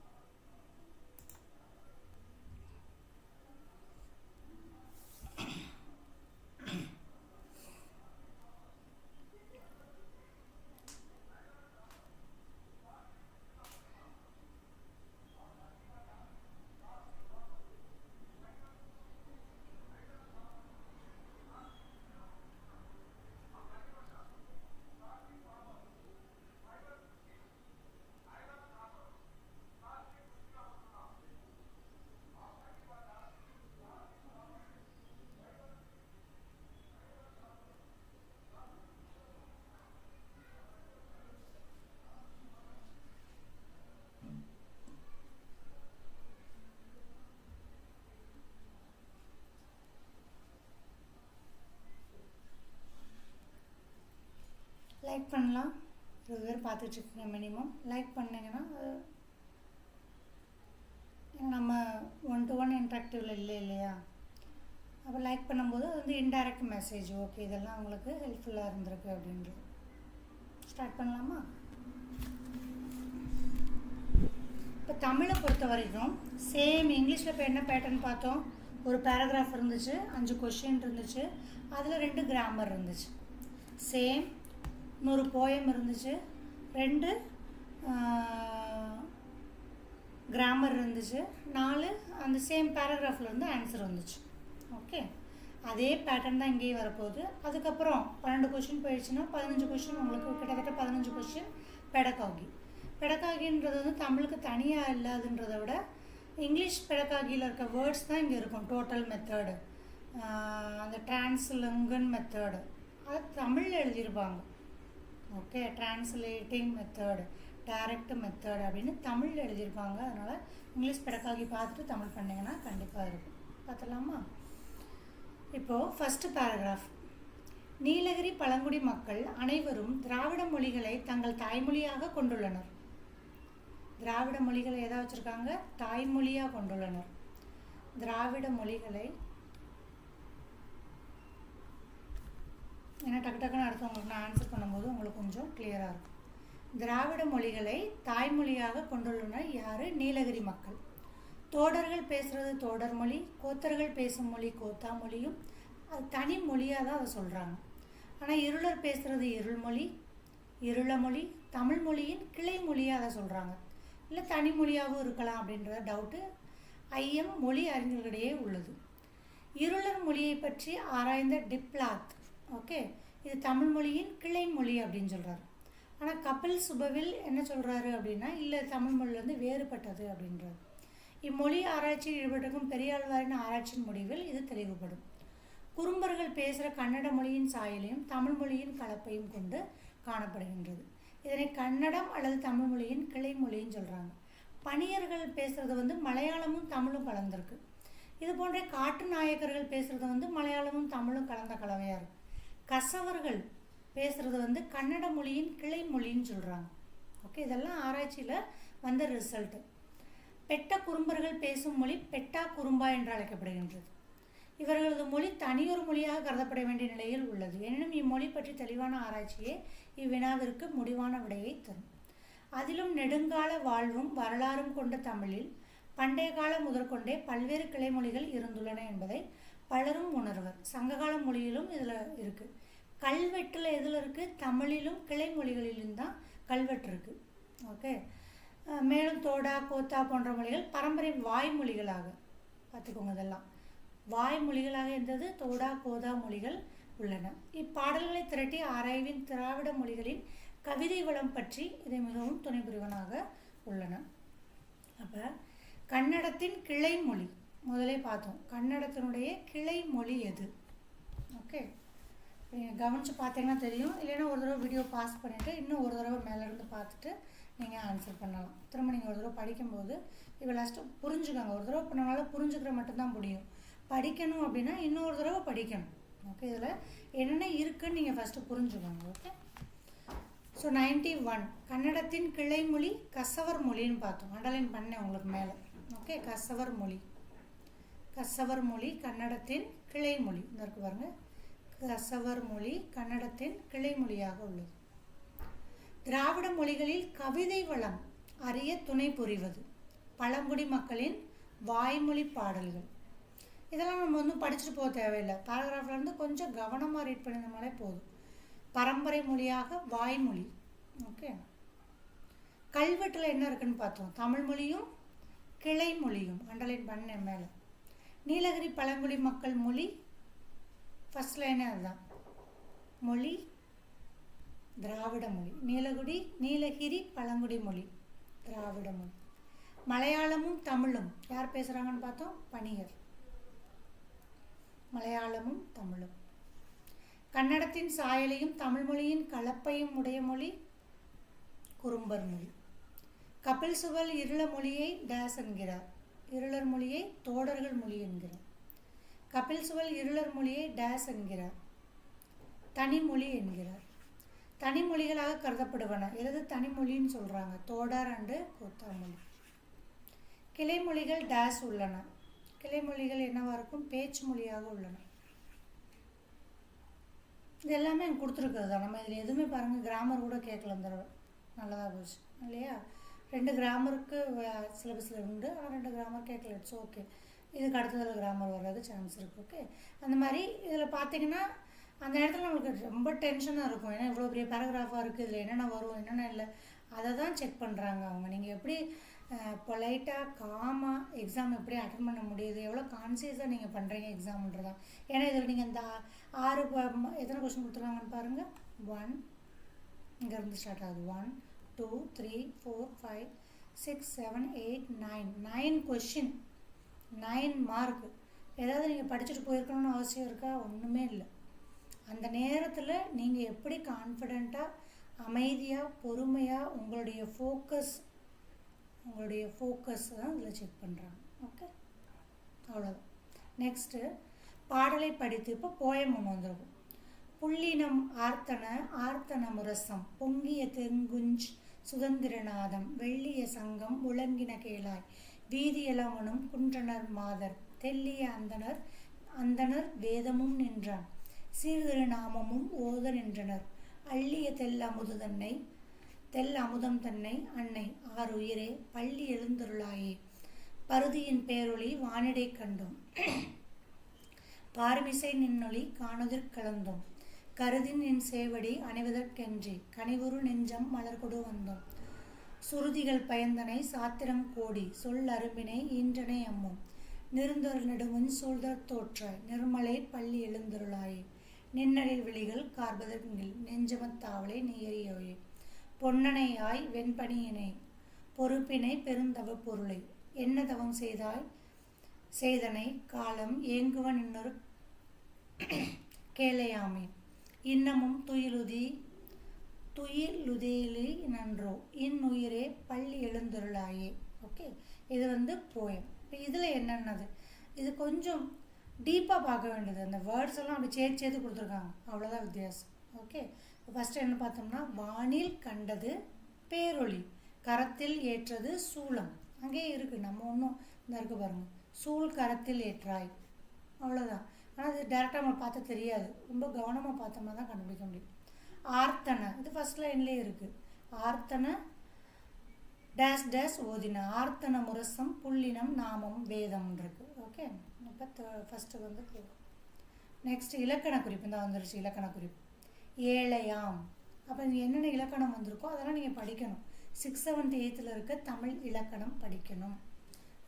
லைக் பண்ணலாம், 20 பேர் பார்த்துட்ருக்கீங்க மினிமம். லைக் பண்ணிங்கன்னா நம்ம 1-to-1 இன்ட்ராக்டிவில் இல்லையா, அப்போ லைக் பண்ணும்போது அது வந்து இன்டைரக்ட் மெசேஜ். ஓகே, இதெல்லாம் உங்களுக்கு ஹெல்ப்ஃபுல்லாக இருந்திருக்கு அப்படின்றது. ஸ்டார்ட் பண்ணலாமா? இப்போ தமிழை பொறுத்த வரைக்கும் சேம் இங்கிலீஷில் இப்போ என்ன பேட்டர்ன் பார்த்தோம், ஒரு பேராகிராஃப் இருந்துச்சு, 5 கொஷின் இருந்துச்சு, அதில் 2 கிராமர் இருந்துச்சு. சேம் இன்னொரு போயம் இருந்துச்சு, 2 கிராமர் இருந்துச்சு, 4 அந்த சேம் பேராகிராஃபில் இருந்து ஆன்சர் வந்துச்சு. ஓகே, அதே பேட்டர்ன் தான் இங்கேயும் வரப்போகுது. அதுக்கப்புறம் 12 கொஷின் போயிடுச்சுன்னா 15 கொஷின் உங்களுக்கு, கிட்டத்தட்ட 15 கொஷின் பெடகாகி. பெடகாகின்றது வந்து தமிழுக்கு தனியாக இல்லாதுன்றதை விட இங்கிலீஷ் பெடகாகியில் இருக்க வேர்ட்ஸ் தான் இங்கே இருக்கும். டோட்டல் மெத்தடு, அந்த டிரான்ஸ்லிங்கன் மெத்தடு, அது தமிழில் எழுதியிருப்பாங்க. Okay, translating method, direct method அப்படின்னு தமிழில் எழுதியிருப்பாங்க. அதனால் இங்கிலீஷ் பெடகாகி பார்த்துட்டு தமிழ் பண்ணிங்கன்னா கண்டிப்பாக இருக்கும். பார்த்துடலாமா? இப்போது ஃபஸ்ட்டு பேராகிராஃப். நீலகிரி பழங்குடி மக்கள் அனைவரும் திராவிட மொழிகளை தங்கள் தாய்மொழியாக கொண்டுள்ளனர். திராவிட மொழிகளை எதா வச்சுருக்காங்க? தாய்மொழியாக கொண்டுள்ளனர். திராவிட மொழிகளை, ஏன்னா டக்கு டக்குன்னு அடுத்தவங்களுக்கு நான் ஆன்சர் பண்ணும்போது உங்களுக்கு கொஞ்சம் கிளியராக இருக்கும். திராவிட மொழிகளை தாய்மொழியாக கொண்டுள்ளனர் யார்? நீலகிரி மக்கள். தோடர்கள் பேசுகிறது தோடர் மொழி, கோத்தர்கள் பேசும் மொழி கோத்தா மொழியும், அது தனி மொழியாக தான் அதை சொல்கிறாங்க. ஆனால் இருளர் பேசுகிறது இருள்மொழி, இருளமொழி, தமிழ் மொழியின் கிளை மொழியாக அதை சொல்கிறாங்க. இல்லை தனி மொழியாகவும் இருக்கலாம் அப்படின்ற டவுட்டு ஐயம் மொழி அறிஞர்களிடையே உள்ளது. இருளர் மொழியை பற்றி ஆராய்ந்த டிப்லாத், ஓகே, இது தமிழ் மொழியின் கிளை மொழி அப்படின்னு சொல்கிறாரு. ஆனால் கபில் சுபவில் என்ன சொல்கிறாரு அப்படின்னா, இல்லை தமிழ் மொழியிலேருந்து வேறுபட்டது அப்படின்றாரு. இம்மொழி ஆராய்ச்சியில் ஈடுபட்டிருக்கும் பெரியாழ்வாரின் ஆராய்ச்சியின் முடிவில் இது தெளிவுபடும். குறும்பர்கள் பேசுகிற கன்னட மொழியின் சாயலையும் தமிழ் மொழியின் கலப்பையும் கொண்டு காணப்படுகின்றது. இதனை கன்னடம் அல்லது தமிழ் மொழியின் கிளை மொழின்னு சொல்கிறாங்க. பணியர்கள் பேசுகிறது வந்து மலையாளமும் தமிழும் கலந்துருக்கு. இது போன்ற காட்டு நாயக்கர்கள் பேசுகிறது வந்து மலையாளமும் தமிழும் கலந்த கலவையாக இருக்குது. கசவர்கள் பேசுகிறது வந்து கன்னட மொழியின் கிளை மொழின்னு சொல்கிறாங்க. ஓகே, இதெல்லாம் ஆராய்ச்சியில் வந்த ரிசல்ட்டு. பெட்ட குறும்பர்கள் பேசும் மொழி பெட்டா குறும்பா என்று அழைக்கப்படுகின்றது. இவர்களது மொழி தனியொரு மொழியாக கருதப்பட வேண்டிய நிலையில் உள்ளது. எனினும் இம்மொழி பற்றி தெளிவான ஆராய்ச்சியே இவ்வினாவிற்கு முடிவான விடையை தரும். அதிலும் நெடுங்கால வாழ்வும் வரலாறும் கொண்ட தமிழில் பண்டைய காலம் முதற்கொண்டே பல்வேறு கிளைமொழிகள் இருந்துள்ளன என்பதை பலரும் உணர்வர். சங்ககால மொழியிலும் இதில் இருக்குது. கல்வெட்டில் எதில் இருக்குது? தமிழிலும் கிளை மொழிகளிலும் தான் கல்வெட்டு இருக்குது. ஓகே, மேலும் தோடா கோத்தா போன்ற மொழிகள் பரம்பரை வாய்மொழிகளாக பார்த்துக்கோங்க. இதெல்லாம் வாய்மொழிகளாக இருந்தது. தோடா கோதா மொழிகள் உள்ளன. இப்பாடல்களை திரட்டி ஆராய்வின் திராவிட மொழிகளின் கவிதை வளம் பற்றி இதை மிகவும் துணை புரிவனாக உள்ளன. அப்போ கன்னடத்தின் கிளை மொழி முதலே பார்த்தோம். கன்னடத்தினுடைய கிளை மொழி எது? ஓகே, நீங்கள் கவனித்து பார்த்தீங்கன்னா தெரியும். இல்லைன்னா ஒரு தடவை வீடியோ பாஸ் பண்ணிவிட்டு இன்னும் ஒரு தடவை மேலேருந்து பார்த்துட்டு நீங்கள் ஆன்சர் பண்ணலாம். திரும்ப நீங்கள் ஒரு தடவை படிக்கும்போது இப்போ லாஸ்ட்டு புரிஞ்சுக்கோங்க. ஒரு தடவை பண்ணனால புரிஞ்சுக்கிற மட்டும்தான் முடியும். படிக்கணும் அப்படின்னா இன்னொரு தடவை படிக்கணும். ஓகே, இதில் என்னென்ன இருக்குதுன்னு நீங்கள் ஃபஸ்ட்டு புரிஞ்சுக்கோங்க. ஓகே, ஸோ 91 கன்னடத்தின் கிளைமொழி கசவர் மொழின்னு பார்த்தோம். அண்டர்லைன் பண்ணேன் உங்களுக்கு மேலே. ஓகே, கசவர் மொழி. கசவர் மொழி கன்னடத்தின் கிளைமொழி இந்த இருக்கு பாருங்கள். கசவர் மொழி கன்னடத்தின் கிளைமொழியாக உள்ளது. திராவிட மொழிகளில் கவிதை வளம் அறிய துணை புரிவது பழங்குடி மக்களின் வாய்மொழி பாடல்கள். இதெல்லாம் நம்ம வந்து படிச்சுட்டு போக தேவையில்லை. பேராகிராஃப்லேருந்து கொஞ்சம் கவனமாக ரீட் பண்ணியிருந்தாலே போதும். பரம்பரை மொழியாக வாய்மொழி. ஓகே, கல்வெட்டில் என்ன இருக்குன்னு பார்த்தோம். தமிழ் மொழியும் கிளை மொழியும் அண்டர்லைன் பண்ண மேலே. நீலகிரி பழங்குடி மக்கள் மொழி ஃபர்ஸ்ட் லைனே அதுதான். மொழி திராவிட மொழி. நீலகிரி பழங்குடி மொழி திராவிட மொழி. மலையாளமும் தமிழும் யார் பேசுகிறாங்கன்னு பார்த்தோம். பணிகர். மலையாளமும் தமிழும். கன்னடத்தின் சாயலையும் தமிழ் மொழியின் கலப்பையும் உடைய மொழி குறும்பர் மொழி. கபில் சுவல் இருள மொழியை டேஸ் என்கிறார். இருளர் மொழியை தோடர்கள் மொழி என்கிறார். கபில் சுவல் இருளர் மொழியை டேஸ் என்கிறார். தனிமொழி என்கிறார். தனிமொழிகளாக கருதப்படுவன எது தனிமொழின்னு சொல்கிறாங்க. தோடர் அண்டு கோத்தாமொழி. கிளைமொழிகள் டேஸ் உள்ளன. கிளைமொழிகள் என்னவாக இருக்கும். பேச்சு மொழியாக உள்ளன. இது எல்லாமே எனக்கு கொடுத்துருக்குறது தான். நம்ம இதில் எதுவுமே பாருங்கள் கிராமர் கூட கேட்கல இந்த தடவை. நல்லதாக போச்சு இல்லையா. 2 கிராமருக்கு சிலபஸில் உண்டு. ஆனால் 2 கிராமர் கேட்கல. It's okay. இதுக்கு அடுத்ததில் கிராமர் வர்றது சான்ஸ் இருக்குது. ஓகே, அந்த மாதிரி இதில் பார்த்தீங்கன்னா அந்த இடத்துல நம்மளுக்கு ரொம்ப டென்ஷனாக இருக்கும். ஏன்னா இவ்வளோ பெரிய பேராகிராஃபாக இருக்குது. இதில் என்னென்ன வரும் என்னென்ன இல்லை அதை தான் செக் பண்ணுறாங்க அவங்க. நீங்கள் எப்படி பொலைட்டாக காமாக எக்ஸாம் எப்படி அட்டன் பண்ண முடியுது, எவ்வளோ கான்சியஸாக நீங்கள் பண்ணுறீங்க எக்ஸாம்ன்றதான். ஏன்னா இதில் நீங்கள் இந்த 6 எத்தனை கொஸ்டின் கொடுத்துருக்காங்கன்னு பாருங்கள். 1 இங்கேருந்து ஸ்டார்ட் ஆகுது. 1 2 3 4 5 6 7 8 9 கொஸ்டின் 9 மார்க். ஏதாவது நீங்கள் படிச்சுட்டு போயிருக்கணும்னு அவசியம் இருக்கா? ஒன்றுமே இல்லை. அந்த நேரத்தில் நீங்கள் எப்படி கான்ஃபிடெண்ட்டாக அமைதியாக பொறுமையாக உங்களுடைய ஃபோக்கஸ் தான் இதில் செக் பண்ணுறாங்க. ஓகே, அவ்வளோதான். நெக்ஸ்ட்டு பாடலை படித்து இப்போ போயம் ஒன்று வந்துருக்கும். புள்ளினம் ஆர்த்தன முரசம் பொங்கிய தெங்குஞ்ச் சுதந்திரநாதம் வெள்ளிய சங்கம் முழங்கின கேளாய் வீதியலவனும் குன்றனர் மாதர் தெல்லிய அந்தனர் வேதமும் நின்றான் சீர்திருநாமமும் ஓத நின்றனர் அள்ளிய தெல் அமுதம் தன்னை அன்னை ஆறுயிரே பள்ளி எழுந்தருளாயே பருதியின் பேரொளி வானிடை கண்டோம் பார்மிசை நின்னொளி காணுதிர் கலந்தோம் கருதின் என் சேவடி அணிவதற்கென்றே கனிவுறு நெஞ்சம் மலர்கொடு வந்தோம் சுருதிகள் பயந்தனை சாத்திரம் கோடி சொல் அரும்பினை ஈன்றனை அம்மும் நிருந்தொரு நெடுமுன் சூழ்தற் தோற்றாய் நிர்மலை பள்ளி எழுந்தருளாயே நின்னழில் விழிகள் கார்பதற்கில் நெஞ்சமத்தாவளை நீயறியோயே பொன்னனையாய் வெண்பணியினை பொறுப்பினை பெருந்தவ பொருளை என்ன தவம் செய்தனை காலம் ஏங்குவன் இன்னொரு கேளையாமே இன்னமும் துயிலுதேலி நன்றோ இன்னுயிரே பள்ளி எழுந்தருளாயே. ஓகே, இது வந்து போயம். இப்போ இதில் என்னென்னது இது கொஞ்சம் டீப்பாக பார்க்க வேண்டியது. அந்த வேர்ட்ஸ் எல்லாம் அப்படி சேர்த்து கொடுத்துருக்காங்க, அவ்வளோதான் வித்தியாசம். ஓகே, ஃபஸ்ட்டு என்ன பார்த்தோம்னா வானில் கண்டது பேரொளி கரத்தில் ஏற்றது சூலம். அங்கேயே இருக்குது, நம்ம ஒன்றும் இந்த இருக்குது பாருங்கள், சூழ் கரத்தில் ஏற்றாய், அவ்வளோதான். ஆனால் அது டேரெக்டாக நம்ம பார்த்து தெரியாது, ரொம்ப கவனமாக பார்த்தோம்னா தான் கண்டுபிடிக்க முடியும். ஆர்த்தனை, இது ஃபஸ்ட் லைன்லேயே இருக்குது. ஆர்த்தனை டேஸ் டேஸ் ஓதின ஆர்த்தன முரசம் புள்ளினம் நாமம் வேதம் இருக்குது. ஓகே, இப்போ ஃபஸ்ட்டு வந்து நெக்ஸ்ட் இலக்கண குறிப்பு தான் வந்துருச்சு. இலக்கண குறிப்பு ஏழையாம். அப்போ என்னென்ன இலக்கணம் வந்திருக்கோ அதெல்லாம் நீங்கள் படிக்கணும். 6th 7th 8th இருக்க தமிழ் இலக்கணம் படிக்கணும்.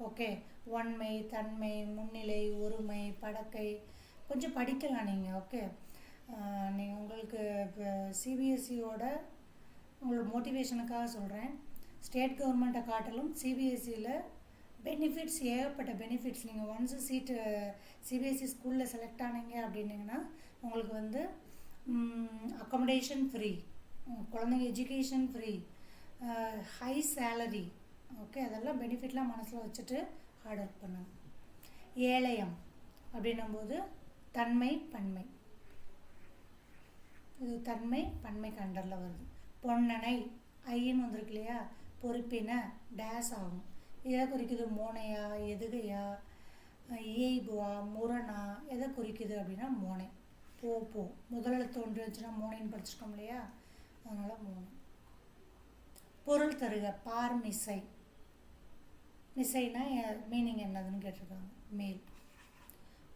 ஓகே, ஒன்மை, தன்மை, முன்னிலை, ஒருமை, படக்கை கொஞ்சம் படிக்கலாம் நீங்கள். ஓகே, நீங்கள் உங்களுக்கு இப்போ சிபிஎஸ்சியோட உங்களோட மோட்டிவேஷனுக்காக சொல்கிறேன். ஸ்டேட் கவர்மெண்ட்டை காட்டிலும் சிபிஎஸ்சியில் பெனிஃபிட்ஸ் ஏகப்பட்ட பெனிஃபிட்ஸ். நீங்கள் ஒன்ஸு சீட்டு சிபிஎஸ்சி ஸ்கூலில் செலக்ட் ஆனீங்க அப்படின்னிங்கன்னா உங்களுக்கு வந்து அக்காமடேஷன் ஃப்ரீ, குழந்தைங்க education free, high salary. Okay, அதெல்லாம் பெனிஃபிட்லாம் மனசில் வச்சுட்டு ஹார்ட் ஒர்க் பண்ணுங்க. ஏழையம் அப்படின்னும்போது தன்மை பன்மை, இது தன்மை பன்மைக்கு அண்டரில் வருது. பொன்னனை ஐன்னு வந்திருக்கு இல்லையா, பொறுப்பின டேஸ் ஆகும். எதை குறிக்குது? மோனையா, எதுகையா, இயைபுவா, முரணா, எதை குறிக்குது அப்படின்னா மோனை. போ முதலில் தோன்றி வச்சுன்னா மோனைன்னு படிச்சிருக்கோம் இல்லையா, அதனால் மோனை. பொருள் தருக பார் மிசை, மிசைனா மீனிங் என்னதுன்னு கேட்டிருக்காங்க, மேல்.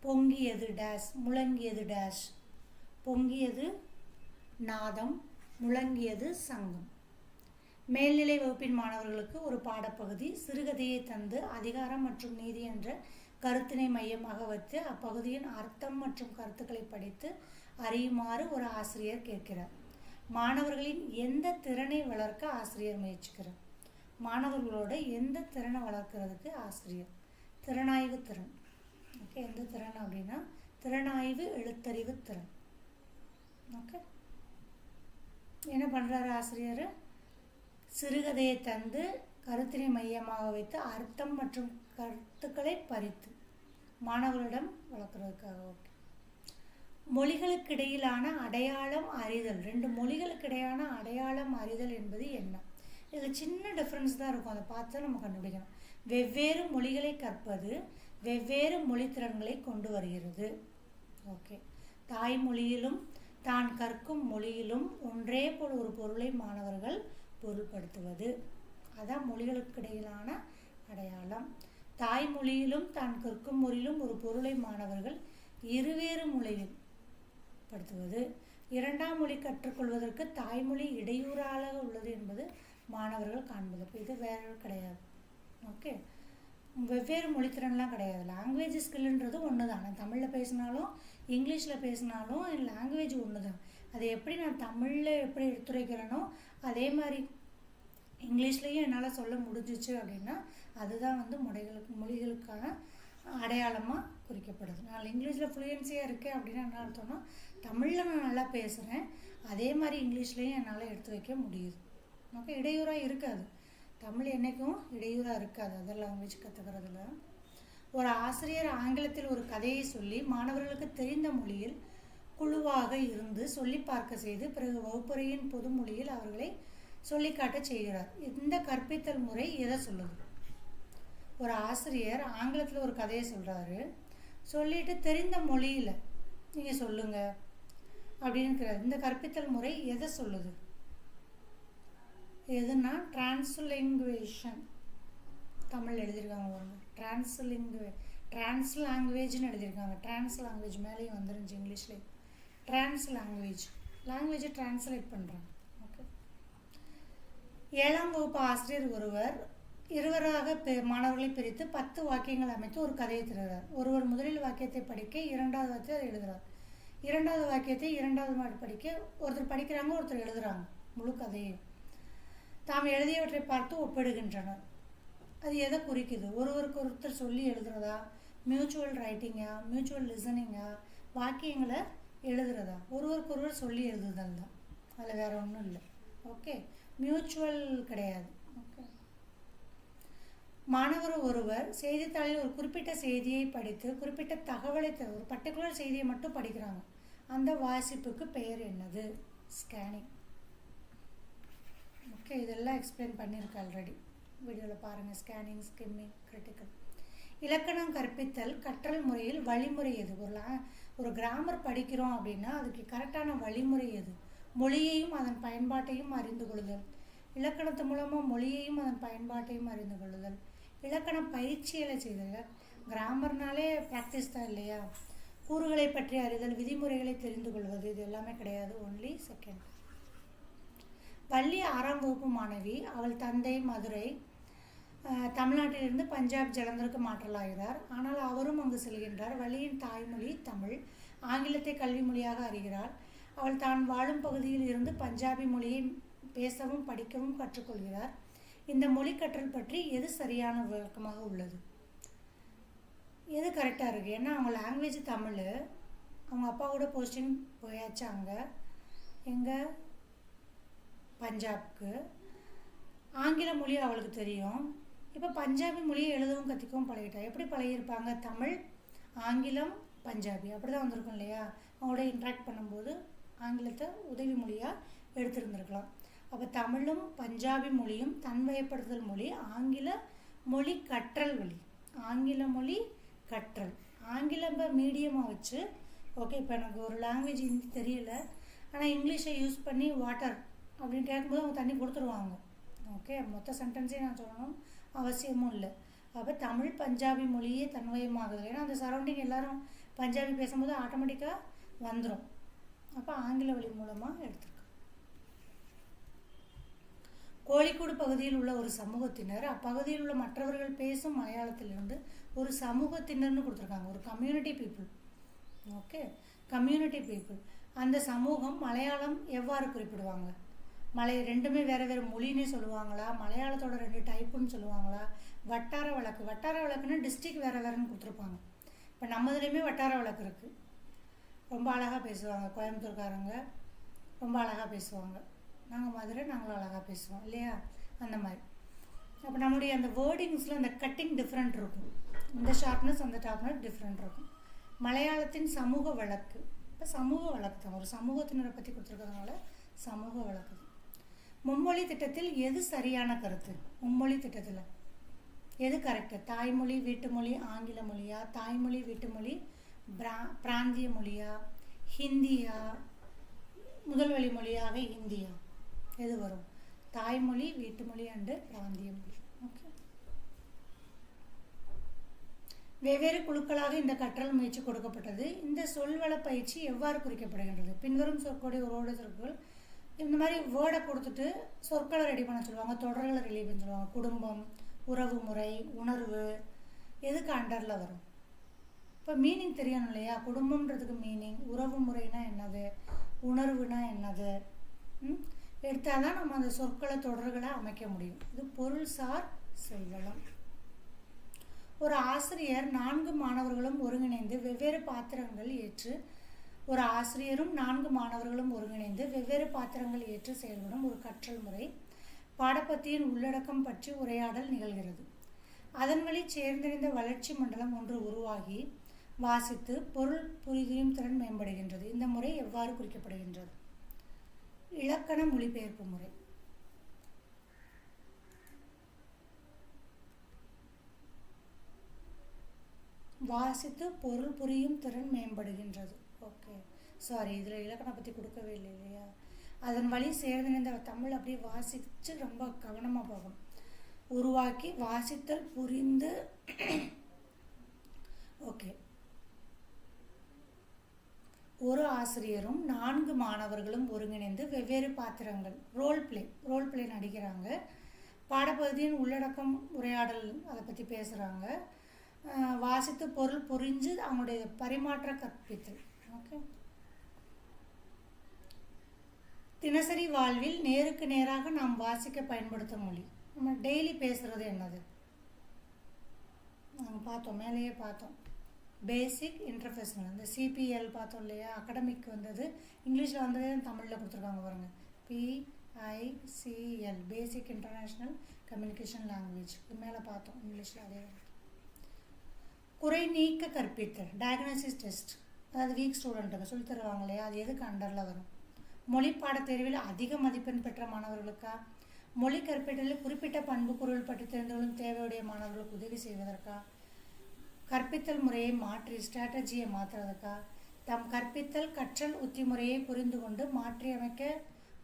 பொங்கியது டேஷ், முழங்கியது டேஷ். பொங்கியது நாதம், முழங்கியது சங்கம். மேல்நிலை வகுப்பின் மாணவர்களுக்கு ஒரு பாடப்பகுதி சிறுகதையை தந்து அதிகாரம் மற்றும் நீதி என்ற கருத்தினை மையமாக வைத்து அப்பகுதியின் அர்த்தம் மற்றும் கருத்துக்களை படித்து அறியுமாறு ஒரு ஆசிரியர் கேட்கிறார். மாணவர்களின் எந்த திறனை வளர்க்க ஆசிரியர் முயற்சிக்கிறார்? மாணவர்களோட எந்த திறனை வளர்க்கறதுக்கு ஆசிரியர்? திறனாய்வு திறன். ஓகே, எந்த திறன் அப்படின்னா திறனாய்வு எழுத்தறிவு திறன். ஓகே, என்ன பண்ணுறாரு ஆசிரியர்? சிறுகதையை தந்து கருத்தினை மையமாக வைத்து அர்த்தம் மற்றும் கருத்துக்களை பறித்து மாணவர்களிடம் வளர்க்குறதுக்காக. ஓகே, மொழிகளுக்கிடையிலான அடையாளம் அறிதல். 2 மொழிகளுக்கிடையான அடையாளம் அறிதல் என்பது என்ன? இதில் சின்ன டிஃப்ரென்ஸ் தான் இருக்கும், அதை பார்த்து நம்ம கண்டுபிடிக்கணும். வெவ்வேறு மொழிகளை கற்பது வெவ்வேறு மொழித்திறன்களை கொண்டு வருகிறது. ஓகே, தாய்மொழியிலும் தான் கற்கும் மொழியிலும் ஒன்றே போல் ஒரு பொருளை மாணவர்கள் பொருள்படுத்துவது, அதான் மொழிகளுக்கிடையிலான அடையாளம். தாய்மொழியிலும் தான் கற்கும் மொழியிலும் ஒரு பொருளை மாணவர்கள் இருவேறு மொழியில் படுத்துவது. 2ஆம் மொழி கற்றுக்கொள்வதற்கு தாய்மொழி இடையூறாக உள்ளது என்பது மாணவர்கள் காண்பது. இப்போ இது வேறு கிடையாது. ஓகே, வெவ்வேறு மொழித்திறன்லாம் கிடையாது. லாங்குவேஜ் ஸ்கில்ன்றது ஒன்று தான். நான் தமிழில் பேசினாலும் இங்கிலீஷில் பேசினாலும் லாங்குவேஜ் ஒன்று தான். அதை எப்படி நான் தமிழில் எப்படி எடுத்துரைக்கிறேனோ அதே மாதிரி இங்கிலீஷ்லேயும் என்னால் சொல்ல முடிஞ்சிச்சு அப்படின்னா அதுதான் வந்து மொழிகளுக்கான அடையாளமாக குறிக்கப்படுது. நான் இங்கிலீஷில் ஃப்ளூயன்சியாக இருக்கேன் அப்படின்னா என்ன அர்த்தம்னா தமிழில் நான் நல்லா பேசுகிறேன், அதே மாதிரி இங்கிலீஷ்லேயும் என்னால் எடுத்து வைக்க முடியுது. ஓகே, இடையூறாக இருக்காது. தமிழ் என்றைக்கும் இடையூறாக இருக்காது அதர் லாங்குவேஜ் கற்றுக்கிறதுல. ஒரு ஆசிரியர் ஆங்கிலத்தில் ஒரு கதையை சொல்லி மாணவர்களுக்கு தெரிந்த மொழியில் குழுவாக இருந்து சொல்லி பார்க்க செய்து பிறகு வகுப்பறையின் பொது மொழியில் அவர்களை சொல்லிக்காட்ட செய்கிறார். இந்த கற்பித்தல் முறை எதை சொல்லுது? ஒரு ஆசிரியர் ஆங்கிலத்தில் ஒரு கதையை சொல்கிறாரு, சொல்லிட்டு தெரிந்த மொழியில் நீங்கள் சொல்லுங்க அப்படின்னுக்கிறார். இந்த கற்பித்தல் முறை எதை சொல்லுது? எதுனா டிரான்ஸ்லிங்குவேஷன். தமிழ் எழுதியிருக்காங்க பாருங்க, டிரான்ஸ்லாங்குவேஜ்னு எழுதியிருக்காங்க. டிரான்ஸ்லாங்குவேஜ் மேலேயும் வந்துருந்துச்சு இங்கிலீஷ்லேயே. டிரான்ஸ்லாங்குவேஜ், லாங்குவேஜை டிரான்ஸ்லேட் பண்ணுறாங்க. ஓகே, 7ஆம் வகுப்பு ஆசிரியர் ஒருவர் இருவராக மாணவர்களை பிரித்து 10 வாக்கியங்கள் அமைத்து ஒரு கதையை தருகிறார். ஒருவர் முதலில் வாக்கியத்தை படிக்க 2வது வாக்கியத்தை எழுதுகிறார். 2வது வாக்கியத்தை 2வது நாள் படிக்க ஒருத்தர் படிக்கிறாங்க, ஒருத்தர் எழுதுகிறாங்க. முழு கதையும் தாம் எழுதியவற்றை பார்த்து ஒப்பிடுகின்றனர். அது எதை குறிக்குது? ஒருவருக்கு ஒருத்தர் சொல்லி எழுதுறதா, மியூச்சுவல் ரைட்டிங்கா, மியூச்சுவல் லிசனிங்கா, வாக்கியங்களை எழுதுறதா? ஒருவருக்கு ஒருவர் சொல்லி எழுதுதல் தான், அதில் வேறு ஒன்றும் இல்லை. ஓகே, மியூச்சுவல் கிடையாது. ஓகே, மாணவர் ஒருவர் செய்தித்தாளில் ஒரு குறிப்பிட்ட செய்தியை படித்து குறிப்பிட்ட தகவலை ஒரு பர்டிகுலர் செய்தியை மட்டும் படிக்கிறாங்க. அந்த வாசிப்புக்கு பெயர் என்னது? ஸ்கேனிங். ஓகே, இதெல்லாம் எக்ஸ்பிளைன் பண்ணியிருக்கேன் ஆல்ரெடி, வீடியோவில் பாருங்கள். Scanning, skimming, critical. இலக்கணம் கற்பித்தல் கற்றல் முறையில் வழிமுறை எது? ஒரு கிராமர் படிக்கிறோம் அப்படின்னா அதுக்கு கரெக்டான வழிமுறை எது? மொழியையும் அதன் பயன்பாட்டையும் அறிந்து கொள்ளுதல். இலக்கணத்து மூலமாக மொழியையும் அதன் பயன்பாட்டையும் அறிந்து கொள்ளுதல். இலக்கண பயிற்சிகளை செய்தல். கிராமர்னாலே ப்ராக்டிஸ் தான் இல்லையா? கூறுகளை பற்றி அறிதல், விதிமுறைகளை தெரிந்து கொள்வது, இது எல்லாமே கிடையாது. Only second. பள்ளி 6ஆம் வகுப்பு மாணவி, அவள் தந்தை மதுரை, தமிழ்நாட்டிலிருந்து பஞ்சாப் ஜலந்தருக்கு மாற்றலாகிறார். ஆனால் அவரும் அங்கு செல்கின்றார். வள்ளியின் தாய்மொழி தமிழ், ஆங்கிலத்தை கல்வி மொழியாக அறிகிறாள். அவள் தான் வாழும் பகுதியில் இருந்து பஞ்சாபி மொழியை பேசவும் படிக்கவும் கற்றுக்கொள்கிறார். இந்த மொழி கற்றல் பற்றி எது சரியான விளக்கமாக உள்ளது? எது கரெக்டாக இருக்குது? ஏன்னா அவங்க லாங்குவேஜ் தமிழ், அவங்க அப்பாவோட போஸ்டிங் போயாச்சு அங்கே எங்கே பஞ்சாப்க்கு. ஆங்கில மொழி அவளுக்கு தெரியும். இப்போ பஞ்சாபி மொழியை எழுதவும் கற்றுக்கவும் பழகிட்டா. எப்படி பழகியிருப்பாங்க? தமிழ், ஆங்கிலம், பஞ்சாபி அப்படி தான் வந்திருக்கும் இல்லையா? அவங்களோட இன்ட்ராக்ட் பண்ணும்போது ஆங்கிலத்தை உதவி மொழியாக எடுத்துருந்துருக்கலாம். அப்போ தமிழும் பஞ்சாபி மொழியும் தன்வயப்படுத்துதல் மொழி, ஆங்கில மொழி கற்றல் வழி. ஆங்கில மொழி கற்றல், ஆங்கிலம் மீடியமாக வச்சு ஓகே. இப்போ எனக்கு ஒரு லாங்குவேஜ் ஹிந்தி தெரியல, ஆனால் இங்கிலீஷை யூஸ் பண்ணி வாட்டர் அப்படின்னு கேட்கும்போது அவங்க தண்ணி கொடுத்துருவாங்க. ஓகே, மொத்த சென்டென்ஸே நான் சொல்லணும் அவசியமும் இல்லை. அப்போ தமிழ் பஞ்சாபி மொழியே தன்வயமாகுது. ஏன்னா அந்த சரௌண்டிங் எல்லாரும் பஞ்சாபி பேசும்போது ஆட்டோமேட்டிக்காக வந்துடும். அப்போ ஆங்கில வழி மூலமாக எடுத்துருக்கோம். கோழிக்கூடு பகுதியில் உள்ள ஒரு சமூகத்தினர் அப்பகுதியில் உள்ள மற்றவர்கள் பேசும் மலையாளத்திலிருந்து ஒரு சமூகத்தினர்னு கொடுத்துருக்காங்க, ஒரு community people. Okay, community people. அந்த சமூகம் மலையாளம் எவ்வாறு குறிப்பிடுவாங்க? ரெண்டுமே வேறு வேறு மொழின்னே சொல்லுவாங்களா? மலையாளத்தோட 2 டைப்புன்னு சொல்லுவாங்களா? வட்டார வழக்கு. வட்டார வழக்குன்னா டிஸ்ட்ரிக்ட் வேறு வேறுன்னு கொடுத்துருப்பாங்க. இப்போ நம்மதுலேயுமே வட்டார வழக்கு இருக்குது. ரொம்ப அழகாக பேசுவாங்க கோயம்புத்தூர்காரங்க, ரொம்ப அழகாக பேசுவாங்க. நாங்கள் மதுரை, நாங்களும் அழகாக பேசுவோம் இல்லையா? அந்த மாதிரி. அப்போ நம்மளுடைய அந்த வேர்டிங்ஸில் அந்த கட்டிங் டிஃப்ரெண்ட் இருக்கும். இந்த ஷார்ப்னஸ் அந்த டாப்னஸ் டிஃப்ரெண்ட் இருக்கும். மலையாளத்தின் சமூக வழக்கு. இப்போ சமூக வழக்கு தான், ஒரு சமூகத்தினரை பற்றி கொடுத்துருக்கிறதுனால சமூக வழக்கு. மும்மொழி திட்டத்தில் எது சரியான கருத்து? மும்மொழி திட்டத்தில் எது கரெக்டு? தாய்மொழி வீட்டுமொழி ஆங்கில மொழியா? தாய்மொழி வீட்டுமொழி பிராந்திய மொழியா? ஹிந்தியா? முதல் வழி மொழியாக ஹிந்தியா? எது வரும்? தாய்மொழி வீட்டுமொழி அண்டு பிராந்திய மொழி. ஓகே. வெவ்வேறு குழுக்களாக இந்த கற்றல் முயற்சி கொடுக்கப்பட்டது. இந்த சொல்வள பயிற்சி எவ்வாறு குறிக்கப்படுகின்றது? பின்வரும் சொற்களுடைய ஒரு சொற்கள் இந்த மாதிரி வேர்டை கொடுத்துட்டு சொற்களை ரெடி பண்ண சொல்லுவாங்க, தொடர்களை ரெடி பண்ண சொல்லுவாங்க. குடும்பம், உறவு முறை, உணர்வு எதுக்கு அண்டரில் வரும்? இப்போ மீனிங் தெரியணும் இல்லையா? குடும்பம்ன்றதுக்கு மீனிங், உறவு முறைனா என்னது, உணர்வுனா என்னது எடுத்தால் தான் நம்ம அந்த சொற்களை தொடர்களை அமைக்க முடியும். இது பொருள்சார் சொல்வளம். ஒரு ஆசிரியர் 4 மாணவர்களும் ஒருங்கிணைந்து வெவ்வேறு பாத்திரங்கள் ஏற்று ஒரு ஆசிரியரும் 4 மாணவர்களும் ஒருங்கிணைந்து வெவ்வேறு பாத்திரங்கள் ஏற்று செயல்படும் ஒரு கற்றல் முறை. பாடப்பத்தியின் உள்ளடக்கம் பற்றி உரையாடல் நிகழ்கிறது. அதன் வழி சேர்ந்திருந்த வளர்ச்சி மண்டலம் ஒன்று உருவாகி வாசித்து பொருள் புரியும் திறன் மேம்படுகின்றது. இந்த முறை எவ்வாறு குறிக்கப்படுகின்றது? இலக்கண மொழிபெயர்ப்பு முறை. வாசித்து பொருள் புரியும் திறன் மேம்படுகின்றது. ஓகே, சாரி, இதில் இலக்கணம் பற்றி கொடுக்கவே இல்லை இல்லையா? அதன் வழி சேர்ந்திருந்த தமிழ் அப்படியே வாசித்து ரொம்ப கவனமாக போகும். உருவாக்கி வாசித்தல் புரிந்து. ஓகே. ஒரு ஆசிரியரும் 4 மாணவர்களும் ஒருங்கிணைந்து வெவ்வேறு பாத்திரங்கள் ரோல் பிளே நடிக்கிறாங்க. பாடப்பகுதியின் உள்ளடக்கம் உரையாடல் அதை பற்றி பேசுகிறாங்க. வாசித்து பொருள் புரிஞ்சு அவங்களுடைய பரிமாற்ற கற்பித்தல். ஓகே. தினசரி வாழ்வில் நேருக்கு நேராக நாம் வாசிக்க பயன்படுத்தும் மொழி. நம்ம டெய்லி பேசுகிறது என்னது? நாங்கள் பார்த்தோம், மேலேயே பார்த்தோம். பேசிக் இன்டர்ப்ரொஃபஷனல், இந்த சிபிஎல் பார்த்தோம் இல்லையா? அகடமிக் வந்தது, இங்கிலீஷில் வந்ததே தமிழில் கொடுத்துருக்காங்க பாருங்கள். PICL, பேசிக் இன்டர்நேஷ்னல் கம்யூனிகேஷன் லாங்குவேஜ். இது மேலே பார்த்தோம் இங்கிலீஷில். அதே குறை நீக்க கற்பித்தல், டயக்னோசிஸ் டெஸ்ட், அதாவது வீக் ஸ்டூடெண்ட்டுக்கு சொல்லி தருவாங்க இல்லையா? அது எதுக்கு அண்டரில் வரும்? மொழி பாடத்தேர்வில் அதிக மதிப்பெண் பெற்ற மாணவர்களுக்கா? மொழி கற்பித்தலில் குறிப்பிட்ட பண்பு பொருள் பற்றி தெரிந்தவர்களும் தேவையுடைய மாணவர்களுக்கு உதவி செய்வதற்கா? கற்பித்தல் முறையை மாற்றி ஸ்ட்ராட்டஜியை மாற்றுறதுக்கா? தம் கற்பித்தல் கற்றல் உத்தி முறையை புரிந்து கொண்டு மாற்றி அமைக்க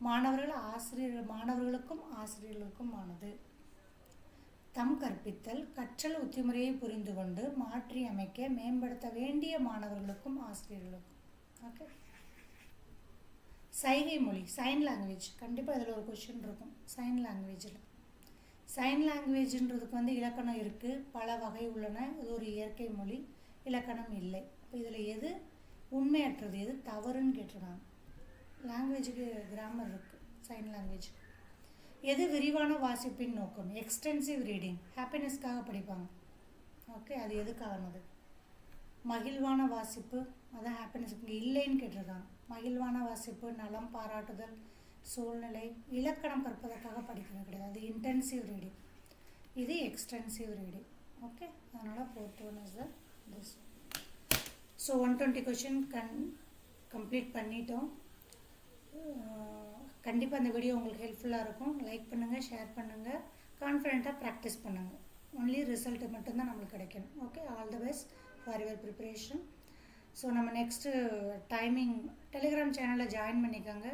மாணவர்களுக்கும் ஆசிரியர்களுக்கும் ஆனது. தம் கற்பித்தல் கற்றல் உத்தி முறையை புரிந்து கொண்டு மாற்றி அமைக்க மேம்படுத்த வேண்டிய மாணவர்களுக்கும் ஆசிரியர்களுக்கும். ஓகே. சைகை மொழி, சைன் லாங்குவேஜ். கண்டிப்பாக இதில் ஒரு கொஷின் இருக்கும். சைன் லாங்குவேஜில் சைன் லாங்குவேஜ்ன்றதுக்கு இலக்கணம் இருக்குது, பல வகை உள்ளன. இது ஒரு இயற்கை மொழி, இலக்கணம் இல்லை. இப்போ இதில் எது உண்மையற்றது, எது தவறுன்னு கேட்டிருக்காங்க. லாங்குவேஜுக்கு கிராமர் இருக்குது. சைன் லாங்குவேஜ் எது விரிவான வாசிப்பின் நோக்கம்? எக்ஸ்டென்சிவ் ரீடிங், ஹாப்பினஸ்க்காக படிப்பாங்க. ஓகே, அது எதுக்கானது? மகிழ்வான வாசிப்பு, அதான் ஹாப்பினஸ் இங்கே இல்லைன்னு கேட்டிருக்காங்க. மகிழ்வான வாசிப்பு, நலம் பாராட்டுதல், சூழ்நிலை, இலக்கணம் கற்பதற்காக படிக்கிறது கிடையாது. அது இன்டென்சிவ் ரீடிங், இது எக்ஸ்டென்சிவ் ரீடிங். ஓகே, அதனால் fourth one is this. So 120 question complete பண்ணிட்டோம். கண்டிப்பாக அந்த வீடியோ உங்களுக்கு ஹெல்ப்ஃபுல்லாக இருக்கும். லைக் பண்ணுங்கள், ஷேர் பண்ணுங்கள், கான்ஃபிடெண்ட்டாக ப்ராக்டிஸ் பண்ணுங்கள். ஒன்லி ரிசல்ட்டு மட்டும்தான் நம்மளுக்கு கிடைக்கணும். Okay, all the best for your preparation. So நம்ம நெக்ஸ்ட்டு டைமிங் டெலிகிராம் சேனலில் ஜாயின் பண்ணிக்கோங்க.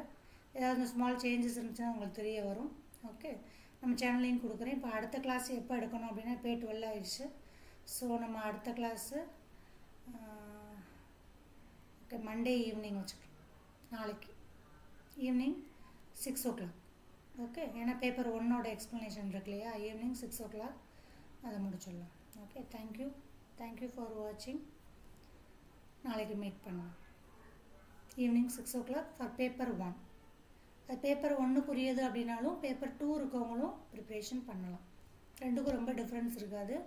ஏதாவது ஸ்மால் சேஞ்சஸ் இருந்துச்சுன்னா உங்களுக்கு தெரிய வரும். ஓகே, நம்ம சேனல்லையும் கொடுக்குறேன். இப்போ அடுத்த கிளாஸ் எப்போ எடுக்கணும் அப்படின்னா இப்போ 12 ஆயிடுச்சு. ஸோ நம்ம அடுத்த கிளாஸு ஓகே மண்டே ஈவினிங் வச்சுக்கலாம். நாளைக்கு ஈவினிங் 6 o'clock. ஓகே, ஏன்னா பேப்பர் 1ஓட எக்ஸ்ப்ளனேஷன் இருக்கு இல்லையா, ஈவினிங் 6 o'clock அதை முடிச்சிடலாம். ஓகே, தேங்க்யூ ஃபார் வாட்சிங். நாளைக்கு மீட் பண்ணலாம் ஈவினிங் 6 o'clock ஃபார் பேப்பர் 1. அது பேப்பர் 1 புரியுது அப்படின்னாலும் பேப்பர் 2 இருக்கவங்களும் ப்ரிப்ரேஷன் பண்ணலாம். ரெண்டுக்கும் ரொம்ப டிஃப்ரென்ஸ் இருக்காது.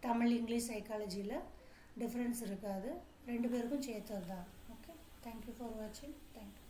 தமிழ், இங்கிலீஷ், சைக்காலஜியில் டிஃப்ரென்ஸ் இருக்காது. ரெண்டு பேருக்கும் சேர்த்தது தான். ஓகே, தேங்க்யூ ஃபார் வாட்சிங். தேங்க்யூ.